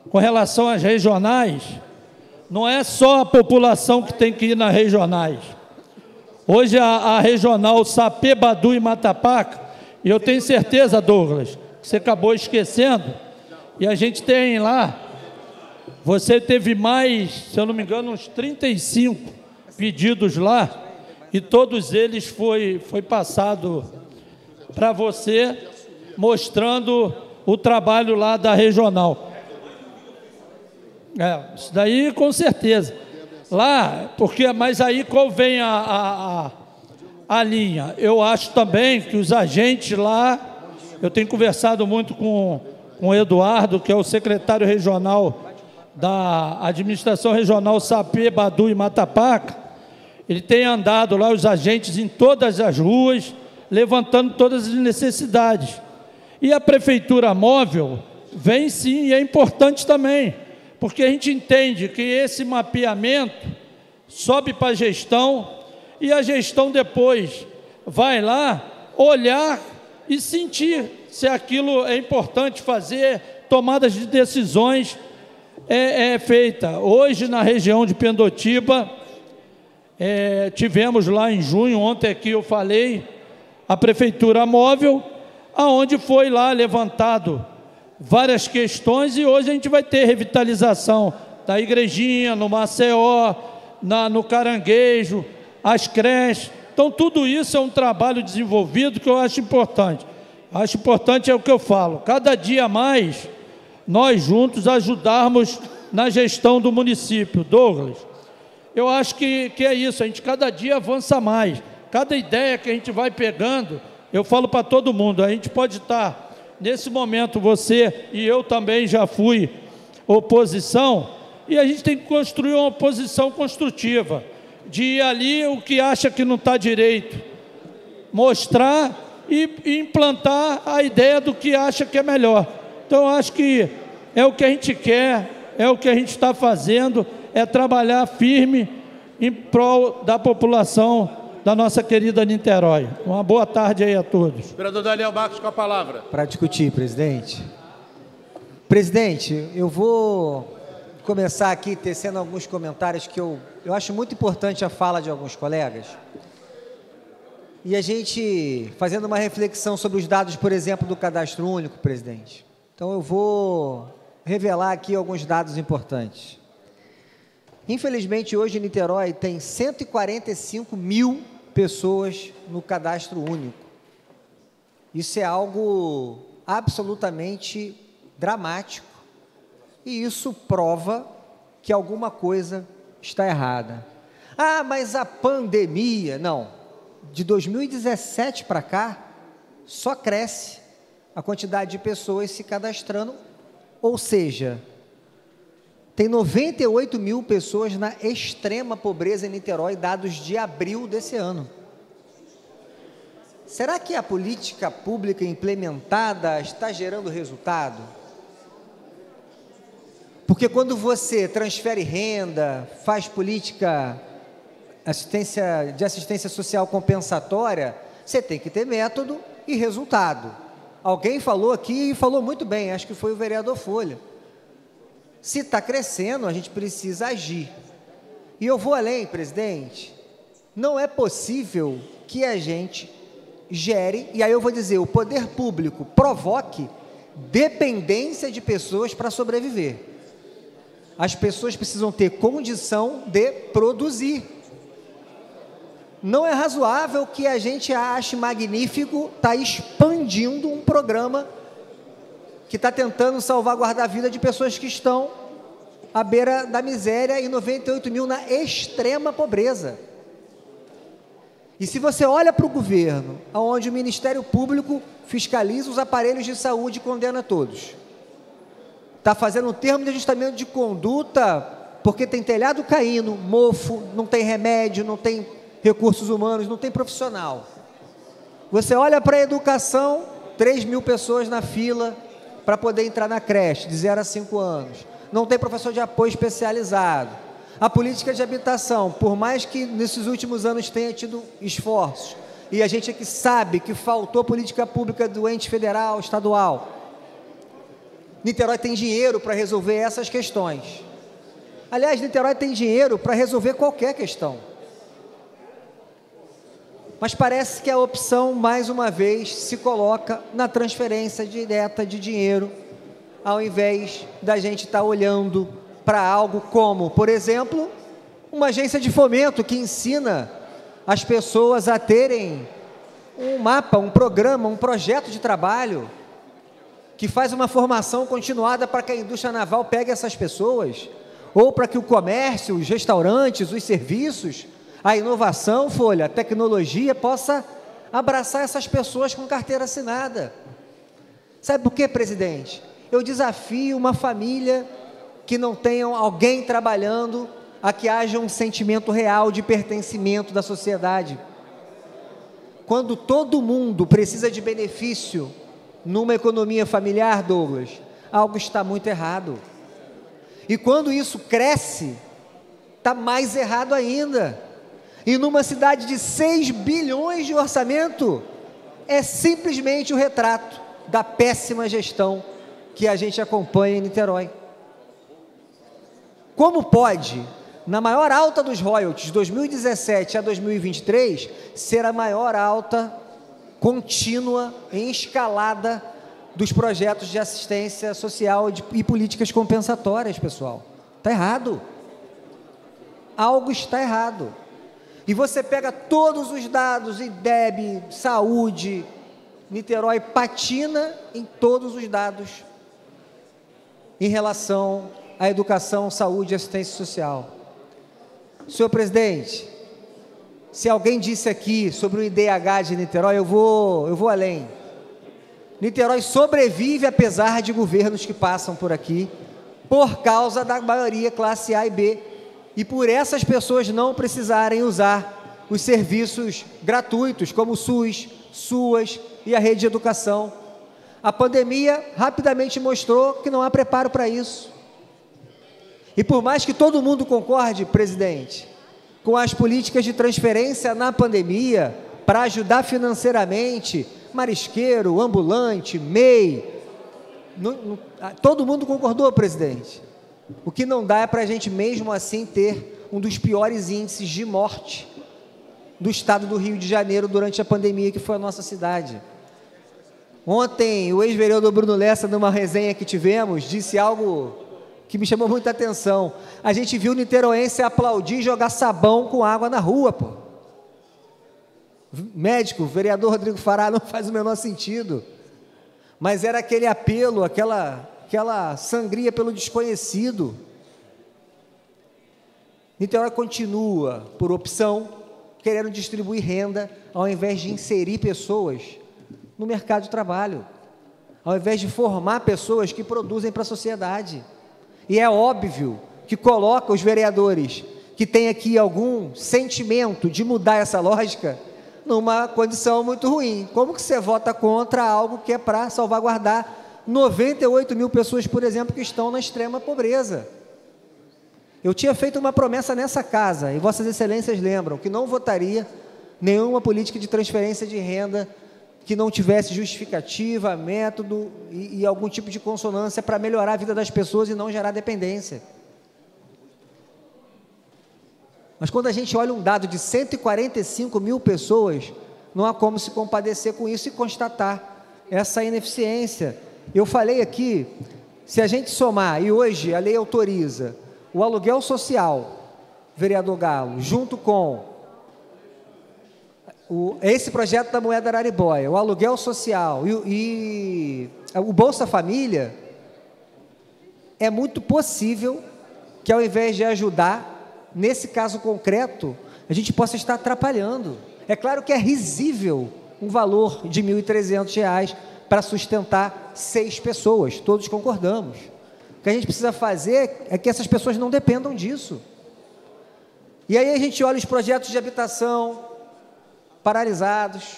N: com relação às regionais, não é só a população que tem que ir nas regionais. Hoje a regional Sapê, Badu e Matapaca, e eu tenho certeza, Douglas, que você acabou esquecendo, e a gente tem lá, você teve mais, se eu não me engano, uns 35 pedidos lá, e todos eles foi passado para você, mostrando o trabalho lá da regional. Isso daí com certeza. Lá, mas aí qual vem a linha? Eu acho também que os agentes lá, eu tenho conversado muito com o Eduardo, que é o secretário regional da Administração Regional Sapê, Badu e Matapaca, ele tem andado lá, os agentes em todas as ruas, levantando todas as necessidades. E a Prefeitura Móvel vem sim, e é importante também, porque a gente entende que esse mapeamento sobe para a gestão, e a gestão depois vai lá olhar e sentir se aquilo é importante fazer, tomadas de decisões feita. Hoje, na região de Pendotiba, tivemos lá em junho, ontem aqui eu falei, a Prefeitura Móvel, aonde foi lá levantado várias questões, e hoje a gente vai ter revitalização da Igrejinha, no Maceió, no Caranguejo, as creches. Então, tudo isso é um trabalho desenvolvido que eu acho importante. Acho importante é o que eu falo, cada dia mais nós juntos ajudarmos na gestão do município. Douglas, eu acho que é isso, a gente cada dia avança mais. Cada ideia que a gente vai pegando, eu falo para todo mundo, a gente pode estar, nesse momento, você e eu também já fui oposição, e a gente tem que construir uma oposição construtiva, de ir ali o que acha que não está direito, mostrar e implantar a ideia do que acha que é melhor. Então, eu acho que é o que a gente quer, é o que a gente está fazendo, é trabalhar firme em prol da população da nossa querida Niterói. Uma boa tarde aí a todos.
A: Vereador Daniel Marcos, com a palavra.
O: Para discutir, presidente. Presidente, eu vou começar aqui tecendo alguns comentários que eu acho muito importante a fala de alguns colegas. E a gente fazendo uma reflexão sobre os dados, por exemplo, do Cadastro Único, presidente. Então eu vou revelar aqui alguns dados importantes. Infelizmente, hoje em Niterói tem 145 mil pessoas no Cadastro Único. Isso é algo absolutamente dramático, e isso prova que alguma coisa está errada. Ah, mas a pandemia... Não. De 2017 para cá, só cresce a quantidade de pessoas se cadastrando, ou seja, tem 98 mil pessoas na extrema pobreza em Niterói, dados de abril desse ano. será que a política pública implementada está gerando resultado? Porque quando você transfere renda, faz política de assistência social compensatória, você tem que ter método e resultado. Alguém falou aqui e falou muito bem, acho que foi o vereador Folha. Se está crescendo, a gente precisa agir. E eu vou além, presidente. Não é possível que a gente gere, e aí eu vou dizer, o poder público provoque dependência de pessoas para sobreviver. As pessoas precisam ter condição de produzir. Não é razoável que a gente ache magnífico estar expandindo um programa que está tentando salvaguardar a vida de pessoas que estão à beira da miséria e 98 mil na extrema pobreza. E se você olha para o governo, onde o Ministério Público fiscaliza os aparelhos de saúde e condena todos, está fazendo um termo de ajustamento de conduta porque tem telhado caindo, mofo, não tem remédio, não tem recursos humanos, não tem profissional. Você olha para a educação, 3 mil pessoas na fila para poder entrar na creche, de 0 a 5 anos. Não tem professor de apoio especializado. A política de habitação, por mais que nesses últimos anos tenha tido esforços, e a gente aqui sabe que faltou política pública do ente federal, estadual, Niterói tem dinheiro para resolver essas questões. Aliás, Niterói tem dinheiro para resolver qualquer questão. Mas parece que a opção, mais uma vez, se coloca na transferência direta de dinheiro, ao invés da gente estar olhando para algo como, por exemplo, uma agência de fomento que ensina as pessoas a terem um mapa, um programa, um projeto de trabalho, que faz uma formação continuada para que a indústria naval pegue essas pessoas, ou para que o comércio, os restaurantes, os serviços, a inovação, Folha, a tecnologia, possa abraçar essas pessoas com carteira assinada. Sabe por quê, presidente? Eu desafio uma família que não tenha alguém trabalhando a que haja um sentimento real de pertencimento da sociedade. Quando todo mundo precisa de benefício numa economia familiar, Douglas, algo está muito errado. E quando isso cresce, está mais errado ainda. E numa cidade de 6 bilhões de orçamento, é simplesmente o retrato da péssima gestão que a gente acompanha em Niterói. Como pode, na maior alta dos royalties, 2017 a 2023, ser a maior alta contínua, em escalada, dos projetos de assistência social e políticas compensatórias, pessoal? Está errado. Algo está errado. E você pega todos os dados, IDEB, saúde, Niterói patina em todos os dados em relação à educação, saúde e assistência social. Senhor presidente, se alguém disse aqui sobre o IDH de Niterói, eu vou além. Niterói sobrevive apesar de governos que passam por aqui, por causa da maioria classe A e B, e por essas pessoas não precisarem usar os serviços gratuitos, como o SUS, SUAS e a rede de educação. A pandemia rapidamente mostrou que não há preparo para isso. E por mais que todo mundo concorde, presidente, com as políticas de transferência na pandemia, para ajudar financeiramente, marisqueiro, ambulante, MEI, todo mundo concordou, presidente. O que não dá é para a gente mesmo assim ter um dos piores índices de morte do estado do Rio de Janeiro durante a pandemia, que foi a nossa cidade. Ontem, o ex-vereador Bruno Lessa, numa resenha que tivemos, disse algo que me chamou muita atenção. A gente viu o niteroense aplaudir e jogar sabão com água na rua, pô. Médico, vereador Rodrigo Fará, não faz o menor sentido. Mas era aquele apelo, aquela sangria pelo desconhecido. Niterói continua, por opção, querendo distribuir renda, ao invés de inserir pessoas no mercado de trabalho, ao invés de formar pessoas que produzem para a sociedade. E é óbvio que coloca os vereadores que têm aqui algum sentimento de mudar essa lógica numa condição muito ruim. Como que você vota contra algo que é para salvaguardar 98 mil pessoas, por exemplo, que estão na extrema pobreza? Eu tinha feito uma promessa nessa casa, e Vossas Excelências lembram, que não votaria nenhuma política de transferência de renda que não tivesse justificativa, método e algum tipo de consonância para melhorar a vida das pessoas e não gerar dependência. Mas quando a gente olha um dado de 145 mil pessoas, não há como se compadecer com isso e constatar essa ineficiência. Eu falei aqui, se a gente somar, e hoje a lei autoriza, o aluguel social, vereador Galo, junto com esse projeto da moeda Araribóia, o aluguel social e o Bolsa Família, é muito possível que, ao invés de ajudar, nesse caso concreto, a gente possa estar atrapalhando. É claro que é risível um valor de R$ 1.300 para sustentar 6 pessoas, todos concordamos. O que a gente precisa fazer é que essas pessoas não dependam disso. E aí a gente olha os projetos de habitação paralisados.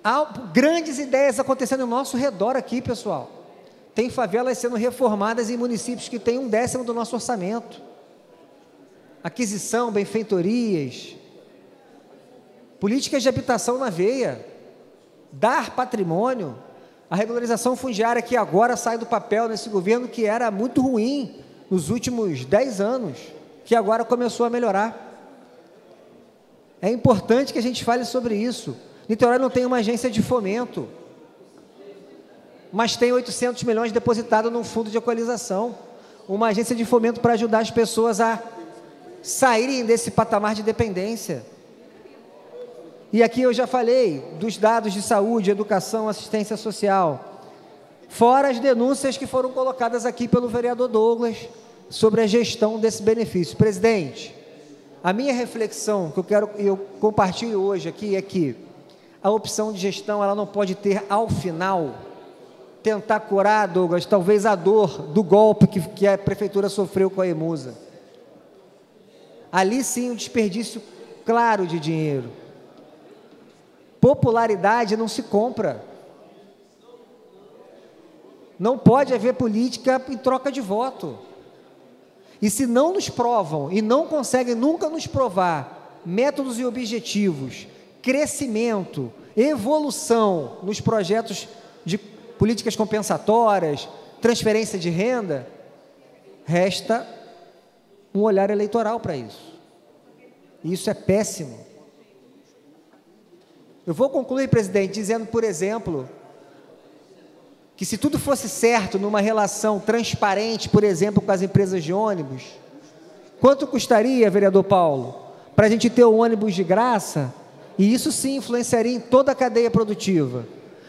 O: Há grandes ideias acontecendo ao nosso redor aqui, pessoal. Tem favelas sendo reformadas em municípios que têm 1/10 do nosso orçamento. Aquisição, benfeitorias, políticas de habitação na veia, dar patrimônio, a regularização fundiária que agora sai do papel nesse governo, que era muito ruim nos últimos 10 anos, que agora começou a melhorar. É importante que a gente fale sobre isso. Niterói não tem uma agência de fomento, mas tem 800 milhões depositados num fundo de equalização, uma agência de fomento para ajudar as pessoas a saírem desse patamar de dependência. E aqui eu já falei dos dados de saúde, educação, assistência social, fora as denúncias que foram colocadas aqui pelo vereador Douglas sobre a gestão desse benefício. Presidente, a minha reflexão que eu compartilho hoje aqui é que a opção de gestão ela não pode ter, ao final, tentar curar, Douglas, talvez a dor do golpe que a prefeitura sofreu com a Emusa. Ali sim um desperdício claro de dinheiro. Popularidade não se compra. Não pode haver política em troca de voto. E se não nos provam, e não conseguem nunca nos provar, métodos e objetivos, crescimento, evolução nos projetos de políticas compensatórias, transferência de renda, resta um olhar eleitoral para isso. E isso é péssimo. Eu vou concluir, presidente, dizendo, por exemplo, que se tudo fosse certo numa relação transparente, por exemplo, com as empresas de ônibus, quanto custaria, vereador Paulo, para a gente ter um ônibus de graça? E isso sim influenciaria em toda a cadeia produtiva.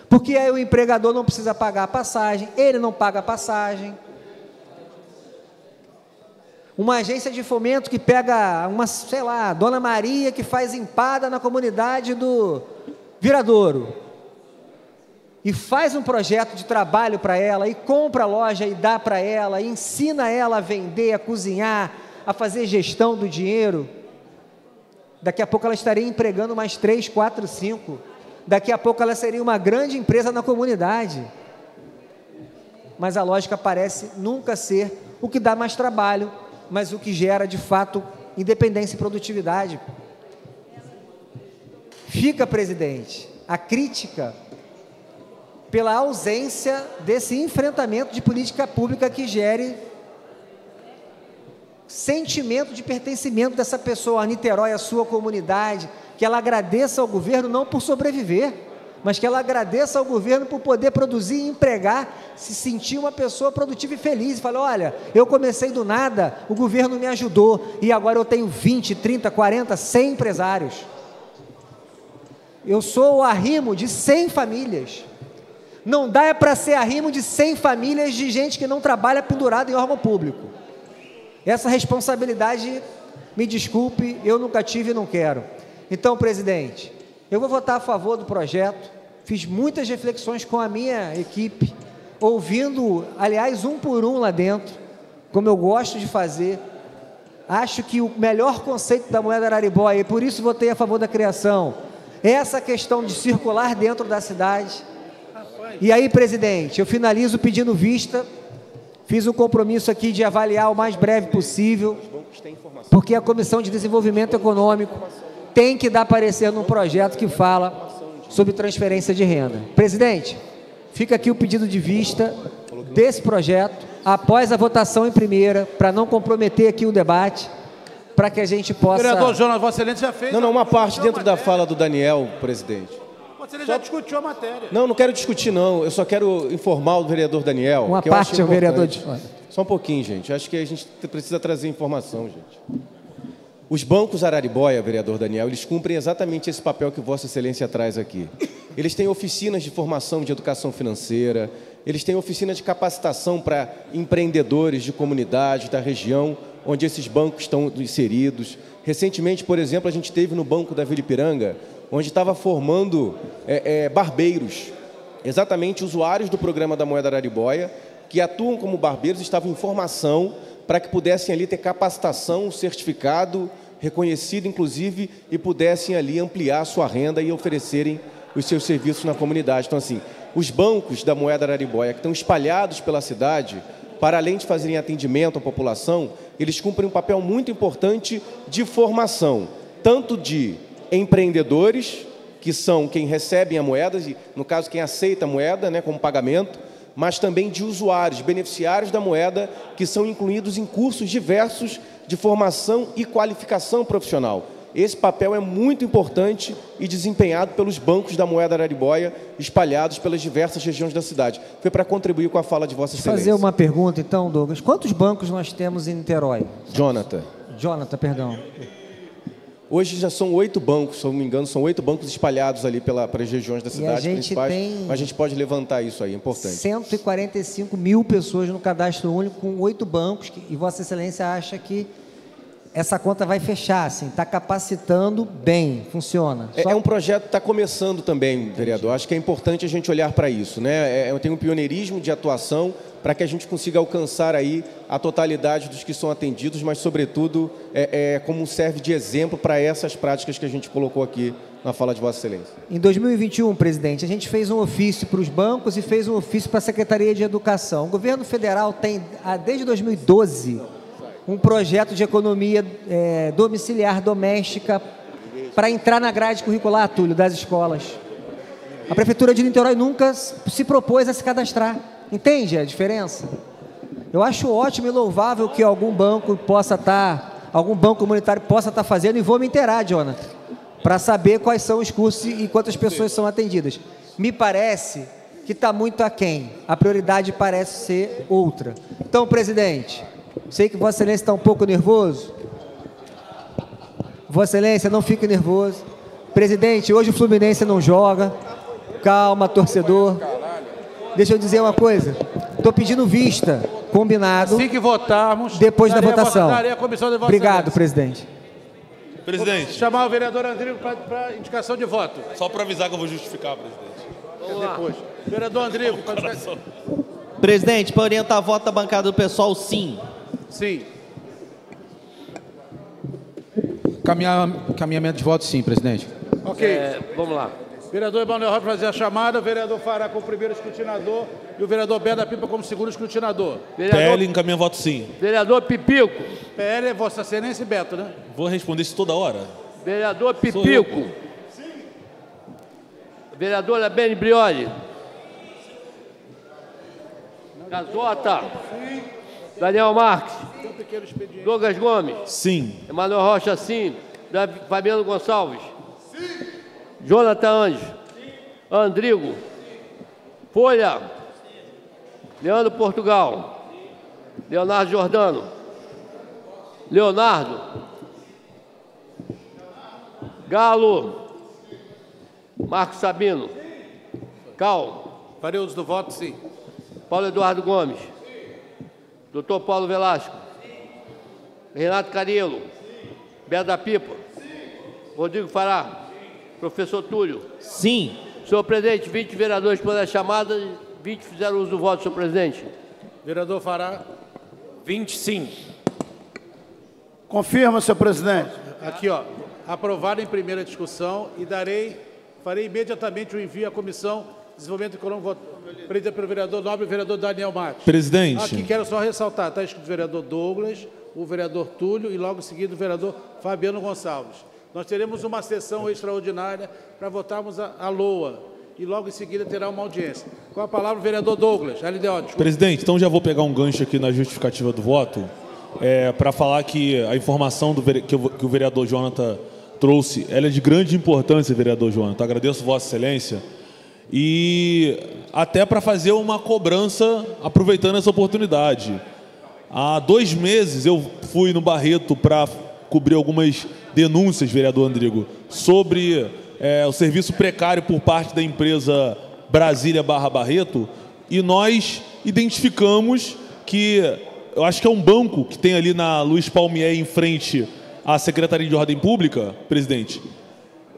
O: Porque aí o empregador não precisa pagar a passagem, ele não paga a passagem. Uma agência de fomento que pega uma, sei lá, Dona Maria que faz empada na comunidade do Viradouro e faz um projeto de trabalho para ela e compra a loja e dá para ela, e ensina ela a vender, a cozinhar, a fazer gestão do dinheiro. Daqui a pouco ela estaria empregando mais 3, 4, 5. Daqui a pouco ela seria uma grande empresa na comunidade. Mas a lógica parece nunca ser o que dá mais trabalho, mas o que gera, de fato, independência e produtividade. Fica, presidente, a crítica pela ausência desse enfrentamento de política pública que gere sentimento de pertencimento dessa pessoa a Niterói, a sua comunidade, que ela agradeça ao governo não por sobreviver, mas que ela agradeça ao governo por poder produzir e empregar, se sentir uma pessoa produtiva e feliz, e falar, olha, eu comecei do nada, o governo me ajudou, e agora eu tenho 20, 30, 40, 100 empresários. Eu sou o arrimo de 100 famílias. Não dá para ser arrimo de 100 famílias de gente que não trabalha pendurado em órgão público. Essa responsabilidade, me desculpe, eu nunca tive e não quero. Então, presidente, eu vou votar a favor do projeto, fiz muitas reflexões com a minha equipe, ouvindo, aliás, um por um lá dentro, como eu gosto de fazer, acho que o melhor conceito da moeda Araribóia, e por isso votei a favor da criação, é essa questão de circular dentro da cidade. E aí, presidente, eu finalizo pedindo vista, fiz um compromisso aqui de avaliar o mais breve possível, porque a Comissão de Desenvolvimento Econômico tem que dar parecer num projeto que fala sobre transferência de renda. Presidente, fica aqui o pedido de vista desse projeto, após a votação em primeira, para não comprometer aqui o debate, para que a gente possa...
A: Vereador Jonas, Vossa Excelência já fez...
H: Não, uma parte dentro da fala do Daniel, presidente.
A: Vossa Excelência já discutiu a matéria.
H: Não quero discutir, não. Eu só quero informar o vereador Daniel.
O: Uma
H: que eu
O: parte
H: acho
O: é o vereador de
H: importante. Só um pouquinho, gente. Acho que a gente precisa trazer informação, gente. Os bancos Araribóia, vereador Daniel, eles cumprem exatamente esse papel que Vossa Excelência traz aqui. Eles têm oficinas de formação de educação financeira, eles têm oficinas de capacitação para empreendedores de comunidades da região onde esses bancos estão inseridos. Recentemente, por exemplo, a gente teve no Banco da Vila Ipiranga, onde estava formando barbeiros, exatamente usuários do programa da moeda Araribóia, que atuam como barbeiros, estavam em formação para que pudessem ali ter capacitação, certificado, reconhecido inclusive, e pudessem ali ampliar a sua renda e oferecerem os seus serviços na comunidade. Então, assim, os bancos da moeda Araribóia que estão espalhados pela cidade, para além de fazerem atendimento à população, eles cumprem um papel muito importante de formação, tanto de empreendedores, que são quem recebem a moeda, e, no caso, quem aceita a moeda, né, como pagamento, mas também de usuários, beneficiários da moeda, que são incluídos em cursos diversos de formação e qualificação profissional. Esse papel é muito importante e desempenhado pelos bancos da moeda Araribóia, espalhados pelas diversas regiões da cidade. Foi para contribuir com a fala de Vossa Excelência.
O: Fazer uma pergunta, então, Douglas. Quantos bancos nós temos em Niterói?
H: Jonathan,
O: perdão.
H: Hoje já são 8 bancos, se não me engano, são 8 bancos espalhados ali pelas regiões da cidade principais. Mas a gente pode levantar isso aí, é importante.
O: 145 mil pessoas no cadastro único com 8 bancos, e Vossa Excelência acha que essa conta vai fechar, assim, está capacitando bem, funciona.
H: É um projeto que está começando também, vereador. Acho que é importante a gente olhar para isso, né? Tem um pioneirismo de atuação para que a gente consiga alcançar aí a totalidade dos que são atendidos, mas, sobretudo, como serve de exemplo para essas práticas que a gente colocou aqui na fala de Vossa Excelência.
O: Em 2021, presidente, a gente fez um ofício para os bancos e fez um ofício para a Secretaria de Educação. O governo federal tem, desde 2012, um projeto de economia domiciliar, doméstica, para entrar na grade curricular, Túlio, das escolas. A Prefeitura de Niterói nunca se propôs a se cadastrar. Entende a diferença? Eu acho ótimo e louvável que algum banco algum banco comunitário possa estar fazendo, e vou me inteirar, Jonathan, para saber quais são os cursos e quantas pessoas são atendidas. Me parece que está muito aquém. A prioridade parece ser outra. Então, presidente, sei que Vossa Excelência está um pouco nervoso. Vossa Excelência, não fique nervoso. Presidente, hoje o Fluminense não joga. Calma, torcedor. Deixa eu dizer uma coisa. Estou pedindo vista, combinado.
A: Assim que votarmos,
O: depois da votação.
A: darei a comissão de Vossa
O: Obrigado,
A: Excelência.
O: presidente.
K: Presidente.
A: Chamar o vereador Andrigo para indicação de voto.
K: Só para avisar que eu vou justificar, presidente.
A: Depois. Vereador Andrigo.
I: Presidente, para orientar a voto da bancada do pessoal, sim.
A: Sim.
P: Caminhamento de voto, sim, presidente.
A: Ok.
B: Vamos lá.
A: Vereador Emanuel Rocha fazer a chamada, o vereador Fará como primeiro escrutinador e o vereador Beda Pipa como segundo escrutinador.
K: PL encaminha voto sim.
B: Vereador Pipico.
A: PL é Vossa Excelência e Beto, né?
K: Vou responder isso toda hora.
B: Vereador Pipico. Vereadora Beni Brioli. Casota. Daniel Marques. Douglas Gomes.
K: Sim.
B: Emanuel Rocha, sim. Fabiano Gonçalves. Sim. Jonathan Anjos. Andrigo. Folha. Leandro Portugal. Leonardo Jordano. Leonardo. Galo. Marcos Sabino. Cal.
A: Farei uso do voto, sim.
B: Paulo Eduardo Gomes. Doutor Paulo Velasco. Renato Cariello. Beda Pipa. Rodrigo Fará. Professor Túlio.
I: Sim.
B: Senhor presidente, 20 vereadores pela chamada, 20 fizeram uso do voto, senhor presidente.
A: Vereador Fará.
Q: 20 sim.
A: Confirma, senhor presidente. Aqui, ó, aprovado em primeira discussão e farei imediatamente o envio à Comissão de Desenvolvimento Econômico, presidida pelo vereador nobre, o vereador Daniel Matos.
K: Presidente.
A: Aqui quero só ressaltar, está escrito o vereador Douglas, o vereador Túlio e logo em seguida o vereador Fabiano Gonçalves. Nós teremos uma sessão extraordinária para votarmos a LOA e logo em seguida terá uma audiência. Com a palavra o vereador Douglas. LDO, desculpa.
K: Presidente, então já vou pegar um gancho aqui na justificativa do voto para falar que a informação que o vereador Jonathan trouxe, ela é de grande importância, vereador Jonathan. Agradeço Vossa Excelência. E até para fazer uma cobrança, aproveitando essa oportunidade. Há 2 meses eu fui no Barreto para cobrir algumas denúncias, vereador Andrigo, sobre o serviço precário por parte da empresa Brasília/Barreto, e nós identificamos que, eu acho que é um banco que tem ali na Luiz Palmier, em frente à Secretaria de Ordem Pública, presidente,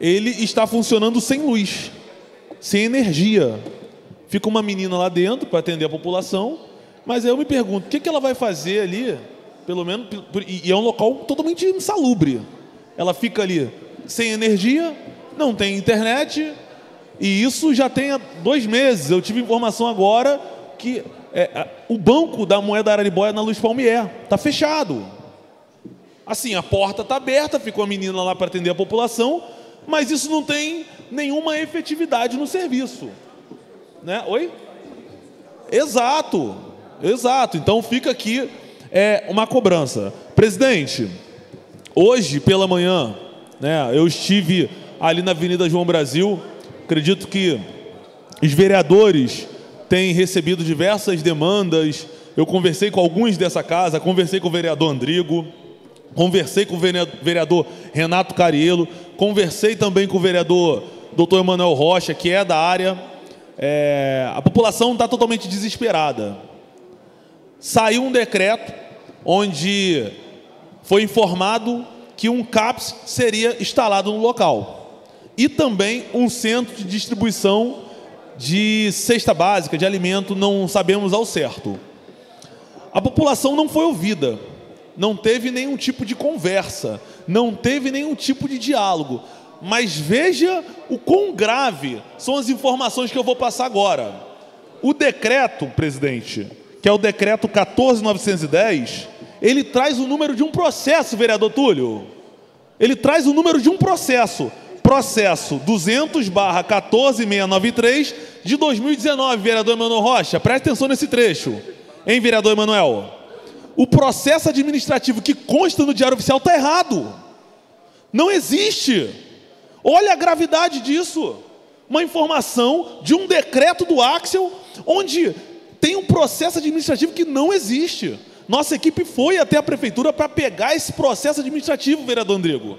K: ele está funcionando sem luz, sem energia. Fica uma menina lá dentro para atender a população, mas aí eu me pergunto, o que ela vai fazer ali, pelo menos, e é um local totalmente insalubre. Ela fica ali sem energia, não tem internet, e isso já tem 2 meses. Eu tive informação agora que o banco da moeda Araribóia na Luiz Palmier está fechado. Assim, a porta está aberta, ficou a menina lá para atender a população, mas isso não tem nenhuma efetividade no serviço. Né? Oi? Exato, exato. Então fica aqui uma cobrança. Presidente, hoje pela manhã, né, eu estive ali na Avenida João Brasil. Acredito que os vereadores têm recebido diversas demandas. Eu conversei com alguns dessa casa, conversei com o vereador Andrigo, conversei com o vereador Renato Cariello, conversei também com o vereador Dr. Emanuel Rocha, que é da área. A população está totalmente desesperada. Saiu um decreto onde foi informado que um CAPS seria instalado no local e também um centro de distribuição de cesta básica, de alimento, não sabemos ao certo. A população não foi ouvida, não teve nenhum tipo de conversa, não teve nenhum tipo de diálogo. Mas veja o quão grave são as informações que eu vou passar agora. O decreto, presidente, que é o decreto 14.910, ele traz o número de um processo, vereador Túlio. Ele traz o número de um processo. Processo 200/14693 de 2019, vereador Emanuel Rocha. Preste atenção nesse trecho. Hein, vereador Emanuel? O processo administrativo que consta no Diário Oficial está errado. Não existe. Olha a gravidade disso. Uma informação de um decreto do Axel, onde tem um processo administrativo que não existe. Nossa equipe foi até a prefeitura para pegar esse processo administrativo, vereador Andrigo.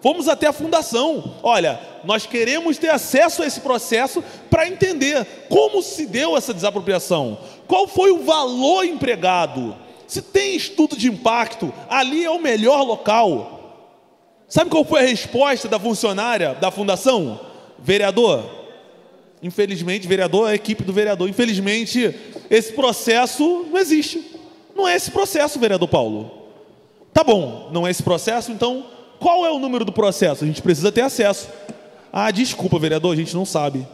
K: Fomos até a fundação. Olha, nós queremos ter acesso a esse processo para entender como se deu essa desapropriação. Qual foi o valor empregado? Se tem estudo de impacto, ali é o melhor local. Sabe qual foi a resposta da funcionária da fundação? Vereador, infelizmente, vereador, a equipe do vereador, infelizmente, esse processo não existe. Não é esse processo, vereador Paulo. Tá bom, não é esse processo, então qual é o número do processo? A gente precisa ter acesso. Ah, desculpa, vereador, a gente não sabe.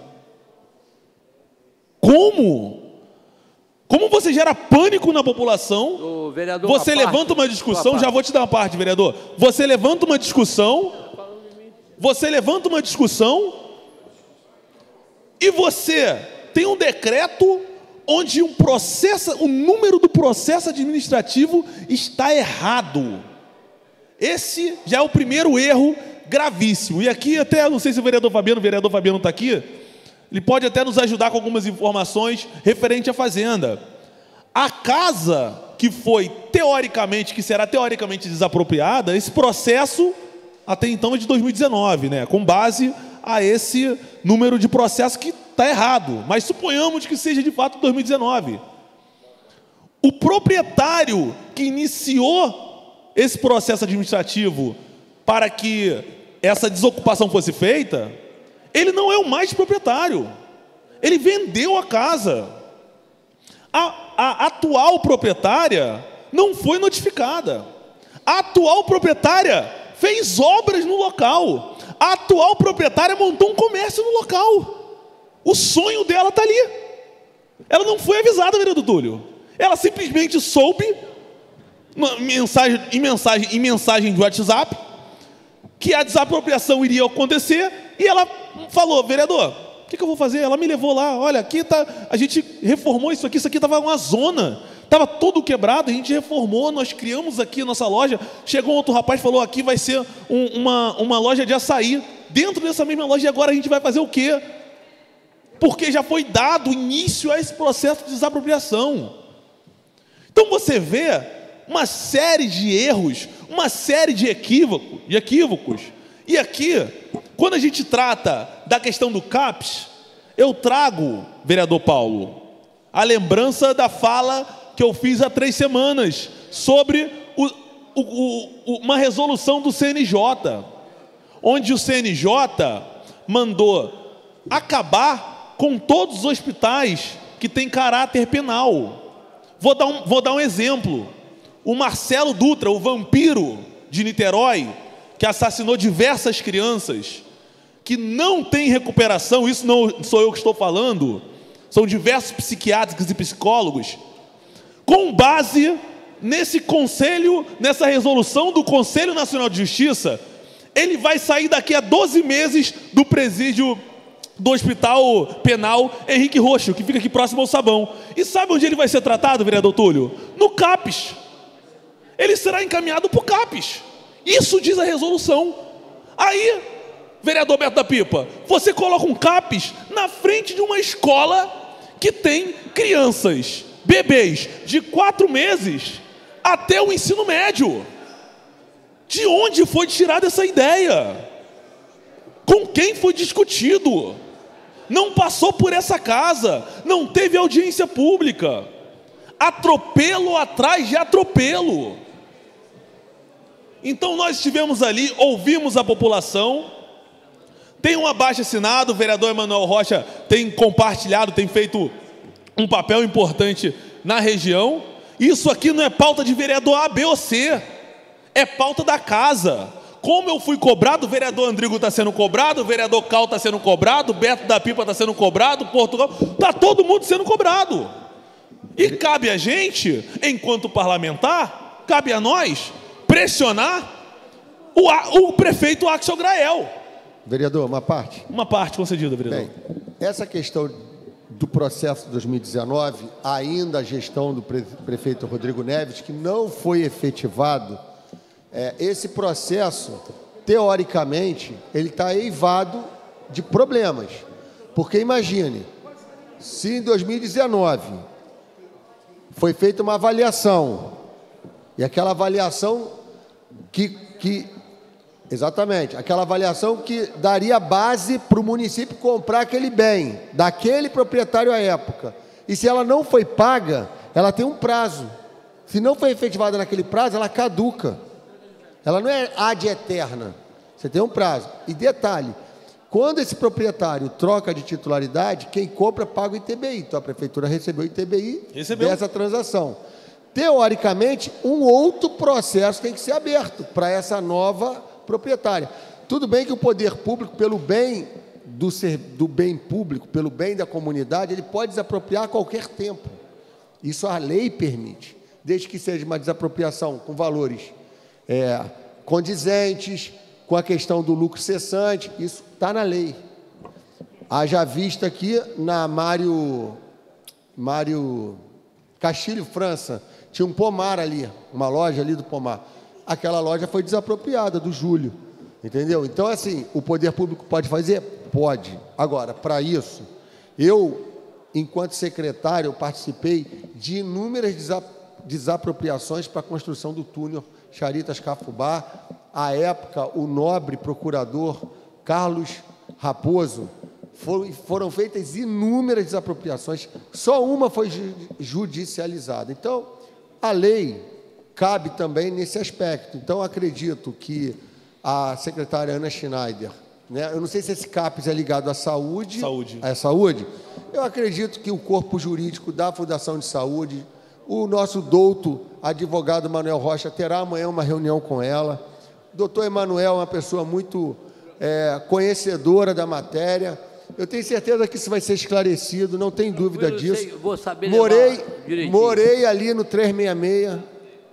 K: Como? Como você gera pânico na população?
B: Vereador,
K: você levanta uma discussão, já vou te dar uma parte, vereador. Você levanta uma discussão e você tem um decreto onde o número do processo administrativo está errado. Esse já é o primeiro erro gravíssimo. E aqui até, não sei se o vereador Fabiano está aqui, ele pode até nos ajudar com algumas informações referente à fazenda. A casa que será teoricamente desapropriada, esse processo até então é de 2019, né? Com base a esse número de processo que está errado. Mas suponhamos que seja de fato 2019. O proprietário que iniciou esse processo administrativo para que essa desocupação fosse feita, ele não é o mais proprietário. Ele vendeu a casa. A atual proprietária não foi notificada. A atual proprietária fez obras no local. A atual proprietária montou um comércio no local. O sonho dela está ali. Ela não foi avisada, vereador Túlio. Ela simplesmente soube, em mensagem de WhatsApp, que a desapropriação iria acontecer, e ela falou: vereador, o que eu vou fazer? Ela me levou lá, olha, aqui tá, a gente reformou isso aqui estava uma zona, estava tudo quebrado, a gente reformou, nós criamos aqui a nossa loja. Chegou um outro rapaz e falou: aqui vai ser uma loja de açaí, dentro dessa mesma loja, e agora a gente vai fazer o quê? Porque já foi dado início a esse processo de desapropriação. Então você vê uma série de erros, uma série de equívocos. E aqui, quando a gente trata da questão do CAPES, eu trago, vereador Paulo, a lembrança da fala que eu fiz há 3 semanas sobre uma resolução do CNJ, onde o CNJ mandou acabar com todos os hospitais que têm caráter penal. Vou dar um exemplo. O Marcelo Dutra, o vampiro de Niterói, que assassinou diversas crianças, que não tem recuperação, isso não sou eu que estou falando, são diversos psiquiatras e psicólogos, com base nesse conselho, nessa resolução do Conselho Nacional de Justiça, ele vai sair daqui a 12 meses do presídio do Hospital Penal Henrique Roxo, que fica aqui próximo ao Sabão. E sabe onde ele vai ser tratado, vereador Túlio? No CAPES. Ele será encaminhado para o CAPES. Isso diz a resolução. Aí, vereador Beto da Pipa, você coloca um CAPES na frente de uma escola que tem crianças, bebês de 4 meses até o ensino médio. De onde foi tirada essa ideia? Com quem foi discutido? Não passou por essa casa, não teve audiência pública. Atropelo atrás de atropelo. Então nós estivemos ali, ouvimos a população, tem um abaixo-assinado, o vereador Emanuel Rocha tem compartilhado, tem feito um papel importante na região. Isso aqui não é pauta de vereador A, B ou C, é pauta da casa. Como eu fui cobrado, o vereador Andrigo está sendo cobrado, o vereador Cal está sendo cobrado, o Beto da Pipa está sendo cobrado, Portugal, está todo mundo sendo cobrado. E cabe a gente, enquanto parlamentar, cabe a nós pressionar o prefeito Axel Grael.
E: Vereador, uma parte?
K: Uma parte concedida, vereador.
E: Bem, essa questão do processo de 2019, ainda a gestão do prefeito Rodrigo Neves, que não foi efetivado, esse processo, teoricamente, ele está eivado de problemas. Porque imagine, se em 2019 foi feita uma avaliação, e aquela avaliação exatamente, aquela avaliação que daria base para o município comprar aquele bem, daquele proprietário à época. E se ela não foi paga, ela tem um prazo. Se não foi efetivada naquele prazo, ela caduca. Ela não é ad eterna. Você tem um prazo. E detalhe, quando esse proprietário troca de titularidade, quem compra paga o ITBI. Então a prefeitura recebeu o ITBI dessa transação. Teoricamente, um outro processo tem que ser aberto para essa nova proprietária. Tudo bem que o poder público, pelo bem do bem público, pelo bem da comunidade, ele pode desapropriar a qualquer tempo. Isso a lei permite, desde que seja uma desapropriação com valores condizentes, com a questão do lucro cessante, isso está na lei. Haja vista aqui na Mário Castilho, França, tinha um pomar ali, uma loja ali do pomar. Aquela loja foi desapropriada, do Júlio, entendeu? Então, assim, o poder público pode fazer? Pode. Agora, para isso, eu, enquanto secretário, eu participei de inúmeras desapropriações para a construção do túnel Charitas-Cafubá. À época, o nobre procurador Carlos Raposo, foram feitas inúmeras desapropriações, só uma foi judicializada. Então, a lei cabe também nesse aspecto. Então, acredito que a secretária Ana Schneider, né, eu não sei se esse CAPES é ligado à saúde. À saúde. Eu acredito que o corpo jurídico da Fundação de Saúde, o nosso douto advogado Manuel Rocha terá amanhã uma reunião com ela. O doutor Emanuel é uma pessoa muito conhecedora da matéria. Eu tenho certeza que isso vai ser esclarecido, não tem dúvida disso.
B: Vou saber
E: morei ali no 366,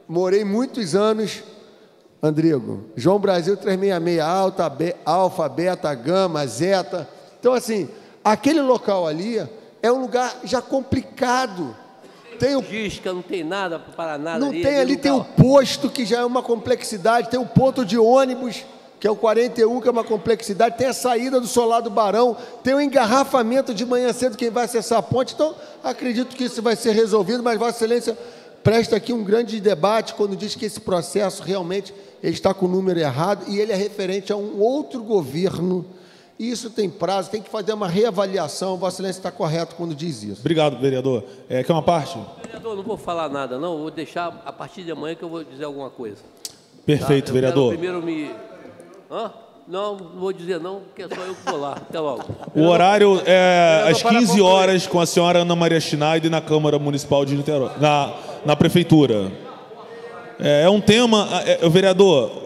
E: morei muitos anos, Andrigo. João Brasil 366, alfa, beta, gama, zeta. Então, assim, aquele local ali é um lugar já complicado. Tem
B: Gisca, não tem nada para nada.
E: Não tem ali, tem o posto, que já é uma complexidade, tem o ponto de ônibus, que é o 41, que é uma complexidade, tem a saída do Solar do Barão, tem o engarrafamento de manhã cedo, quem vai acessar a ponte. Então, acredito que isso vai ser resolvido, mas Vossa Excelência presta aqui um grande debate quando diz que esse processo realmente ele está com o número errado e ele é referente a um outro governo. E isso tem prazo, tem que fazer uma reavaliação. Vossa Excelência está correto quando diz isso.
K: Obrigado, vereador. Quer uma parte?
B: Vereador, não vou falar nada, não. Vou deixar a partir de amanhã que eu vou dizer alguma coisa.
K: Perfeito,
B: tá?
K: vereador.
B: Primeiro me... Hã? Não vou dizer não, porque é só eu que vou lá. Até logo.
K: O horário é às 15 horas com a senhora Ana Maria Schneider na Câmara Municipal de Niterói, na Prefeitura. É um tema,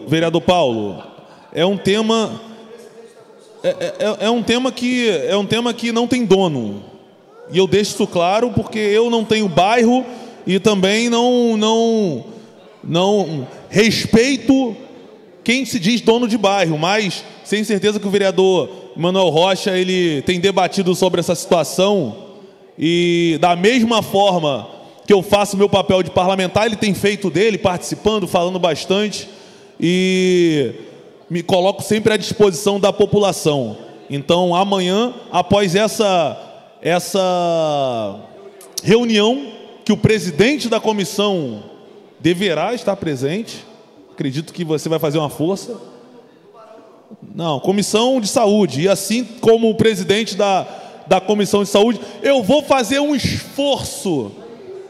K: vereador Paulo, é um tema... É um tema que não tem dono. E eu deixo isso claro porque eu não tenho bairro e também não respeito quem se diz dono de bairro, mas sem certeza que o vereador Manuel Rocha ele tem debatido sobre essa situação e da mesma forma que eu faço meu papel de parlamentar, ele tem feito dele, participando, falando bastante e me coloco sempre à disposição da população. Então, amanhã, após essa reunião, que o presidente da comissão deverá estar presente, acredito que você vai fazer uma força. Não, comissão de saúde, e assim como o presidente da comissão de saúde, eu vou fazer um esforço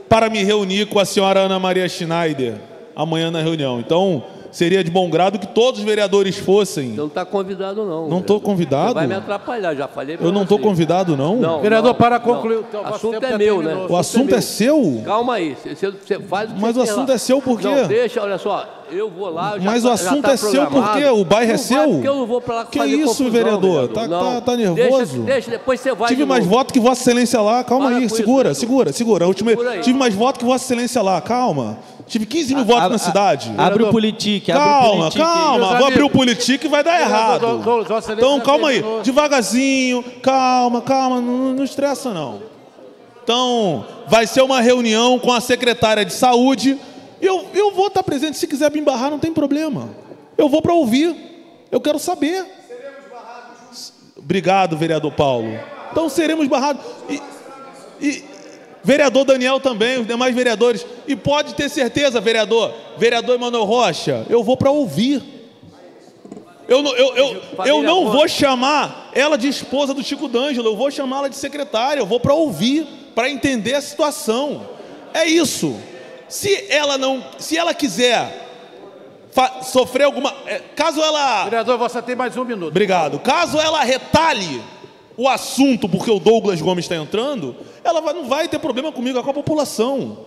K: para me reunir com a senhora Ana Maria Schneider amanhã na reunião. Então, seria de bom grado que todos os vereadores fossem.
B: Você não está convidado, não.
K: Não estou convidado?
B: Você vai me atrapalhar, já falei.
K: Eu não estou convidado, não?
B: Não.
A: Vereador, para concluir.
B: O assunto é meu, né?
K: O assunto é seu?
B: Calma aí. Você faz o que
K: Mas o assunto é seu por quê?
B: Não, deixa, olha só. Eu vou lá.
K: Mas o assunto é seu por quê? O bairro é seu?
B: Porque eu não vou para lá
K: que
B: fazer
K: isso,
B: confusão,
K: vereador?
B: Não.
K: Tá nervoso?
B: Deixa, depois você vai.
K: Tive mais voto que Vossa Excelência lá. Calma aí, segura. Tive mais voto que Vossa Excelência lá. Calma. Tive 15 mil votos na cidade.
P: Abre o Politique.
K: Calma. Vou abrir o Politique e vai dar errado. Então, calma aí. Devagarzinho. Calma. Não estressa, não. Então, vai ser uma reunião com a secretária de saúde. Eu vou estar presente. Se quiser me embarrar, não tem problema. Eu vou para ouvir. Eu quero saber. Obrigado, vereador Paulo. Então, seremos barrados. Vereador Daniel também, os demais vereadores. E pode ter certeza, vereador Emanuel Rocha, eu vou para ouvir. Eu não vou chamar ela de esposa do Chico D'Angelo, eu vou chamá-la de secretária, eu vou para ouvir, para entender a situação. É isso. Se ela quiser sofrer alguma... Caso ela...
A: Vereador, você tem mais um minuto.
K: Obrigado. Caso ela retalhe o assunto porque o Douglas Gomes está entrando, ela não vai ter problema comigo, é com a população.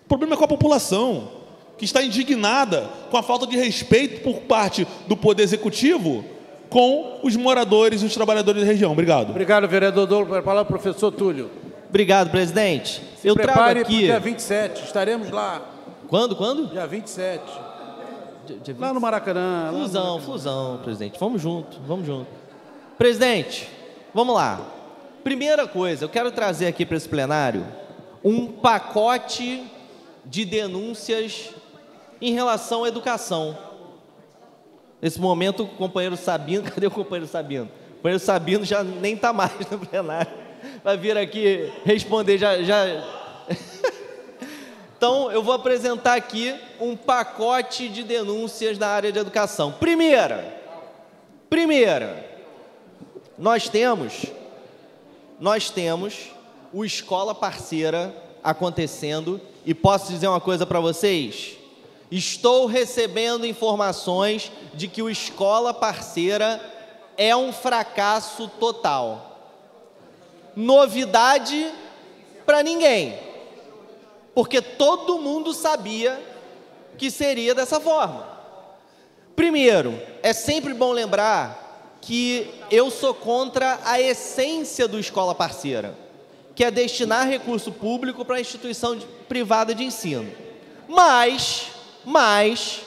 K: O problema é com a população, que está indignada com a falta de respeito por parte do Poder Executivo com os moradores e os trabalhadores da região. Obrigado.
A: Obrigado, vereador Douglas. Para falar o professor Túlio.
P: Obrigado, presidente.
A: Eu trago aqui... dia 27, estaremos lá.
P: Quando?
A: Dia 27.
P: Dia
A: lá no Maracanã.
P: Fusão, presidente. Vamos junto. Presidente, vamos lá. Primeira coisa, eu quero trazer aqui para esse plenário um pacote de denúncias em relação à educação. Nesse momento, o companheiro Sabino... Cadê o companheiro Sabino? O companheiro Sabino já nem está mais no plenário. Vai vir aqui responder já. Então, eu vou apresentar aqui um pacote de denúncias na área de educação. Primeira, nós temos o Escola Parceira acontecendo e posso dizer uma coisa para vocês? Estou recebendo informações de que o Escola Parceira é um fracasso total. Novidade para ninguém.
I: porque todo mundo sabia que seria dessa forma. Primeiro, é sempre bom lembrar que eu sou contra a essência do escola parceira, que é destinar recurso público para a instituição privada de ensino. Mas,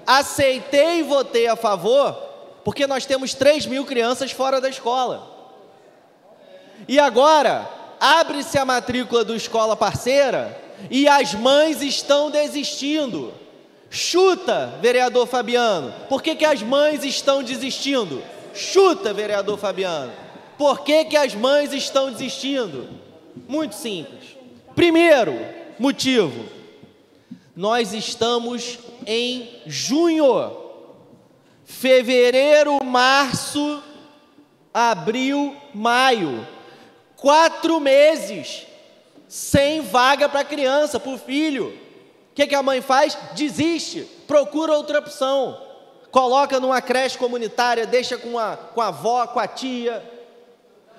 I: aceitei e votei a favor, porque nós temos 3.000 crianças fora da escola. E agora, abre-se a matrícula do escola parceira e as mães estão desistindo. Chuta, vereador Fabiano, por que as mães estão desistindo? Chuta, vereador Fabiano, por que as mães estão desistindo? Muito simples. Primeiro motivo, nós estamos em junho, fevereiro, março, abril, maio, 4 meses sem vaga para criança, para o filho. O que a mãe faz? Desiste, procura outra opção, coloca numa creche comunitária, deixa com a avó, com a tia,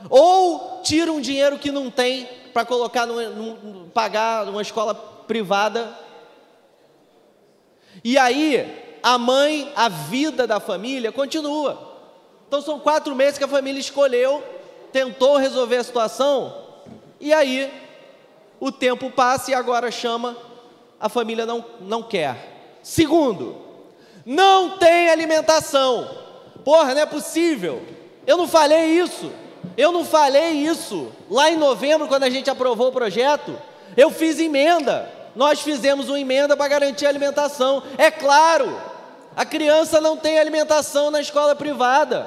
I: ou tira um dinheiro que não tem para colocar pagar numa escola privada. E aí, a vida da família continua. Então são 4 meses que a família escolheu, tentou resolver a situação, e aí o tempo passa e agora chama, a família não quer. Segundo, não tem alimentação. Porra, não é possível. Eu não falei isso lá em novembro, quando a gente aprovou o projeto. Eu fiz emenda. Nós fizemos uma emenda para garantir a alimentação. É claro, a criança não tem alimentação na escola privada.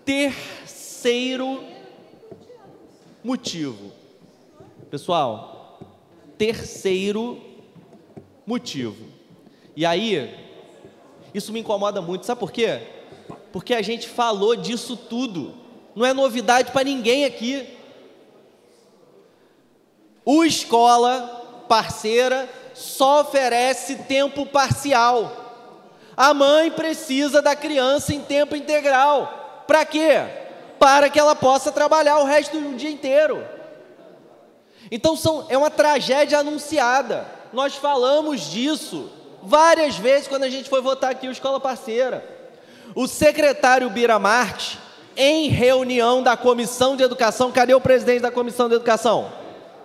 I: Terceiro motivo. Pessoal, terceiro motivo. E aí, isso me incomoda muito. Sabe por quê? Porque a gente falou disso tudo. Não é novidade para ninguém aqui. O escola parceira só oferece tempo parcial. A mãe precisa da criança em tempo integral. Para quê? Para que ela possa trabalhar o resto do dia inteiro. Então é uma tragédia anunciada. Nós falamos disso várias vezes quando a gente foi votar aqui o Escola Parceira. O secretário Bira Marques, em reunião da Comissão de Educação, cadê o presidente da Comissão de Educação?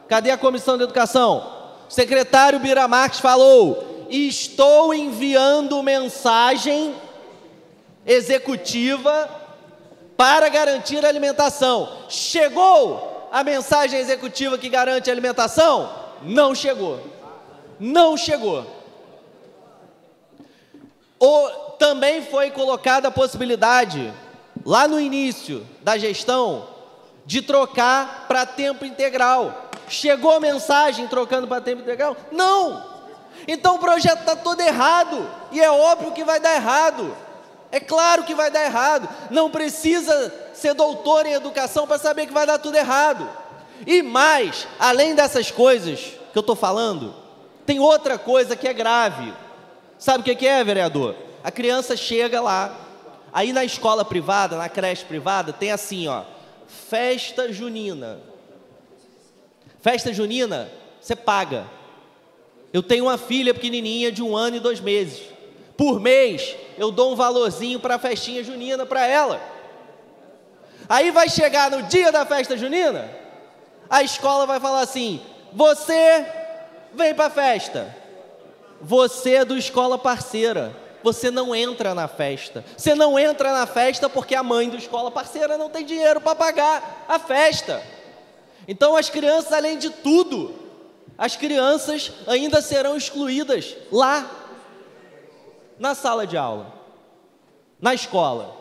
I: Cadê a Comissão de Educação? O secretário Bira Marques falou: estou enviando mensagem executiva para garantir a alimentação. Chegou a mensagem executiva que garante a alimentação? Não chegou. Não chegou. Também foi colocada a possibilidade, lá no início da gestão, de trocar para tempo integral. Chegou a mensagem trocando para tempo integral? Não! Então o projeto está todo errado, e é óbvio que vai dar errado. É claro que vai dar errado. Não precisa ser doutor em educação para saber que vai dar tudo errado. E mais, além dessas coisas que eu estou falando, tem outra coisa que é grave. Sabe o que é, vereador? A criança chega lá, aí na escola privada, na creche privada, tem assim, ó, festa junina. Festa junina, você paga. Eu tenho uma filha pequenininha de 1 ano e 2 meses. Por mês, eu dou um valorzinho para a festinha junina para ela. Aí vai chegar no dia da festa junina, a escola vai falar assim: você vem para a festa. Você é do escola parceira. Você não entra na festa. Você não entra na festa porque a mãe do escola parceira não tem dinheiro para pagar a festa. Então as crianças, além de tudo, as crianças ainda serão excluídas lá, na sala de aula, na escola.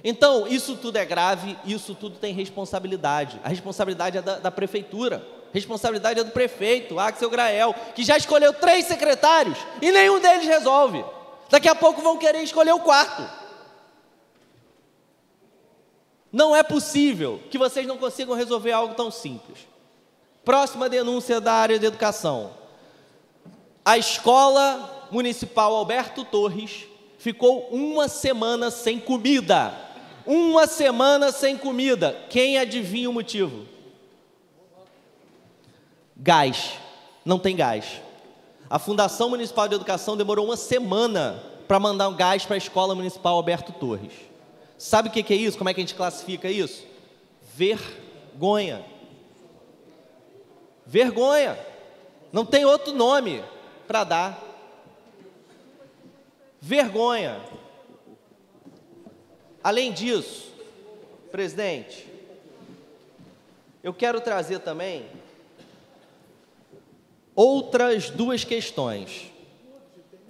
I: Então, isso tudo é grave, isso tudo tem responsabilidade. A responsabilidade é da prefeitura, a responsabilidade é do prefeito, Axel Grael, que já escolheu 3 secretários e nenhum deles resolve. Daqui a pouco vão querer escolher o 4º. Não é possível que vocês não consigam resolver algo tão simples. Próxima denúncia da área de educação. A Escola Municipal Alberto Torres ficou 1 semana sem comida. 1 semana sem comida. Quem adivinha o motivo? Gás. Não tem gás. A Fundação Municipal de Educação demorou uma semana para mandar um gás para a Escola Municipal Alberto Torres. Sabe o que é isso? Como é que a gente classifica isso? Vergonha. Vergonha. Não tem outro nome para dar. Vergonha. Além disso, presidente, eu quero trazer também outras duas questões.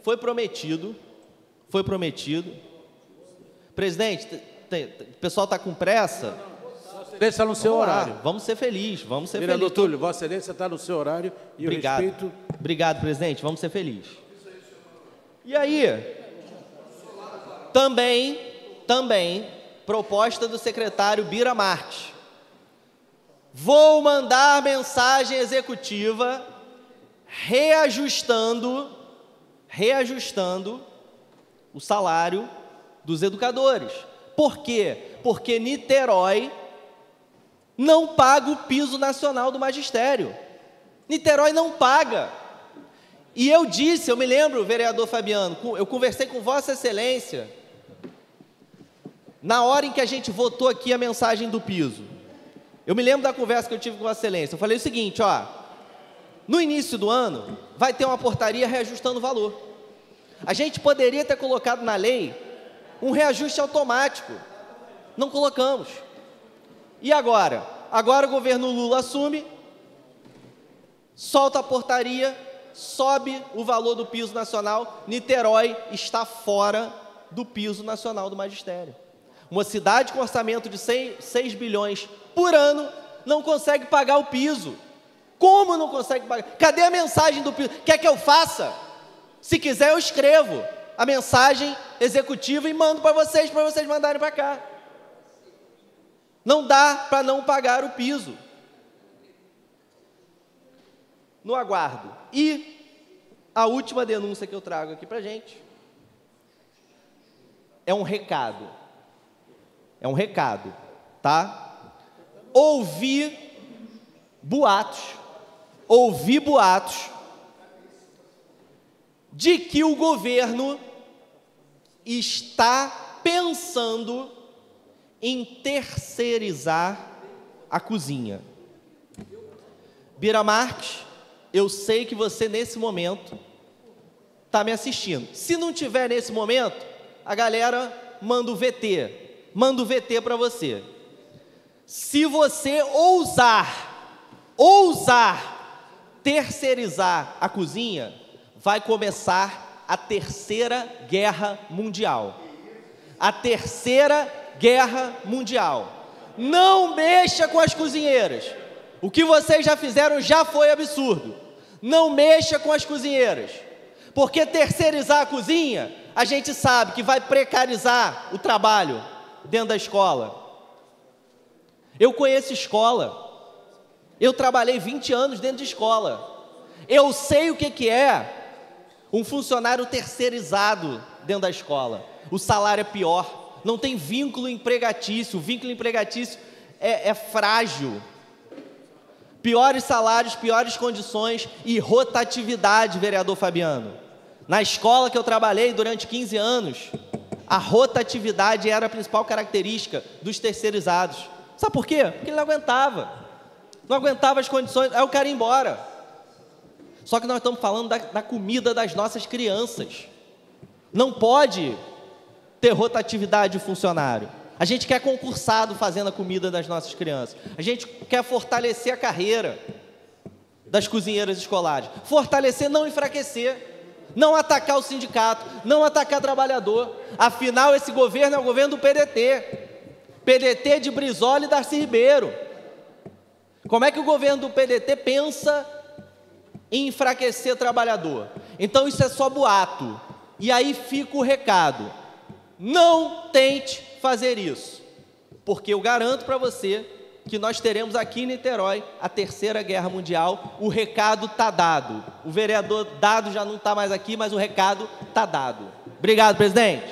I: Foi prometido, presidente, o pessoal está com pressa?
A: Vossa Excelência está no seu horário.
I: Vamos ser felizes, vamos ser
A: Vereador
I: felizes.
A: Túlio, Vossa Excelência está no seu horário e
I: Obrigado.
A: eu respeito...
I: Obrigado, presidente, vamos ser felizes. E aí, também, proposta do secretário Bira Marques. Vou mandar mensagem executiva reajustando o salário dos educadores. Por quê? Porque Niterói não paga o piso nacional do magistério. Niterói não paga. E eu disse, eu me lembro, vereador Fabiano, eu conversei com Vossa Excelência na hora em que a gente votou aqui a mensagem do piso. Eu me lembro da conversa que eu tive com Vossa Excelência. Eu falei o seguinte, ó, no início do ano vai ter uma portaria reajustando o valor. A gente poderia ter colocado na lei um reajuste automático. Não colocamos. E agora? Agora o governo Lula assume, solta a portaria, sobe o valor do piso nacional. Niterói está fora do piso nacional do magistério. Uma cidade com orçamento de 6 bilhões por ano não consegue pagar o piso. Como não consegue pagar? Cadê a mensagem do piso? Quer que eu faça? Se quiser, eu escrevo a mensagem executiva e mando para vocês mandarem para cá. Não dá para não pagar o piso. No aguardo. E a última denúncia que eu trago aqui para a gente é um recado. Tá? Ouvi boatos de que o governo está pensando em terceirizar a cozinha. Bira Marques, eu sei que você nesse momento está me assistindo. Se não tiver nesse momento, a galera manda o VT. Manda o VT para você. Se você ousar terceirizar a cozinha, vai começar a Terceira Guerra Mundial. A Terceira Guerra Mundial. Não mexa com as cozinheiras. O que vocês já fizeram já foi absurdo. Não mexa com as cozinheiras. Porque terceirizar a cozinha, a gente sabe que vai precarizar o trabalho dentro da escola. Eu conheço escola. Eu trabalhei 20 anos dentro de escola. Eu sei o que é um funcionário terceirizado dentro da escola. O salário é pior. Não tem vínculo empregatício. O vínculo empregatício é frágil. Piores salários, piores condições e rotatividade, vereador Fabiano. Na escola que eu trabalhei durante 15 anos, a rotatividade era a principal característica dos terceirizados. Sabe por quê? Porque ele não aguentava. Não aguentava as condições, aí o cara ia embora. Só que nós estamos falando da comida das nossas crianças. Não pode ter rotatividade de funcionário. A gente quer concursado fazendo a comida das nossas crianças. A gente quer fortalecer a carreira das cozinheiras escolares. Fortalecer, não enfraquecer. Não atacar o sindicato, não atacar o trabalhador. Afinal, esse governo é o governo do PDT. PDT de Brizola e Darcy Ribeiro. Como é que o governo do PDT pensa em enfraquecer o trabalhador? Então isso é só boato. E aí fica o recado. Não tente fazer isso. Porque eu garanto para você que nós teremos aqui em Niterói a Terceira Guerra Mundial. O recado está dado. O vereador Dado já não está mais aqui, mas o recado está dado. Obrigado, presidente.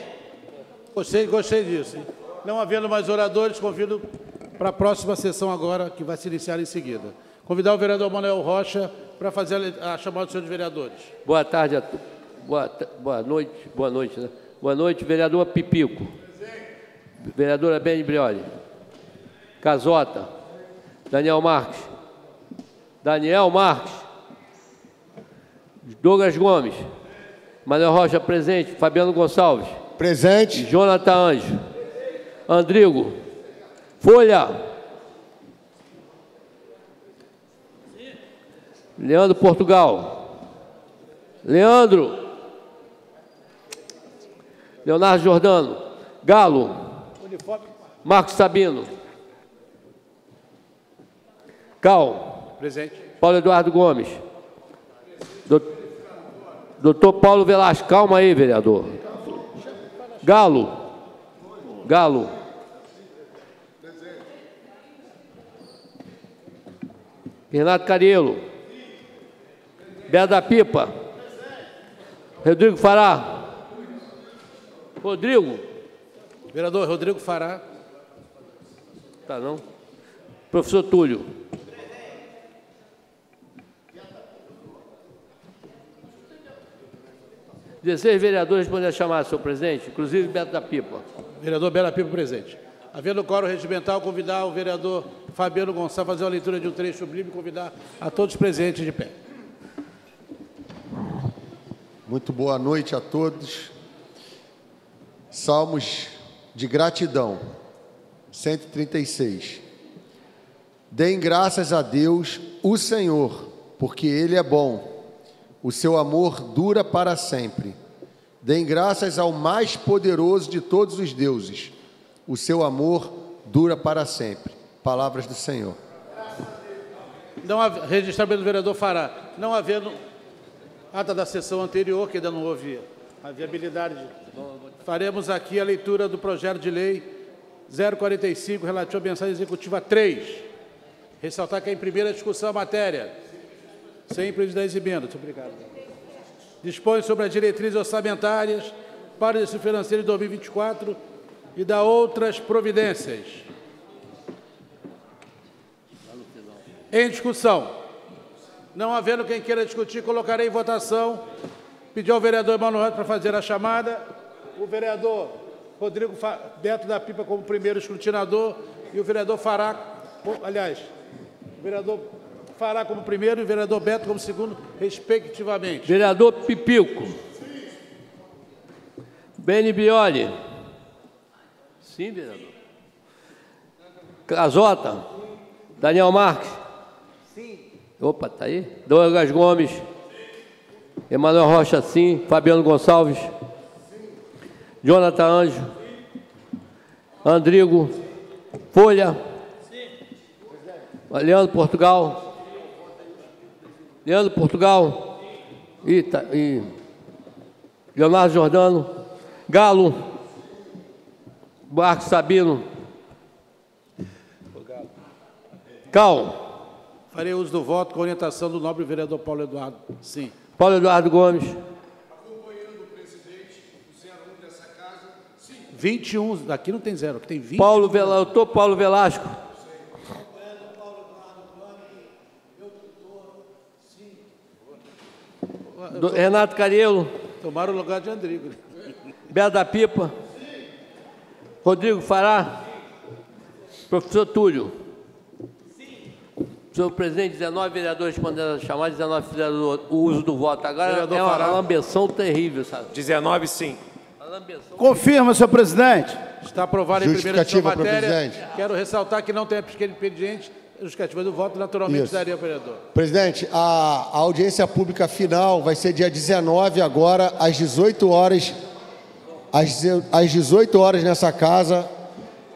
A: Gostei disso. Hein? Não havendo mais oradores, convido para a próxima sessão agora, que vai se iniciar em seguida. Convidar o vereador Manuel Rocha para fazer a chamada dos senhores vereadores.
B: Boa tarde a todos. Boa noite, né? Boa noite, vereador Pipico. Vereadora Beni Brioli. Casota. Daniel Marques. Douglas Gomes. Manuel Rocha, presente. Fabiano Gonçalves.
E: Presente.
B: Jonathan Anjo. Andrigo. Folha. Leandro Portugal. Leandro. Leonardo Jordano. Galo. Marcos Sabino. Cal.
A: Presente.
B: Paulo Eduardo Gomes. Doutor Paulo Velasco. Calma aí, vereador. Galo. Renato Cariello. Beto da Pipa. Rodrigo Fará. Rodrigo.
A: Vereador Rodrigo Fará.
B: Tá, não? Professor Túlio. Dezesseis vereadores respondem a chamada, senhor presidente, inclusive Beto da Pipa.
A: Vereador Beto da Pipa, presente. Havendo quórum regimental, convidar o vereador Fabiano Gonçalves a fazer a leitura de um trecho bíblico e convidar a todos presentes de pé.
E: Muito boa noite a todos. Salmos de gratidão, 136. Deem graças a Deus, o Senhor, porque Ele é bom. O seu amor dura para sempre. Deem graças ao mais poderoso de todos os deuses. O seu amor dura para sempre. Palavras do Senhor.
A: Registramento do vereador Fará. Não havendo ata da sessão anterior, que ainda não houve a viabilidade. Faremos aqui a leitura do projeto de lei 045, relativo à mensagem executiva 3. Ressaltar que é em primeira discussão a matéria, sem prejuízo de emendas. Obrigado. Dispõe sobre as diretrizes orçamentárias para o exercício financeiro de 2024 e da outras providências. Em discussão. Não havendo quem queira discutir, colocarei em votação. Pedir ao vereador Emanuel para fazer a chamada. O vereador Rodrigo Beto da Pipa como primeiro escrutinador e o vereador Fará, o vereador Fará como primeiro e o vereador Beto como segundo, respectivamente.
B: Vereador Pipico. Beni Brioli. Sim, vereador. Casota. Daniel Marques. Sim. Opa, tá aí? Douglas Gomes. Emanuel Rocha, sim. Fabiano Gonçalves. Jonathan Anjo. Andrigo. Folha. Leandro Portugal. E Leonardo Jordano. Galo. Marcos Sabino. Cal.
A: Farei uso do voto com orientação do nobre vereador Paulo Eduardo. Sim.
B: Paulo Eduardo Gomes.
J: Acompanhando o presidente, o 01 dessa casa. Sim.
A: 21, aqui não tem zero, aqui tem 20.
B: Paulo Velasco. Renato Cariello.
A: Tomaram o lugar de Andrigo.
B: Beto da Pipa. Rodrigo Fará. Professor Túlio. Senhor presidente, 19 vereadores respondendo a chamada, 19 fizeram o uso do voto. Agora vereador é uma lambeção terrível, sabe?
Q: 19, sim.
A: Confirma, senhor presidente. Está aprovado em primeira discussão matéria.
E: Presidente.
A: Quero ressaltar que não tem pequeno expediente. Justificativa do voto, naturalmente, daria ao vereador.
E: Presidente, a audiência pública final vai ser dia 19, agora, às 18 horas. Às 18 horas nessa casa.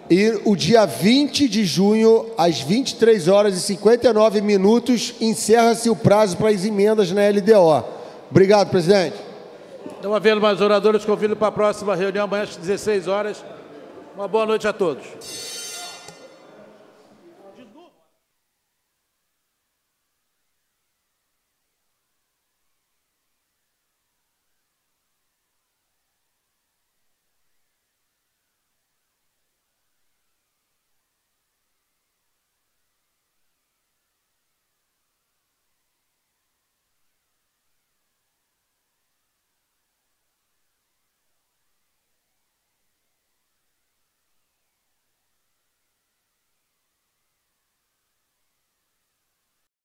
E: E o dia 20 de junho, às 23 horas e 59 minutos, encerra-se o prazo para as emendas na LDO. Obrigado, presidente.
A: Não havendo mais oradores, convido para a próxima reunião, amanhã às 16 horas. Uma boa noite a todos.